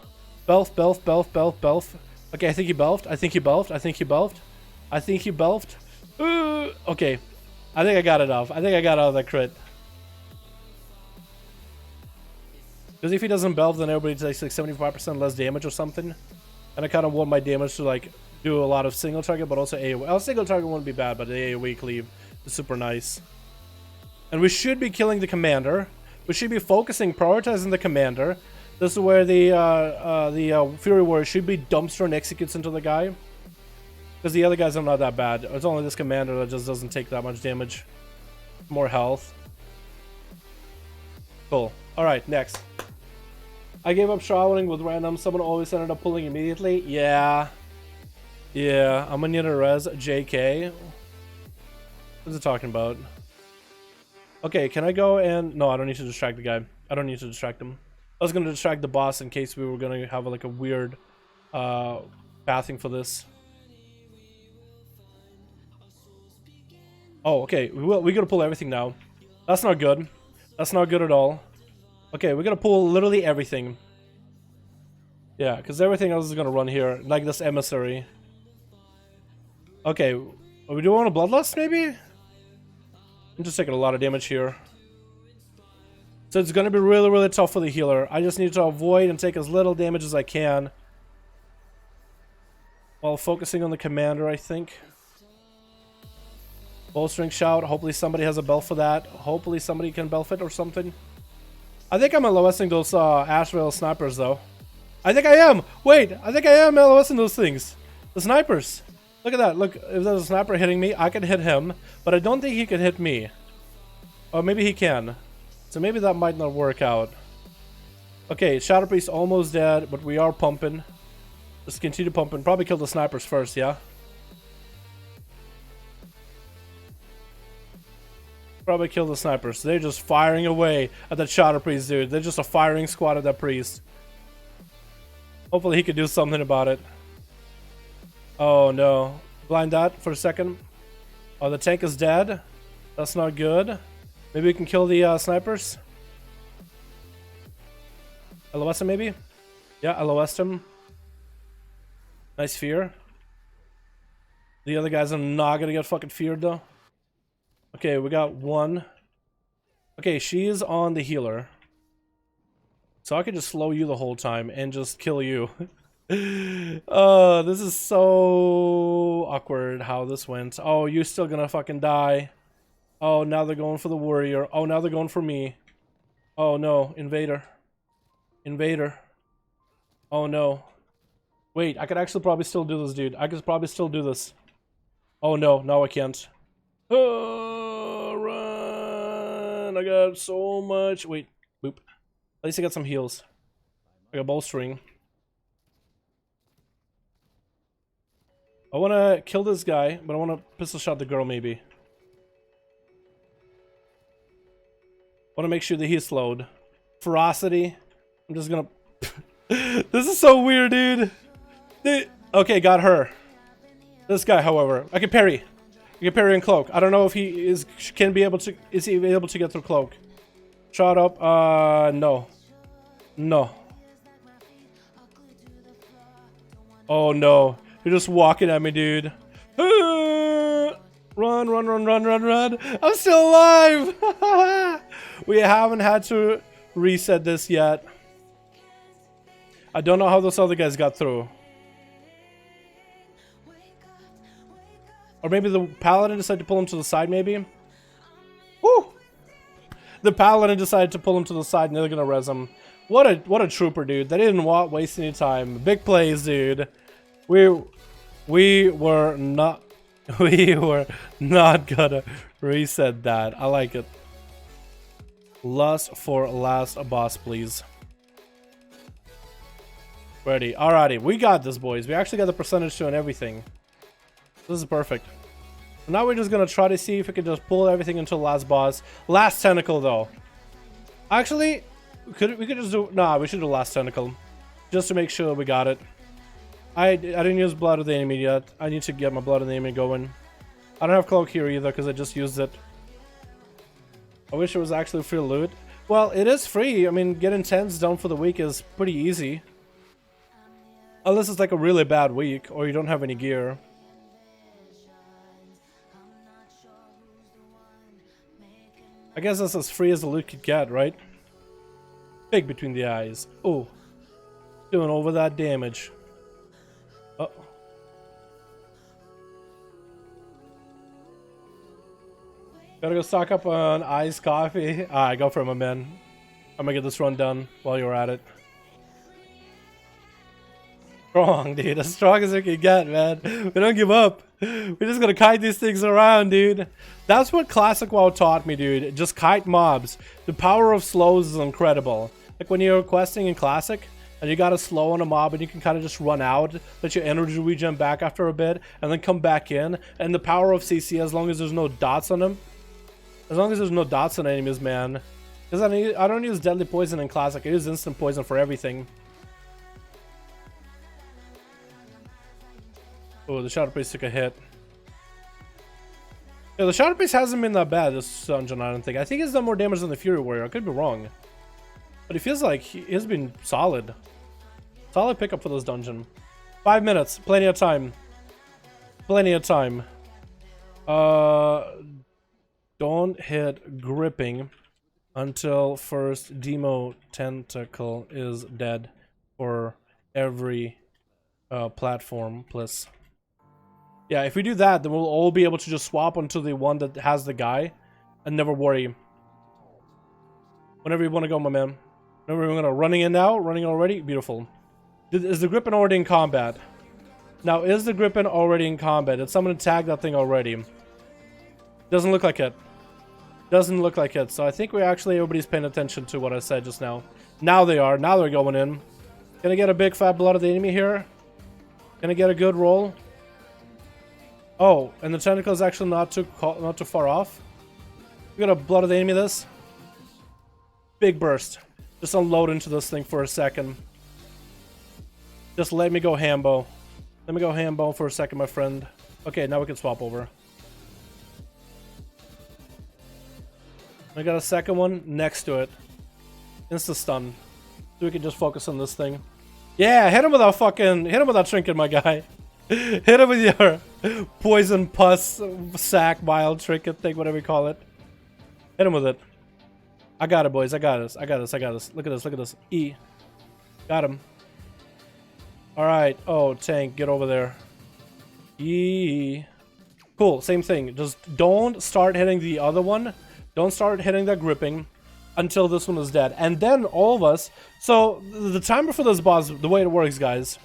Belf, Belf, Belf, Belf, Belf. Okay, I think he belfed. I think he belfed. I think he belfed. I think he belfed. Okay. I think I got it off. I think I got out of that crit. Because if he doesn't belf, then everybody takes like 75% less damage or something. And I kind of want my damage to like do a lot of single target, but also AoE. Well, single target wouldn't be bad, but the AoE cleave is super nice. And we should be killing the commander. We should be focusing, prioritizing the commander. This is where the Fury Warrior should be dumpster and executes into the guy. Because the other guys are not that bad. It's only this commander that just doesn't take that much damage. More health. Cool. Alright, next. I gave up showering with random. Someone always ended up pulling immediately. Yeah. Yeah, I'm gonna need a res. JK. What's it talking about? Okay, can I go and... No, I don't need to distract the guy. I don't need to distract him. I was gonna distract the boss in case we were gonna have like a weird pathing for this. Oh, okay. We gotta pull everything now. That's not good. That's not good at all. Okay, we're gonna pull literally everything. Yeah, because everything else is gonna run here, like this emissary. Okay, are we doing a bloodlust maybe? I'm just taking a lot of damage here. So it's gonna be really, really tough for the healer. I just need to avoid and take as little damage as I can. While focusing on the commander, I think. Bowstring shout. Hopefully somebody has a bell for that. Hopefully somebody can bell fit or something. I think I'm LOSing those Asheville snipers though. I think I am! Wait! I think I am LOSing those things. The snipers. Look at that. Look, if there's a sniper hitting me, I can hit him. But I don't think he can hit me. Or maybe he can. So maybe that might not work out. Okay, Shadow Priest almost dead, but we are pumping. Just continue pumping. Probably kill the snipers first, yeah? Probably kill the snipers. They're just firing away at that Shadow Priest, dude. They're just a firing squad at that priest. Hopefully he could do something about it. Oh no. Blind that for a second. Oh, the tank is dead. That's not good. Maybe we can kill the snipers. LOS him maybe? Yeah, LOS him. Nice fear. The other guys are not gonna get fucking feared though. Okay, we got one. Okay, she is on the healer. So I could just slow you the whole time and just kill you. Oh, this is so awkward how this went. Oh, you're still gonna fucking die. Oh, now they're going for the warrior. Oh, now they're going for me. Oh no, invader. Invader. Oh no. Wait, I could actually probably still do this, dude. I could probably still do this. Oh no, no I can't. Oh, run! I got so much. Wait, boop. At least I got some heals. I got bowstring. I want to kill this guy, but I want to pistol shot the girl maybe. I want to make sure that he's slowed. Ferocity. I'm just gonna... This is so weird, dude. Okay, got her. This guy, however, I can parry. I can parry and cloak. I don't know if he is is he able to get through cloak. Shot up. No. No. Oh no. You're just walking at me, dude. Run, run, run, run, run, run. I'm still alive. We haven't had to reset this yet. I don't know how those other guys got through. Or maybe the paladin decided to pull him to the side, maybe? Woo! The paladin decided to pull him to the side and they're gonna res him. What a trooper, dude. They didn't waste any time. Big plays, dude. We were not gonna reset that. I like it. Lust for last boss, please. Ready. Alrighty, we got this, boys. We actually got the percentage to and everything. This is perfect. So now we're just gonna try to see if we can just pull everything until last boss. Last tentacle, though. Actually, we could just do... Nah, we should do last tentacle. Just to make sure we got it. I didn't use blood of the enemy yet. I need to get my blood of the enemy going. I don't have cloak here either because I just used it. I wish it was actually free loot. Well, it is free. I mean, getting 10s down for the week is pretty easy. Unless it's like a really bad week or you don't have any gear. I guess that's as free as the loot could get, right? Big between the eyes. Oh. Doing over that damage. Uh-oh. Gotta go stock up on iced coffee. Alright, go for it, my man. I'm gonna get this run done while you're at it. Strong, dude. As strong as we can get, man. We don't give up. We're just gonna kite these things around, dude. That's what Classic WoW taught me, dude. Just kite mobs. The power of slows is incredible. Like when you're questing in Classic, and you gotta slow on a mob, and you can kind of just run out, let your energy regen back after a bit, and then come back in. And the power of CC, as long as there's no dots on them. As long as there's no dots on enemies, man. Because I don't use deadly poison in Classic. I use instant poison for everything. Oh, the Shadow Priest took a hit. Yeah, the Shadow Priest hasn't been that bad this dungeon, I don't think. I think he's done more damage than the Fury Warrior. I could be wrong. But it feels like he's been solid. Solid pickup for this dungeon. 5 minutes. Plenty of time. Plenty of time. Don't hit gripping until first demo tentacle is dead for every platform, please. Yeah, if we do that, then we'll all be able to just swap onto the one that has the guy and never worry. Whenever you want to go, my man. Whenever we're gonna running in now, running already, beautiful. Is the Grippin already in combat? Now, is the Grippin already in combat? Did someone tag that thing already? Doesn't look like it. Doesn't look like it. So I think everybody's paying attention to what I said just now. Now they are. Now they're going in. Gonna get a big fat blood of the enemy here. Gonna get a good roll. Oh, and the tentacle is actually not too far off. We got a blood of the enemy this. Big burst. Just unload into this thing for a second. Just let me go Hambo. Let me go Hambo for a second, my friend. Okay, now we can swap over. I got a second one next to it. Insta stun. So we can just focus on this thing. Yeah, hit him with that trinket, my guy. Hit him with your poison pus sack vial trinket thing, whatever you call it. Hit him with it. I got it, boys. I got this. I got this. I got this. Look at this. Look at this. E. Got him. Alright. Oh, tank. Get over there. E. Cool. Same thing. Just don't start hitting the other one. Don't start hitting that gripping until this one is dead. And then all of us... So, the timer for this boss, the way it works, guys...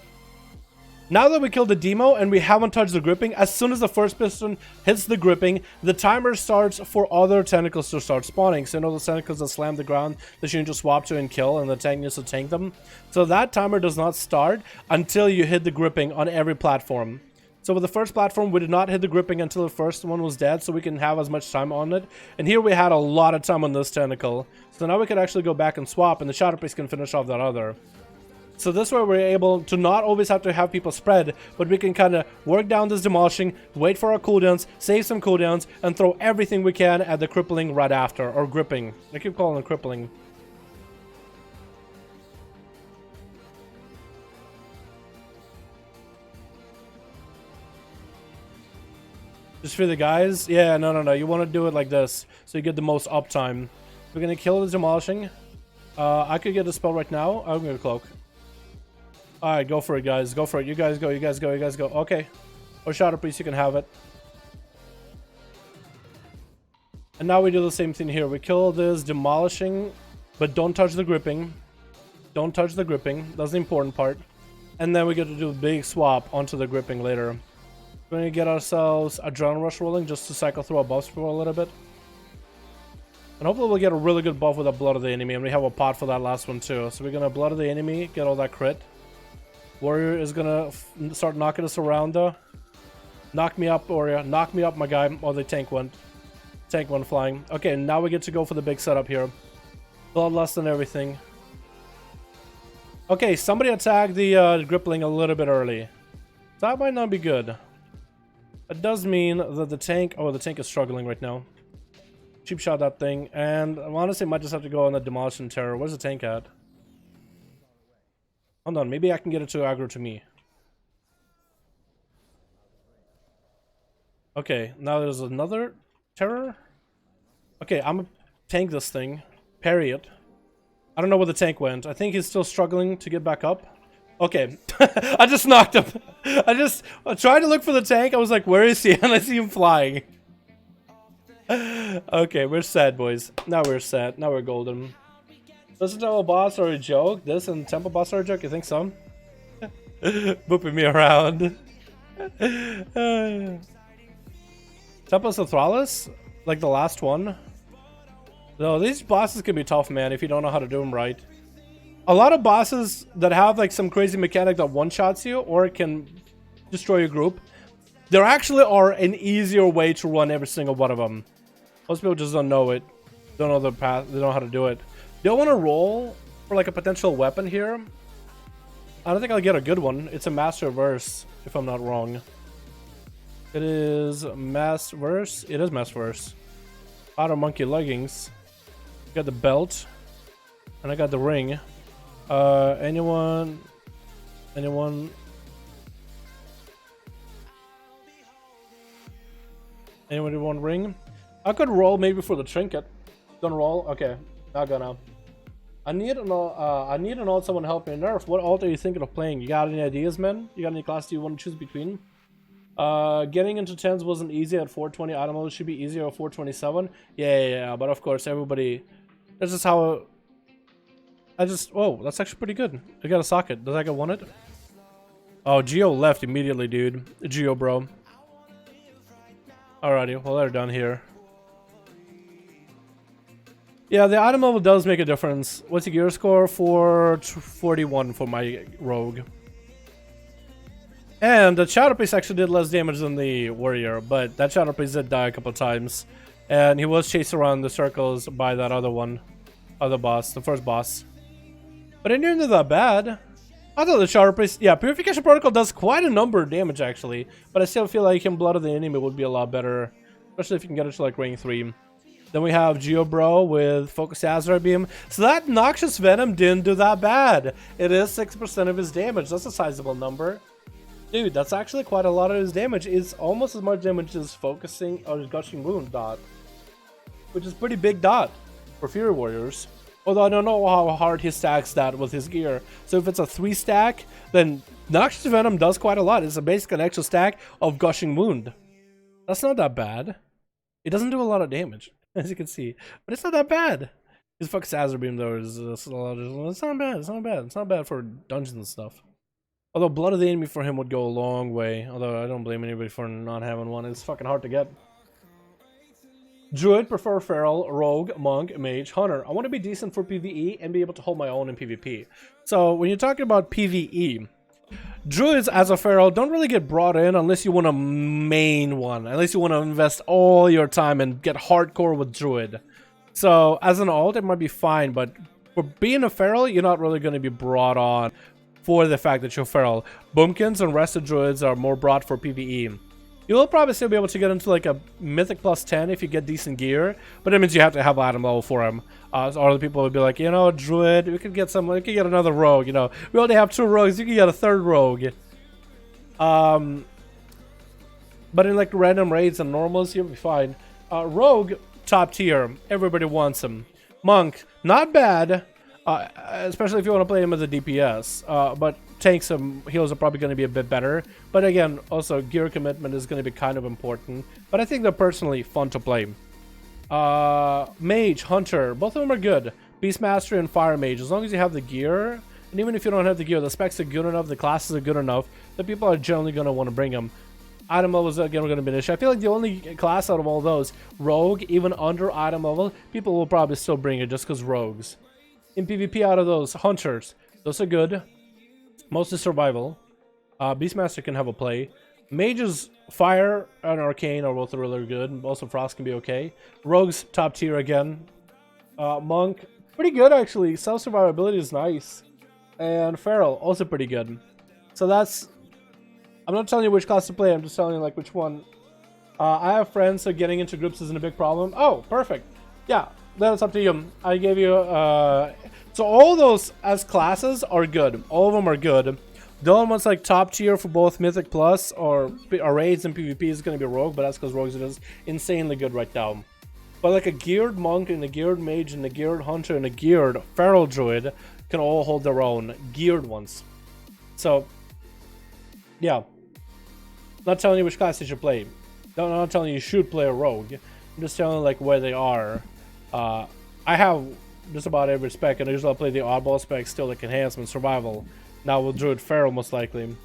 Now that we killed the demo and we haven't touched the gripping, as soon as the first piston hits the gripping, the timer starts for other tentacles to start spawning. So you know the tentacles that slam the ground that you need to swap to and kill, and the tank needs to tank them. So that timer does not start until you hit the gripping on every platform. So with the first platform, we did not hit the gripping until the first one was dead, so we can have as much time on it. And here we had a lot of time on this tentacle. So now we can actually go back and swap, and the Shadow Priest can finish off that other. So this way we're able to not always have to have people spread, but we can kind of work down this demolishing, wait for our cooldowns, save some cooldowns, and throw everything we can at the crippling right after, or gripping. I keep calling it crippling. Just for the guys? Yeah, no. You want to do it like this, so you get the most uptime. We're going to kill the demolishing. I could get a spell right now. I'm going to cloak. Alright, go for it, guys. Go for it. You guys go, you guys go, you guys go. Okay. Or Shadow Priest, you can have it. And now we do the same thing here. We kill this demolishing, but don't touch the gripping. Don't touch the gripping. That's the important part. And then we get to do a big swap onto the gripping later. We're going to get ourselves Adrenaline Rush rolling just to cycle through our buffs for a little bit. And hopefully we'll get a really good buff with the Blood of the Enemy. And we have a pot for that last one too. So we're going to Blood of the Enemy, get all that crit. Warrior is gonna start knocking us around though. Knock me up, Warrior. Knock me up, my guy. Oh, the tank went. Tank went flying. Okay, now we get to go for the big setup here. Bloodlust and everything. Okay, somebody attacked the Grippling a little bit early. That might not be good. That does mean that the tank... Oh, the tank is struggling right now. Cheap shot that thing. And I honestly might just have to go on the Demolition Terror. Where's the tank at? Hold on, maybe I can get it to aggro to me. Okay, now there's another terror. Okay, I'm gonna tank this thing. Parry it. I don't know where the tank went. I think he's still struggling to get back up. Okay, I just knocked him. I tried to look for the tank. I was like, where is he? And I see him flying. Okay, we're sad, boys. Now we're sad. Now we're golden. This Temple boss are a joke? This and Temple boss are a joke? You think so? Booping me around. Tempest of Thrallus? Like the last one? No, these bosses can be tough, man, if you don't know how to do them right. A lot of bosses that have like some crazy mechanic that one-shots you or can destroy your group, there actually are an easier way to run every single one of them. Most people just don't know it. Don't know the path, they don't know how to do it. Do I want to roll for like a potential weapon here? I don't think I'll get a good one. It's a Master Verse, if I'm not wrong. It is Master Verse. It is Master Verse. Outer Monkey Leggings. Got the belt. And I got the ring. Anyone who want ring? I could roll maybe for the trinket. Gonna roll? Okay, not gonna. I need an alt someone help me nerf. What alt are you thinking of playing? You got any ideas, man? You got any class you want to choose between? Getting into 10s wasn't easy at 420. I don't know, it should be easier at 427. Yeah, but of course everybody. That's just how. Oh, that's actually pretty good. I got a socket. Does that get wanted? Oh, Geo left immediately, dude. Geo, bro. Alrighty, well, they're done here. Yeah, the item level does make a difference. What's your gear score? 441 for my rogue. And the Shadow Priest actually did less damage than the warrior, but that Shadow Priest did die a couple times. And he was chased around the circles by that other boss, the first boss. But it didn't do that bad. I thought the Shadow Priest, yeah, Purification Protocol does quite a number of damage actually, but I still feel like him Blood of the Enemy would be a lot better, especially if you can get it to like rank 3. Then we have Geobro with Focus Azeroth Beam. So that Noxious Venom didn't do that bad. It is 6% of his damage. That's a sizable number. Dude, that's actually quite a lot of his damage. It's almost as much damage as Focusing or Gushing Wound dot, which is pretty big dot for Fury Warriors. Although I don't know how hard he stacks that with his gear. So if it's a 3 stack, then Noxious Venom does quite a lot. It's basically an extra stack of Gushing Wound. That's not that bad. It doesn't do a lot of damage, as you can see. But it's not that bad. His Focus Azeroth Beam, though, is it's not bad. It's not bad. It's not bad for dungeons and stuff. Although Blood of the Enemy for him would go a long way. Although I don't blame anybody for not having one. It's fucking hard to get. Druid, prefer Feral, Rogue, Monk, Mage, Hunter. I want to be decent for PvE and be able to hold my own in PvP. So when you're talking about PvE, Druids as a Feral don't really get brought in unless you want a main one. Unless you want to invest all your time and get hardcore with Druid. So as an alt, it might be fine, but for being a Feral, you're not really going to be brought on for the fact that you're Feral. Boomkins and rest of Druids are more brought for PvE. You'll probably still be able to get into like a Mythic plus 10 if you get decent gear, but that means you have to have item level for him. So other people would be like, you know, Druid, we could get another rogue, you know. We only have 2 rogues, you can get a 3rd rogue. But in like random raids and normals, you'll be fine. Rogue, top tier, everybody wants him. Monk, not bad, especially if you want to play him as a DPS, but tanks and heals are probably going to be a bit better. But again, also gear commitment is going to be kind of important. But I think they're personally fun to play. Mage, Hunter, both of them are good. Beastmaster and Fire Mage, as long as you have the gear, and even if you don't have the gear, the specs are good enough, the classes are good enough, that people are generally going to want to bring them. Item levels, again, are going to be an issue. I feel like the only class out of all those, Rogue, even under item level, people will probably still bring it just because Rogues. In PvP out of those, Hunters, those are good. Mostly survival. Beastmaster can have a play. Mages, Fire and Arcane are both really good. Also Frost can be okay. Rogues, top tier again. Monk, pretty good actually. Self-survivability is nice. And Feral, also pretty good. So that's... I'm not telling you which class to play, I'm just telling you like which one. I have friends, so getting into groups isn't a big problem. Oh, perfect. Yeah, that's up to you. I gave you... So all those as classes are good. All of them are good. The only one's like top tier for both Mythic Plus or raids and PvP is going to be Rogue, but that's because Rogues are just insanely good right now. But like a geared Monk and a geared Mage and a geared Hunter and a geared Feral Druid can all hold their own. Geared ones. So, yeah. Not telling you which class you should play. I'm not telling you should play a Rogue. I'm just telling you like where they are. I have just about every spec, and usually I'll play the oddball spec still, like enhancement, survival. Now with Druid Feral most likely.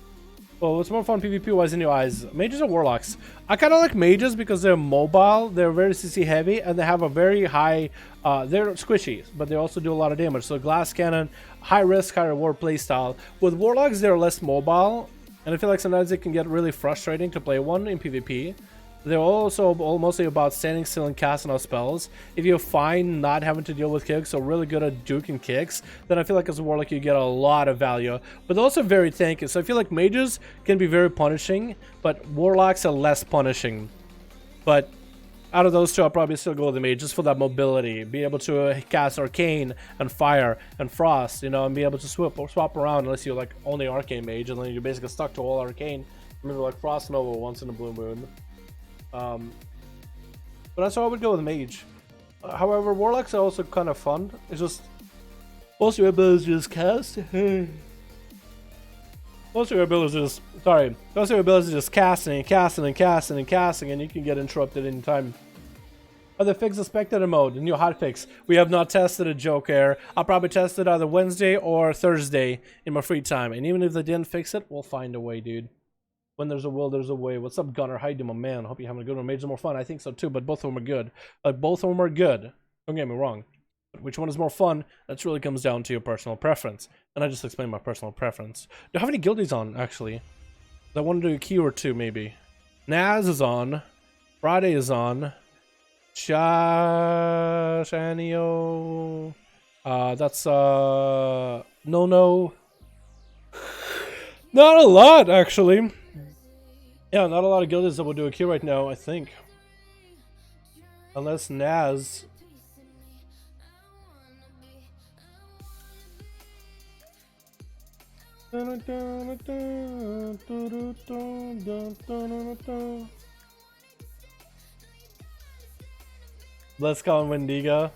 Well, what's more fun PvP wise in your eyes? Mages or Warlocks? I kind of like Mages because they're mobile, they're very CC heavy, and they have a very high, they're squishy, but they also do a lot of damage. So Glass Cannon, high risk, high reward playstyle. With Warlocks, they're less mobile, and I feel like sometimes it can get really frustrating to play one in PvP. They're also mostly about standing still and casting out spells. If you're fine not having to deal with kicks, so really good at juking kicks, then I feel like as a Warlock you get a lot of value. But they're also very tanky, so I feel like Mages can be very punishing, but Warlocks are less punishing. But out of those two, I'll probably still go with the Mage, just for that mobility. Be able to cast Arcane and Fire and Frost, you know, and be able to swap around unless you're like only Arcane Mage, and then you're basically stuck to all Arcane. Maybe like Frost Nova once in a blue moon. But that's why I would go with Mage. However, Warlocks are also kind of fun. It's just most of your abilities just cast. Most of your abilities just most of your abilities just casting and casting and casting and casting, and you can get interrupted anytime. Other fix the spectator mode, the new hotfix. We have not tested a joke here. I'll probably test it either Wednesday or Thursday in my free time. And even if they didn't fix it, we'll find a way, dude. When there's a will, there's a way. What's up, Gunner? How you doing, my man? Hope you're having a good one. Mages are more fun. I think so too, but both of them are good. Like, both of them are good. Don't get me wrong. But which one is more fun? That really comes down to your personal preference. And I just explained my personal preference. Do I have any guildies on, actually? I want to do a key or two, maybe. Naz is on. Friday is on. Shanio. That's, no. Not a lot, actually. Yeah, not a lot of guildies that will do a queue right now, I think. Unless Naz. Let's go on Wendigo.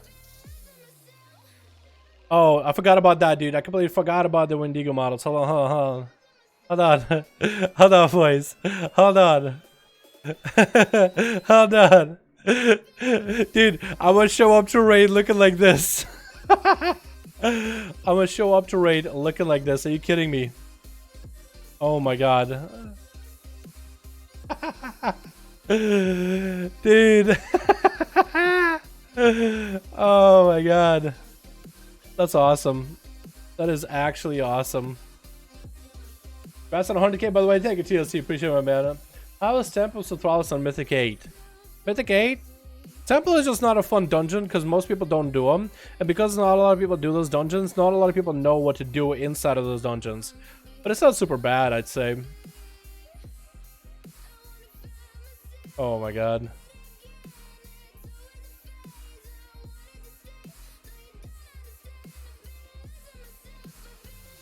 Oh, I forgot about that, dude. I completely forgot about the Wendigo models. Hold on, hold on, hold on. Hold on. Hold on, boys. Hold on. Hold on. Dude, I'm gonna show up to raid looking like this. I'm gonna show up to raid looking like this. Are you kidding me? Oh my god. Dude. Oh my god. That's awesome. That is actually awesome. Congrats on 100k, by the way. Thank you, TLC. Appreciate it, my man. How is Temple so flawless on Mythic 8? Mythic 8? Temple is just not a fun dungeon because most people don't do them. And because not a lot of people do those dungeons, not a lot of people know what to do inside of those dungeons. But it's not super bad, I'd say. Oh my god.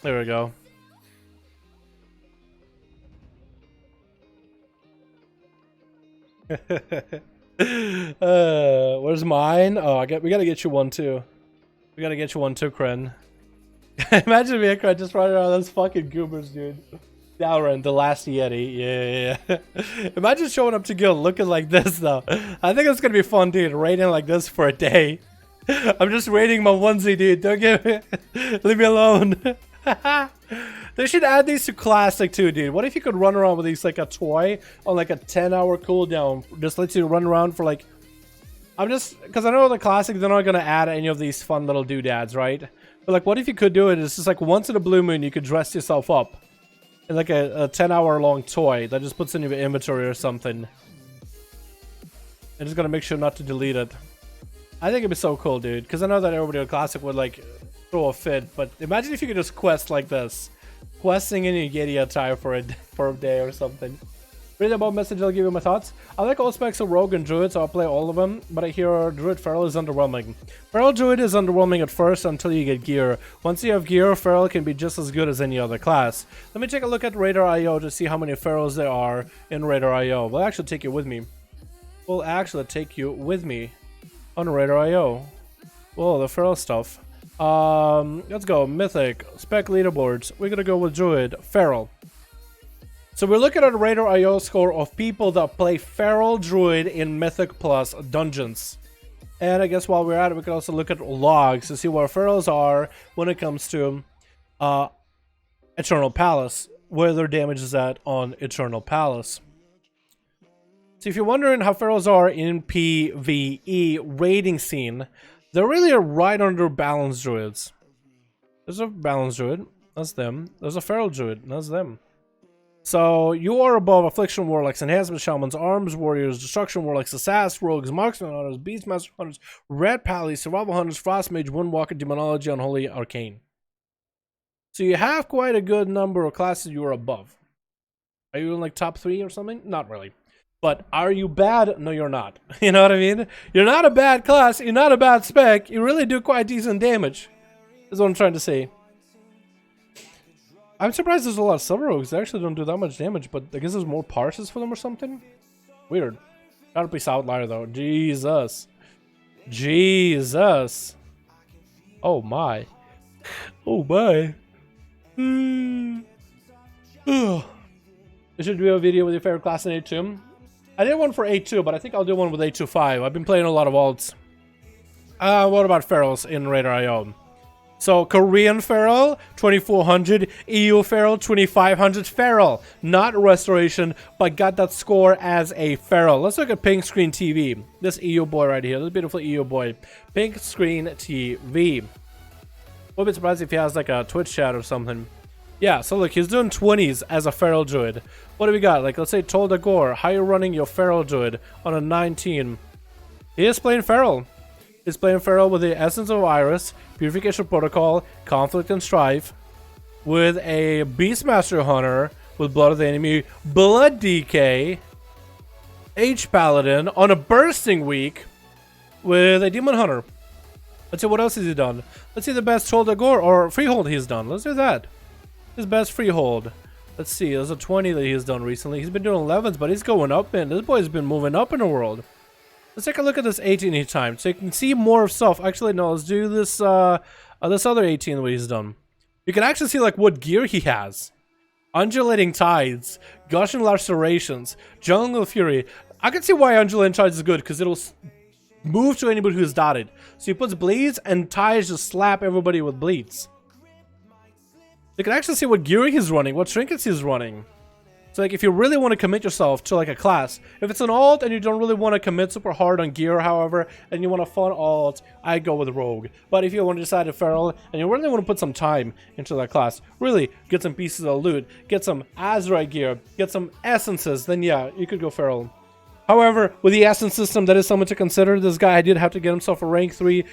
There we go. Where's mine? Oh, we gotta get you one too. We gotta get you one too, Kren. Imagine me and Kren just running around those fucking goobers, dude. Dalaran, the last Yeti. Yeah. Imagine showing up to guild looking like this, though. I think it's gonna be fun, dude. Raiding like this for a day. I'm just raiding my onesie, dude. Don't get me. Leave me alone. They should add these to classic too, dude. What if you could run around with these like a toy on like a 10-hour cooldown? Just lets you run around for like... because I know the classic, they're not gonna add any of these fun little doodads, right? But like, what if you could do it? It's just like once in a blue moon, you could dress yourself up in like a 10-hour long toy that just puts in your inventory or something. And just gotta make sure not to delete it. I think it'd be so cool, dude. Because I know that everybody on classic would like throw a fit, but imagine if you could just quest like this. Questing in your Yeti attire for a day or something. Read about message, I'll give you my thoughts. I like all specs of Rogue and Druid, so I'll play all of them, but I hear Druid Feral is underwhelming. Feral Druid is underwhelming at first until you get gear. Once you have gear, Feral can be just as good as any other class. Let me take a look at Raider IO to see how many Ferals there are in Raider IO. We'll actually take you with me. On Raider IO. Whoa, the Feral stuff. Let's go. Mythic. Spec leaderboards. We're gonna go with Druid. Feral. So we're looking at a Raider IO score of people that play Feral Druid in Mythic Plus dungeons. And I guess while we're at it, we can also look at logs to see where Pharaohs are when it comes to Eternal Palace, where their damage is at on Eternal Palace. So if you're wondering how Pharaohs are in PvE raiding scene, they're really right under Balance Druids. There's a Balance Druid, that's them. There's a Feral Druid, that's them. So you are above Affliction Warlocks, Enhancement Shamans, Arms Warriors, Destruction Warlocks, Assass Rogues, Marksman Hunters, Beastmaster Hunters, Red Pally, Survival Hunters, Frost Mage, Windwalker, Demonology, Unholy, Arcane. So you have quite a good number of classes you are above. Are you in like top 3 or something? Not really. But are you bad? No, you're not. You know what I mean? You're not a bad class, you're not a bad spec, you really do quite decent damage. Is what I'm trying to say. I'm surprised there's a lot of Silver Rogues. They actually don't do that much damage, but I guess there's more parses for them or something? Weird. Gotta be Outlier though. Jesus. Jesus. Oh my. Oh my. I should do a video with your favorite class in A2. I did one for A2, but I think I'll do one with A2.5. I've been playing a lot of alts. What about Pharaohs in Raider.io? So, Korean Feral, 2400. EU Feral, 2500. Feral, not Restoration, but got that score as a Feral. Let's look at Pink Screen TV. This EU boy right here, this beautiful EU boy. Pink Screen TV. Wouldn't be surprised if he has like a Twitch chat or something. Yeah, so look, he's doing 20s as a Feral Druid. What do we got? Like, let's say Tolda Gore. How you running your Feral Druid on a 19? He is playing Feral. He's playing Feral with the Essence of Iris, Purification Protocol, Conflict and Strife, with a Beastmaster Hunter with Blood of the Enemy, Blood DK, H Paladin on a Bursting Week with a Demon Hunter. Let's see what else has he done. Let's see the best Tolda Gore or Freehold he's done. Let's do that. His best Freehold. Let's see, there's a 20 that he's done recently. He's been doing 11s, but he's going up, and this boy's been moving up in the world. Let's take a look at this 18 each time, so you can see more of stuff. Actually, no, let's do this this other 18 what he's done. You can actually see like what gear he has. Undulating Tides, Gushing Lacerations, Jungle Fury. I can see why Undulating Tides is good, because it'll move to anybody who's dotted. So he puts bleeds, and Tides just slap everybody with bleeds. You can actually see what gear he's running, what trinkets he's running. So like if you really want to commit yourself to like a class, if it's an alt and you don't really want to commit super hard on gear, however, and you want a fun alt, I go with Rogue. But if you want to decide a Feral and you really want to put some time into that class, really get some pieces of loot, get some Azeroth gear, get some essences, then yeah, you could go Feral. However, with the essence system, that is something to consider. This guy did have to get himself a rank 3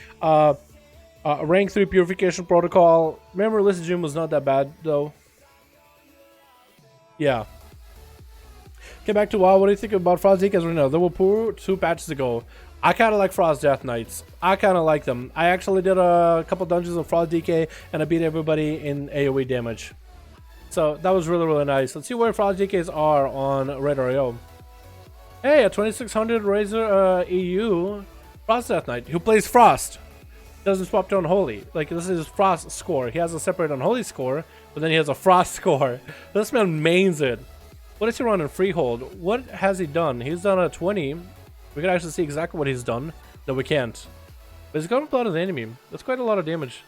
Purification Protocol. Remember, Lysigym was not that bad though. Yeah. Get back to WoW. What do you think about Frost DKs right now? There were 2 patches ago. I kind of like Frost Death Knights. I kind of like them. I actually did a couple dungeons of Frost DK and I beat everybody in AoE damage. So that was really, really nice. Let's see where Frost DKs are on Raider.io. Hey, a 2600 Razor EU Frost Death Knight who plays Frost. Doesn't swap to Unholy. Like, this is his Frost score. He has a separate Unholy score, but then he has a Frost score. This man mains it. What is he running Freehold? What has he done? He's done a 20. We can actually see exactly what he's done. No, we can't. But he's got a lot of the enemy. That's quite a lot of damage.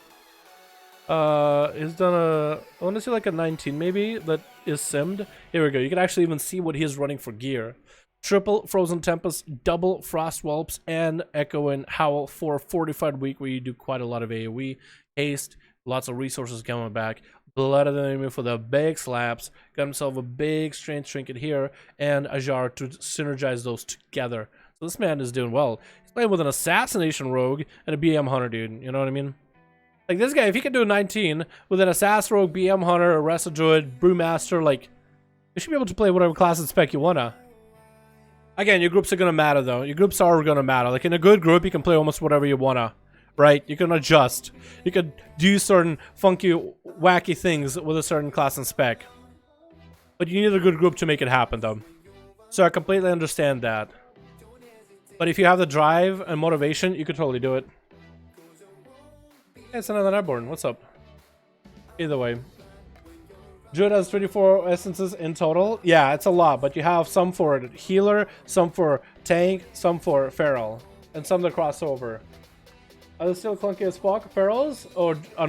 He's done a... I want to see like a 19 maybe that is simmed. Here we go. You can actually even see what he's running for gear. Triple Frozen Tempest, double Frost Whelps, and Echo and Howl for a fortified week where you do quite a lot of AoE. Haste, lots of resources coming back. Blood of the Enemy for the big slaps. Got himself a big Strength Trinket here, and a Jar to synergize those together. So this man is doing well. He's playing with an Assassination Rogue and a BM Hunter, dude. You know what I mean? Like this guy, if he can do a 19 with an Assassin Rogue, BM Hunter, a Wrestle Druid, Brewmaster, like, you should be able to play whatever class and spec you wanna. Again, your groups are gonna matter though. Your groups are gonna matter. Like in a good group, you can play almost whatever you wanna, right? You can adjust. You could do certain funky, wacky things with a certain class and spec. But you need a good group to make it happen though. So I completely understand that. But if you have the drive and motivation, you could totally do it. Hey, it's another Nightborn. What's up? Either way. Druid has 24 essences in total. Yeah, it's a lot, but you have some for healer, some for tank, some for feral. and some that cross over. Are they still clunky as fuck? Perils or on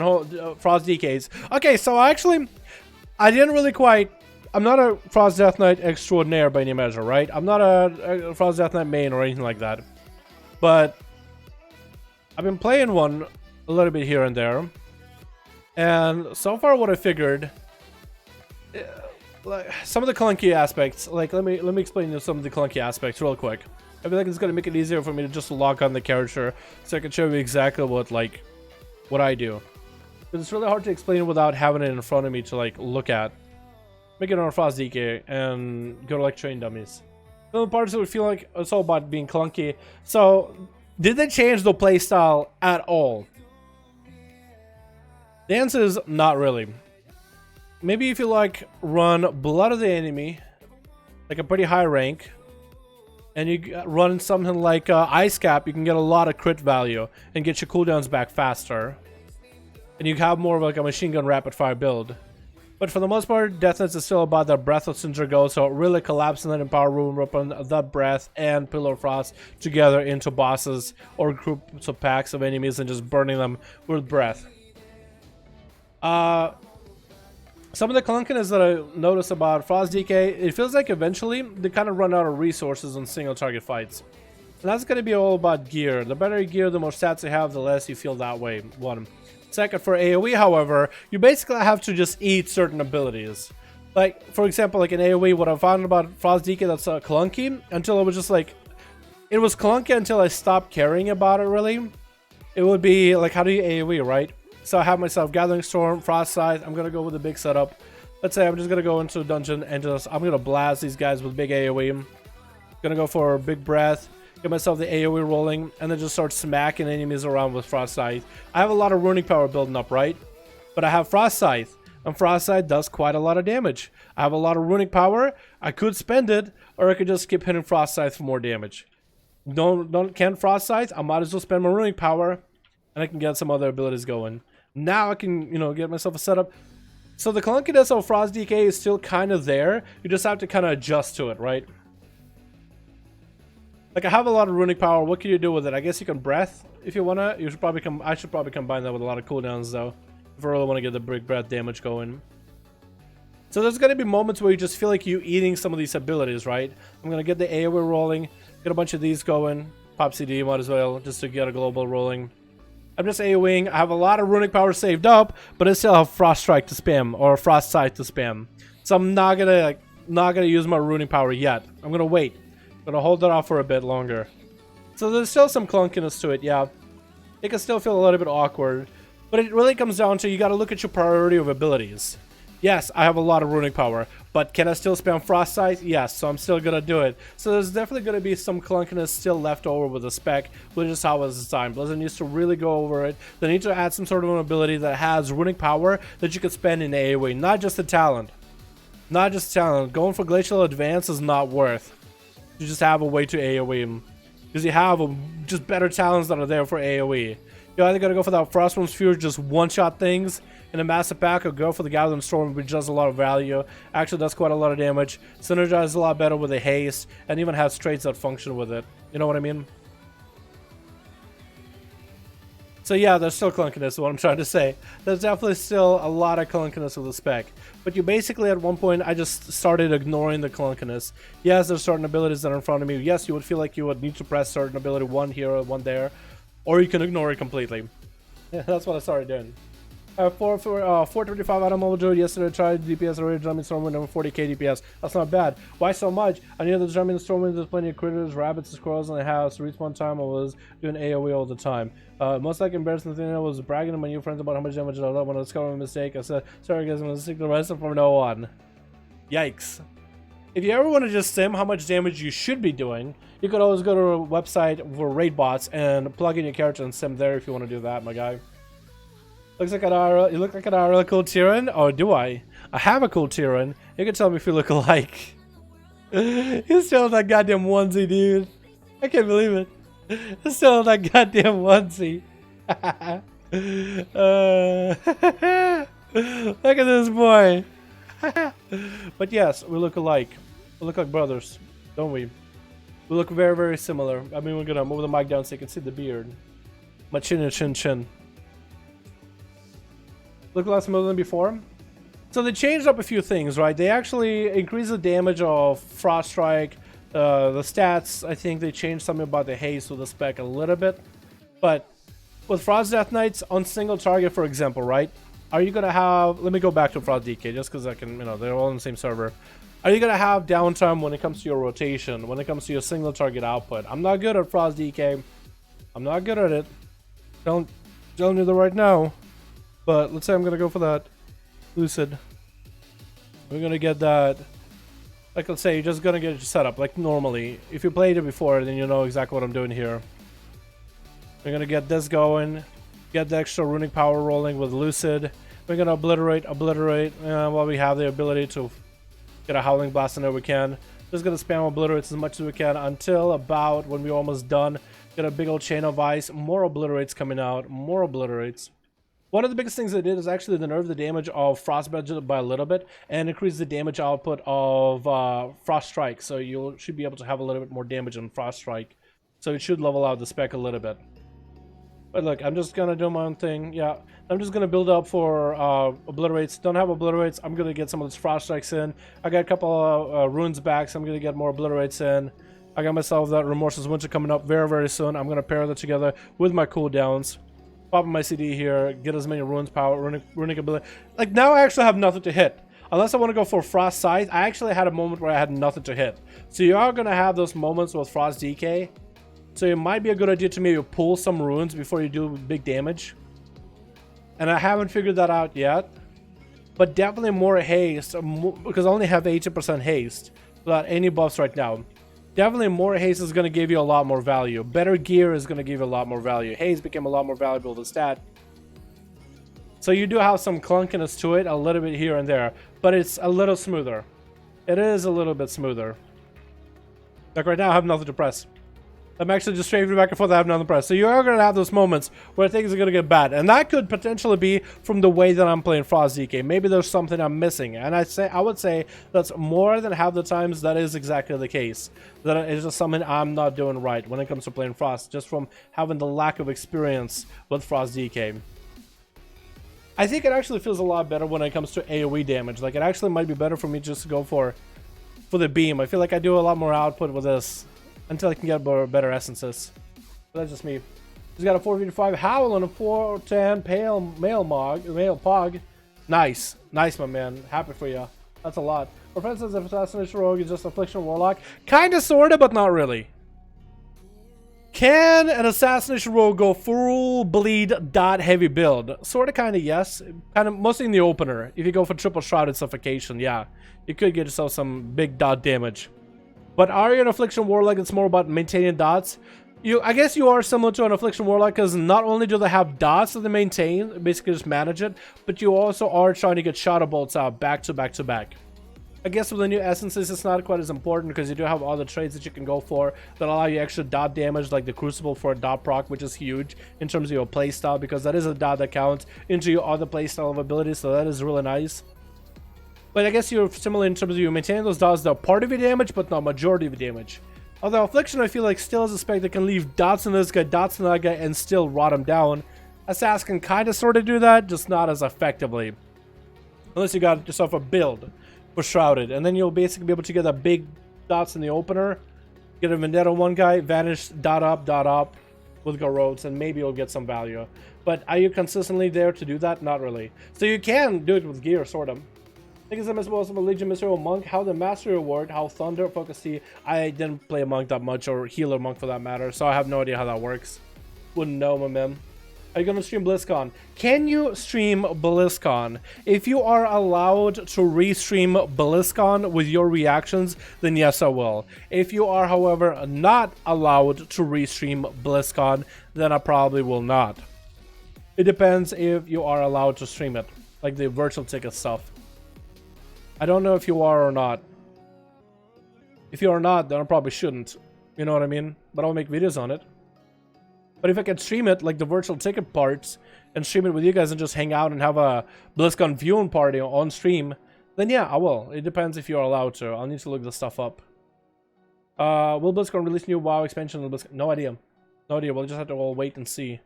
Frost DKs? Okay, so actually, I didn't really quite. I'm not a Frost Death Knight extraordinaire by any measure, right? I'm not a Frost Death Knight main or anything like that. But I've been playing one a little bit here and there. And so far what I figured, like some of the clunky aspects, like let me explain you some of the clunky aspects real quick. I feel like it's gonna make it easier for me to just log on the character so I can show you exactly what I do. Because it's really hard to explain without having it in front of me to like look at. Make it on a Frost DK and go to like train dummies. Some of the parts that would feel like it's all about being clunky. So did they change the playstyle at all? The answer is not really. Maybe if you like run Blood of the Enemy, like a pretty high rank, and you run something like Ice Cap, you can get a lot of crit value and get your cooldowns back faster. And you have more of like a machine gun rapid fire build. But for the most part, Death Knights is still about the Breath of Cinder Go, so really collapsing that Empower Room, ripping the Breath and Pillar of Frost together into bosses or groups of packs of enemies and just burning them with Breath. Some of the clunkiness that I noticed about Frost DK, it feels like eventually they kind of run out of resources on single target fights. And that's going to be all about gear. The better your gear, the more stats you have, the less you feel that way. One. Second, for AoE, however, you basically have to just eat certain abilities. Like, for example, like in AoE, what I found about Frost DK that's clunky, until it was just like, it was clunky until I stopped caring about it, really. It would be like, how do you AoE, right? So I have myself Gathering Storm, Frost Scythe. I'm gonna go with the big setup. Let's say I'm just gonna go into a dungeon and I'm gonna blast these guys with big AoE. Gonna go for a big breath, get myself the AoE rolling, and then just start smacking enemies around with Frost Scythe. I have a lot of runic power building up, right? But I have Frost Scythe, and Frost Scythe does quite a lot of damage. I have a lot of runic power. I could spend it, or I could just keep hitting Frost Scythe for more damage. Can't Frost Scythe? I might as well spend my runic power, and I can get some other abilities going. Now I can, get myself a setup. So the clunkiness of Frost DK is still kind of there. You just have to kind of adjust to it, right? Like, I have a lot of runic power. What can you do with it? I guess you can breath if you wanna. You should probably I should probably combine that with a lot of cooldowns though, if I really want to get the big breath damage going. So there's gonna be moments where you just feel like you eating some of these abilities, right? I'm gonna get the AoE rolling, get a bunch of these going. Pop CD might as well, just to get a global rolling. I'm just AoEing. I have a lot of runic power saved up, but I still have Frost Strike to spam or Frost Scythe to spam. So I'm not gonna use my runic power yet. I'm gonna wait. I'm gonna hold that off for a bit longer. So there's still some clunkiness to it, yeah. It can still feel a little bit awkward, but it really comes down to you gotta look at your priority of abilities. Yes, I have a lot of runic power, but can I still spam Frost Scythe? Yes, so I'm still gonna do it. So there's definitely gonna be some clunkiness still left over with the spec, which is how it's designed. Blizzard needs to really go over it. They need to add some sort of an ability that has runic power that you can spend in AoE, not just the talent. Not just talent. Going for Glacial Advance is not worth. You just have a way to AoE, because you have just better talents that are there for AoE. You either gotta go for that Frostworm's Fury, just one-shot things in a massive pack, or go for the Gathering Storm, which does a lot of value. Actually does quite a lot of damage. Synergizes a lot better with the haste, and even has traits that function with it. You know what I mean? So yeah, there's still clunkiness, is what I'm trying to say. There's definitely still a lot of clunkiness with the spec. But you basically, at one point, I just started ignoring the clunkiness. Yes, there's certain abilities that are in front of me. Yes, you would feel like you would need to press certain ability, one here or one there. Or you can ignore it completely. Yeah, that's what I started doing. 425 Adam Overjoyed yesterday. I tried DPS already, drumming Stormwind over 40k DPS. That's not bad. Why so much? I knew the drumming Stormwind, there's plenty of critters, rabbits, and squirrels in the house. Respawn time, I was doing AoE all the time. Most like embarrassing thing, I was bragging to my new friends about how much damage I did. When I discovered my mistake, I said, sorry guys, I'm gonna stick to the rest from now on. Yikes. If you ever want to just sim how much damage you should be doing, you could always go to a website for raid bots and plug in your character and sim there if you want to do that, my guy. Looks like you look like an really cool Tyrion, or do I? I have a cool Tyrion. You can tell me if you look alike. He's still in that goddamn onesie, dude. I can't believe it. He's still in that goddamn onesie. Look at this boy. But yes, we look alike. We look like brothers, don't we? We look very, very similar. I mean, we're gonna move the mic down so you can see the beard. My chin and chin. Look less smoother than before. So they changed up a few things, right? They actually increased the damage of Frost Strike. The stats, I think they changed something about the haste with the spec a little bit. But with Frost Death Knights on single target, for example, right? Are you gonna have... Let me go back to Frost DK just because I can, you know, they're all on the same server. Are you gonna have downtime when it comes to your rotation, when it comes to your single target output? I'm not good at Frost DK. I'm not good at it. Telling you that right now. But let's say I'm gonna go for that Lucid. We're gonna get that. Like, let's say you're just gonna get it set up like normally. If you played it before, then you know exactly what I'm doing here. We're gonna get this going, get the extra runic power rolling with Lucid. We're gonna obliterate while we have the ability to get a Howling Blast in there we can. Just gonna spam obliterates as much as we can until about when we're almost done. Get a big old chain of ice, more obliterates coming out, more obliterates. One of the biggest things they did is actually they nerfed the damage of Frost Budget by a little bit and increased the damage output of Frost Strike. So you should be able to have a little bit more damage on Frost Strike. So it should level out the spec a little bit. But look, I'm just gonna do my own thing. Yeah, I'm just gonna build up for obliterates. Don't have obliterates. I'm gonna get some of those Frost Strikes in. I got a couple of runes back, so I'm gonna get more obliterates in. I got myself that Remorseless Winter coming up very, very soon. I'm gonna pair that together with my cooldowns. Pop in my CD here, get as many runes power, runic ability. Like, now I actually have nothing to hit. Unless I want to go for Frost Scythe, I actually had a moment where I had nothing to hit. So you are going to have those moments with Frost DK. So it might be a good idea to maybe pull some runes before you do big damage. And I haven't figured that out yet. But definitely more haste, because I only have 80% haste without any buffs right now. Definitely more haste is going to give you a lot more value. Better gear is going to give you a lot more value. Haste became a lot more valuable to stat. So you do have some clunkiness to it, a little bit here and there. But it's a little smoother. It is a little bit smoother. Like right now I have nothing to press. I'm actually just strafing back and forth. I have nothing to press. So you are going to have those moments where things are going to get bad. And that could potentially be from the way that I'm playing Frost DK. Maybe there's something I'm missing. And I would say that's more than half the times that is exactly the case. That is just something I'm not doing right when it comes to playing Frost. Just from having the lack of experience with Frost DK. I think it actually feels a lot better when it comes to AoE damage. Like, it actually might be better for me just to go for the beam. I feel like I do a lot more output with this. Until I can get better essences. But that's just me. He's got a 455 Howl and a 410 Pale Male Pog. Nice. Nice, my man. Happy for you. That's a lot. Offensive Assassination Rogue is just Affliction Warlock. Kinda, sorta, but not really. Can an Assassination Rogue go full bleed dot heavy build? Sorta, kinda, yes. Kinda, mostly in the opener. If you go for triple shrouded suffocation, yeah. You could get yourself some big dot damage. But are you an Affliction Warlock? It's more about maintaining dots. I guess you are similar to an Affliction Warlock because not only do they have dots that they maintain, basically just manage it, but you also are trying to get Shadow Bolts out back to back to back. I guess with the new essences, it's not quite as important because you do have other trades that you can go for that allow you extra dot damage, like the Crucible for a dot proc, which is huge in terms of your playstyle because that is a dot that counts into your other playstyle of abilities, so that is really nice. But I guess you're similar in terms of you maintaining those dots that are part of your damage, but not majority of your damage. Although Affliction, I feel like, still is a spec that can leave dots in this guy, dots in that guy, and still rot him down. Assassin can kind of sort of do that, just not as effectively. Unless you got yourself a build for Shrouded. And then you'll basically be able to get the big dots in the opener, get a Vendetta on one guy, vanish, dot up with Garrotes, and maybe you'll get some value. But are you consistently there to do that? Not really. So you can do it with gear, sort of. I think it's a Legion Mysterio Monk, how the Mastery Award, how Thunder, Focus T. I didn't play a Monk that much, or Healer Monk for that matter, so I have no idea how that works. Wouldn't know, my man. Are you going to stream BlizzCon? Can you stream BlizzCon? If you are allowed to restream BlizzCon with your reactions, then yes, I will. If you are, however, not allowed to restream BlizzCon, then I probably will not. It depends if you are allowed to stream it, like the virtual ticket stuff. I don't know if you are or not. If you are not, then I probably shouldn't. You know what I mean? But I'll make videos on it. But if I can stream it, like the virtual ticket parts, and stream it with you guys and just hang out and have a BlizzCon viewing party on stream, then yeah, I will. It depends if you're allowed to. I'll need to look the stuff up. Will BlizzCon release new WoW expansion? No idea. No idea. We'll just have to all wait and see.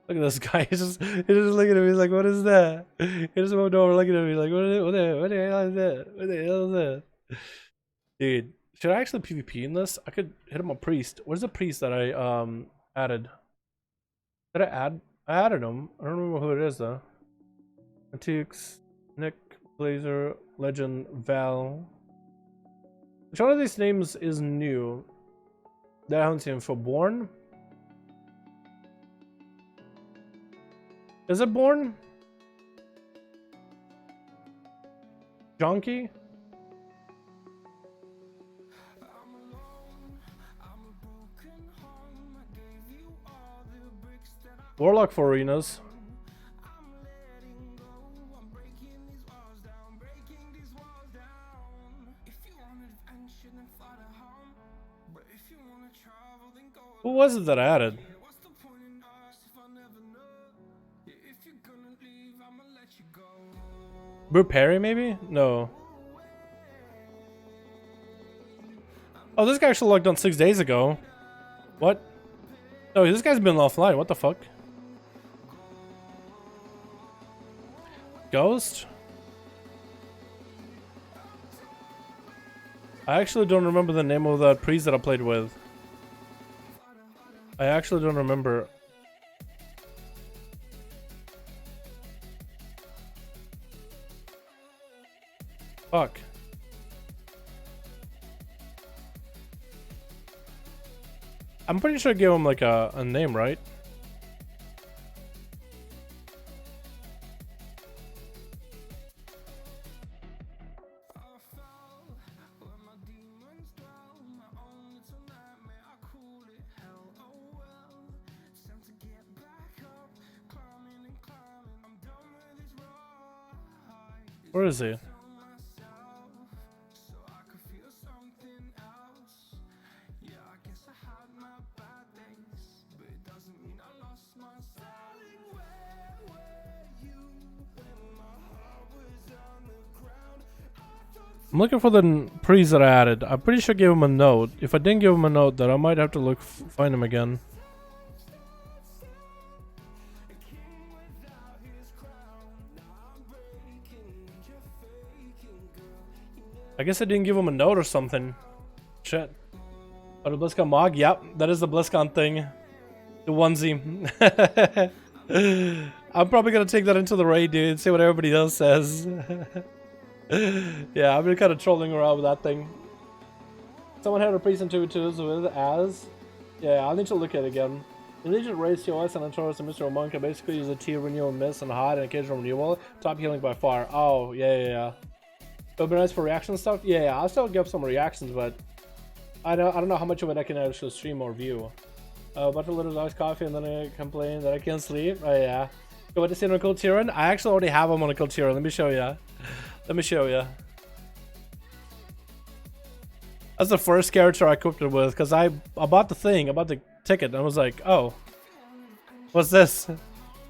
Look at this guy. He's just looking at me. He's like, what is that? He just moved over looking at me like, what the hell is that? What the hell is that? Dude, should I actually PvP in this? I could hit him a priest. Where's the priest that I added? Did I add? I added him. I don't remember who it is though. Antiques, Nick, Blazer, Legend, Val. Which one of these names is new? That I haven't seen for Born. Is it Born? Jonky? Warlock for arenas. Who was it that I added? Brew Perry, maybe? No. Oh, this guy actually logged on 6 days ago. What? No, this guy's been offline. What the fuck? Ghost? I actually don't remember the name of that priest that I played with. I actually don't remember. Fuck. I'm pretty sure I gave him like a name, right? Where is he? I'm looking for the priest that I added. I'm pretty sure I gave him a note. If I didn't give him a note, then I might have to look find him again. I guess I didn't give him a note or something. Shit. Oh, the BlizzCon mog? Yep, that is the BlizzCon thing. The onesie. I'm probably gonna take that into the raid, dude, and see what everybody else says. Yeah, I've been kind of trolling around with that thing. Someone had a priest in 2v2s with as. Yeah, I'll need to look at it again. In Legion Race, TOS and Taurus and Mr. Monk can basically use a tier renewal, miss, and hide, and occasional renewal. Top healing by far. Oh, yeah. It would be nice for reaction stuff. Yeah, I'll still give some reactions, but I don't know how much of it I can actually stream or view. But a little iced coffee, and then I complain that I can't sleep. Oh yeah. You want to see him on Cold Tyrann? I actually already have him on a Cold Tyrann. Let me show you. Let me show you. That's the first character I equipped it with, because I bought the thing, I bought the ticket, and I was like, oh, what's this? And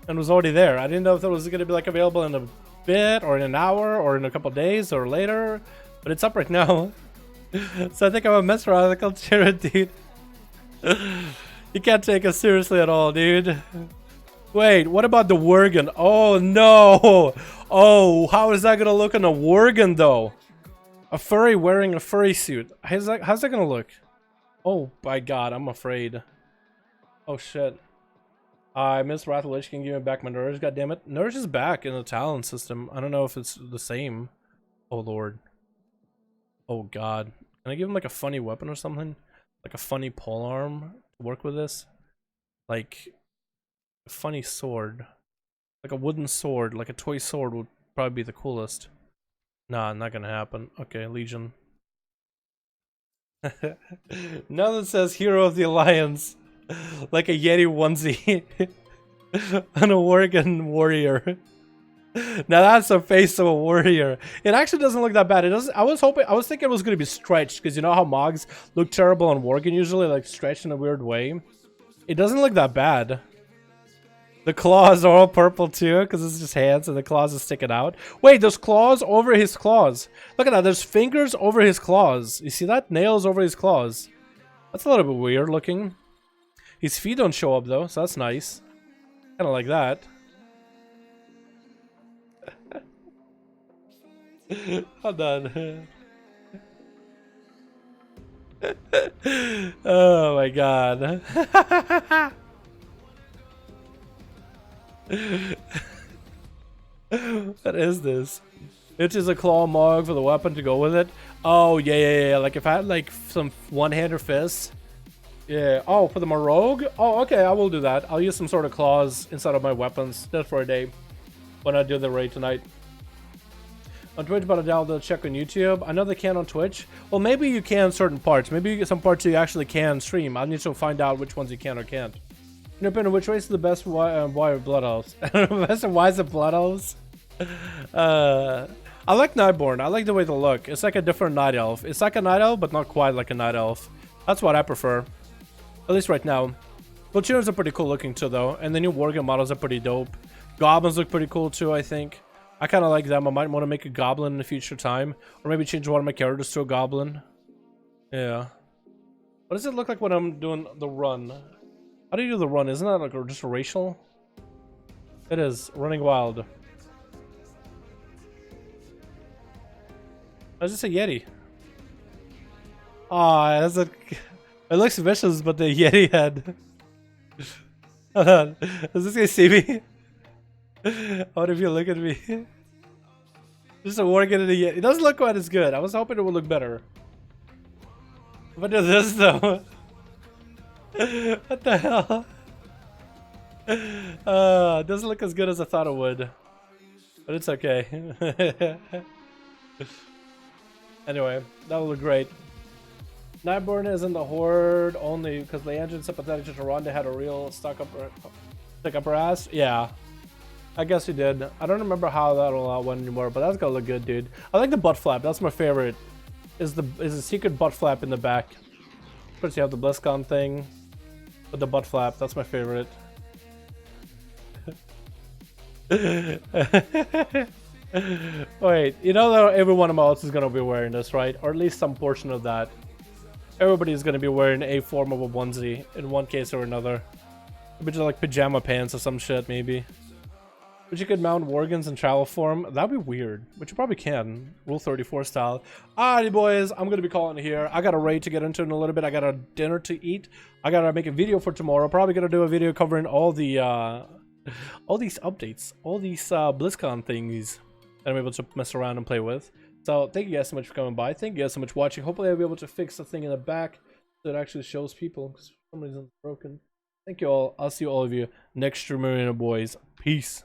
it was already there. I didn't know if it was going to be like available in a bit, or in an hour, or in a couple days, or later, but it's up right now. So I think I'm gonna mess around with the Cold Tyrann, dude. You can't take us seriously at all, dude. Wait, what about the Worgen? Oh no! Oh, how is that gonna look on a Worgen though? A furry wearing a furry suit. How's that gonna look? Oh my god, I'm afraid. Oh shit. I miss Wrath of Lich King. Give me back my Nourish, goddammit. Nourish is back in the talent system. I don't know if it's the same. Oh lord. Oh god. Can I give him like a funny weapon or something? Like a funny polearm to work with this? Like a funny sword. Like a wooden sword, like a toy sword would probably be the coolest. Nah, not gonna happen. Okay, Legion. Now that says Hero of the Alliance. Like a Yeti onesie. On a Worgen warrior. Now that's the face of a warrior. It actually doesn't look that bad. It doesn't. I was thinking it was gonna be stretched, because you know how Mogs look terrible on Worgen usually, like stretched in a weird way. It doesn't look that bad. The claws are all purple too, because it's just hands and the claws are sticking out. Wait, there's claws over his claws. Look at that. There's fingers over his claws. You see that? Nails over his claws. That's a little bit weird looking. His feet don't show up though, so that's nice. Kind of like that. Hold on. Oh my god. What is this? It is a claw mog for the weapon to go with it. Oh yeah. Like if I had like some one-hander fists. Yeah. Oh, for the Rogue? Oh, okay, I will do that. I'll use some sort of claws inside of my weapons just for a day when I do the raid tonight. On Twitch, but I doubt they'll check on YouTube. I know they can on Twitch. Well, maybe you can certain parts. Maybe you get some parts you actually can stream. I need to find out which ones you can or can't. In your opinion, which race is the best why Blood Elves? Best and why is it Blood Elves? I like Nightborn. I like the way they look. It's like a different Night Elf. It's like a Night Elf, but not quite like a Night Elf. That's what I prefer. At least right now. Platoons are pretty cool looking too, though. And the new Worgen models are pretty dope. Goblins look pretty cool too, I think. I kind of like them. I might want to make a goblin in the future time. Or maybe change one of my characters to a goblin. Yeah. What does it look like when I'm doing the run? How do you do the run? Isn't that like just racial? It is. Running wild. Is this a Yeti? Ah, that's a... It looks vicious, but the Yeti head. Hold on. Is this gonna see me? What if you look at me? Just a Worgen in the Yeti. It doesn't look quite as good. I was hoping it would look better. What is this though? What the hell? It doesn't look as good as I thought it would. But it's okay. Anyway, that will look great. Nightborn is in the Horde only because the engine sympathetic to Ronda had a real stick up her ass. Yeah. I guess he did. I don't remember how that all went anymore, but that's gonna look good, dude. I like the butt flap. That's my favorite. Is the secret butt flap in the back. Of course, you have the BlizzCon thing with the butt flap. That's my favorite. Wait, you know that every one of us is gonna be wearing this, right? Or at least some portion of that. Everybody is gonna be wearing a form of a onesie in one case or another. Maybe just like pajama pants or some shit, maybe. But you could mount Worgens in travel form. That'd be weird, but you probably can. Rule 34 style. Alrighty, boys. I'm going to be calling it here. I got a raid to get into in a little bit. I got a dinner to eat. I got to make a video for tomorrow. Probably going to do a video covering all the, all these updates. All these, BlizzCon things that I'm able to mess around and play with. So, thank you guys so much for coming by. Thank you guys so much for watching. Hopefully, I'll be able to fix the thing in the back so it actually shows people. Because for some reason it's broken. Thank you all. I'll see all of you next stream, boys. Peace.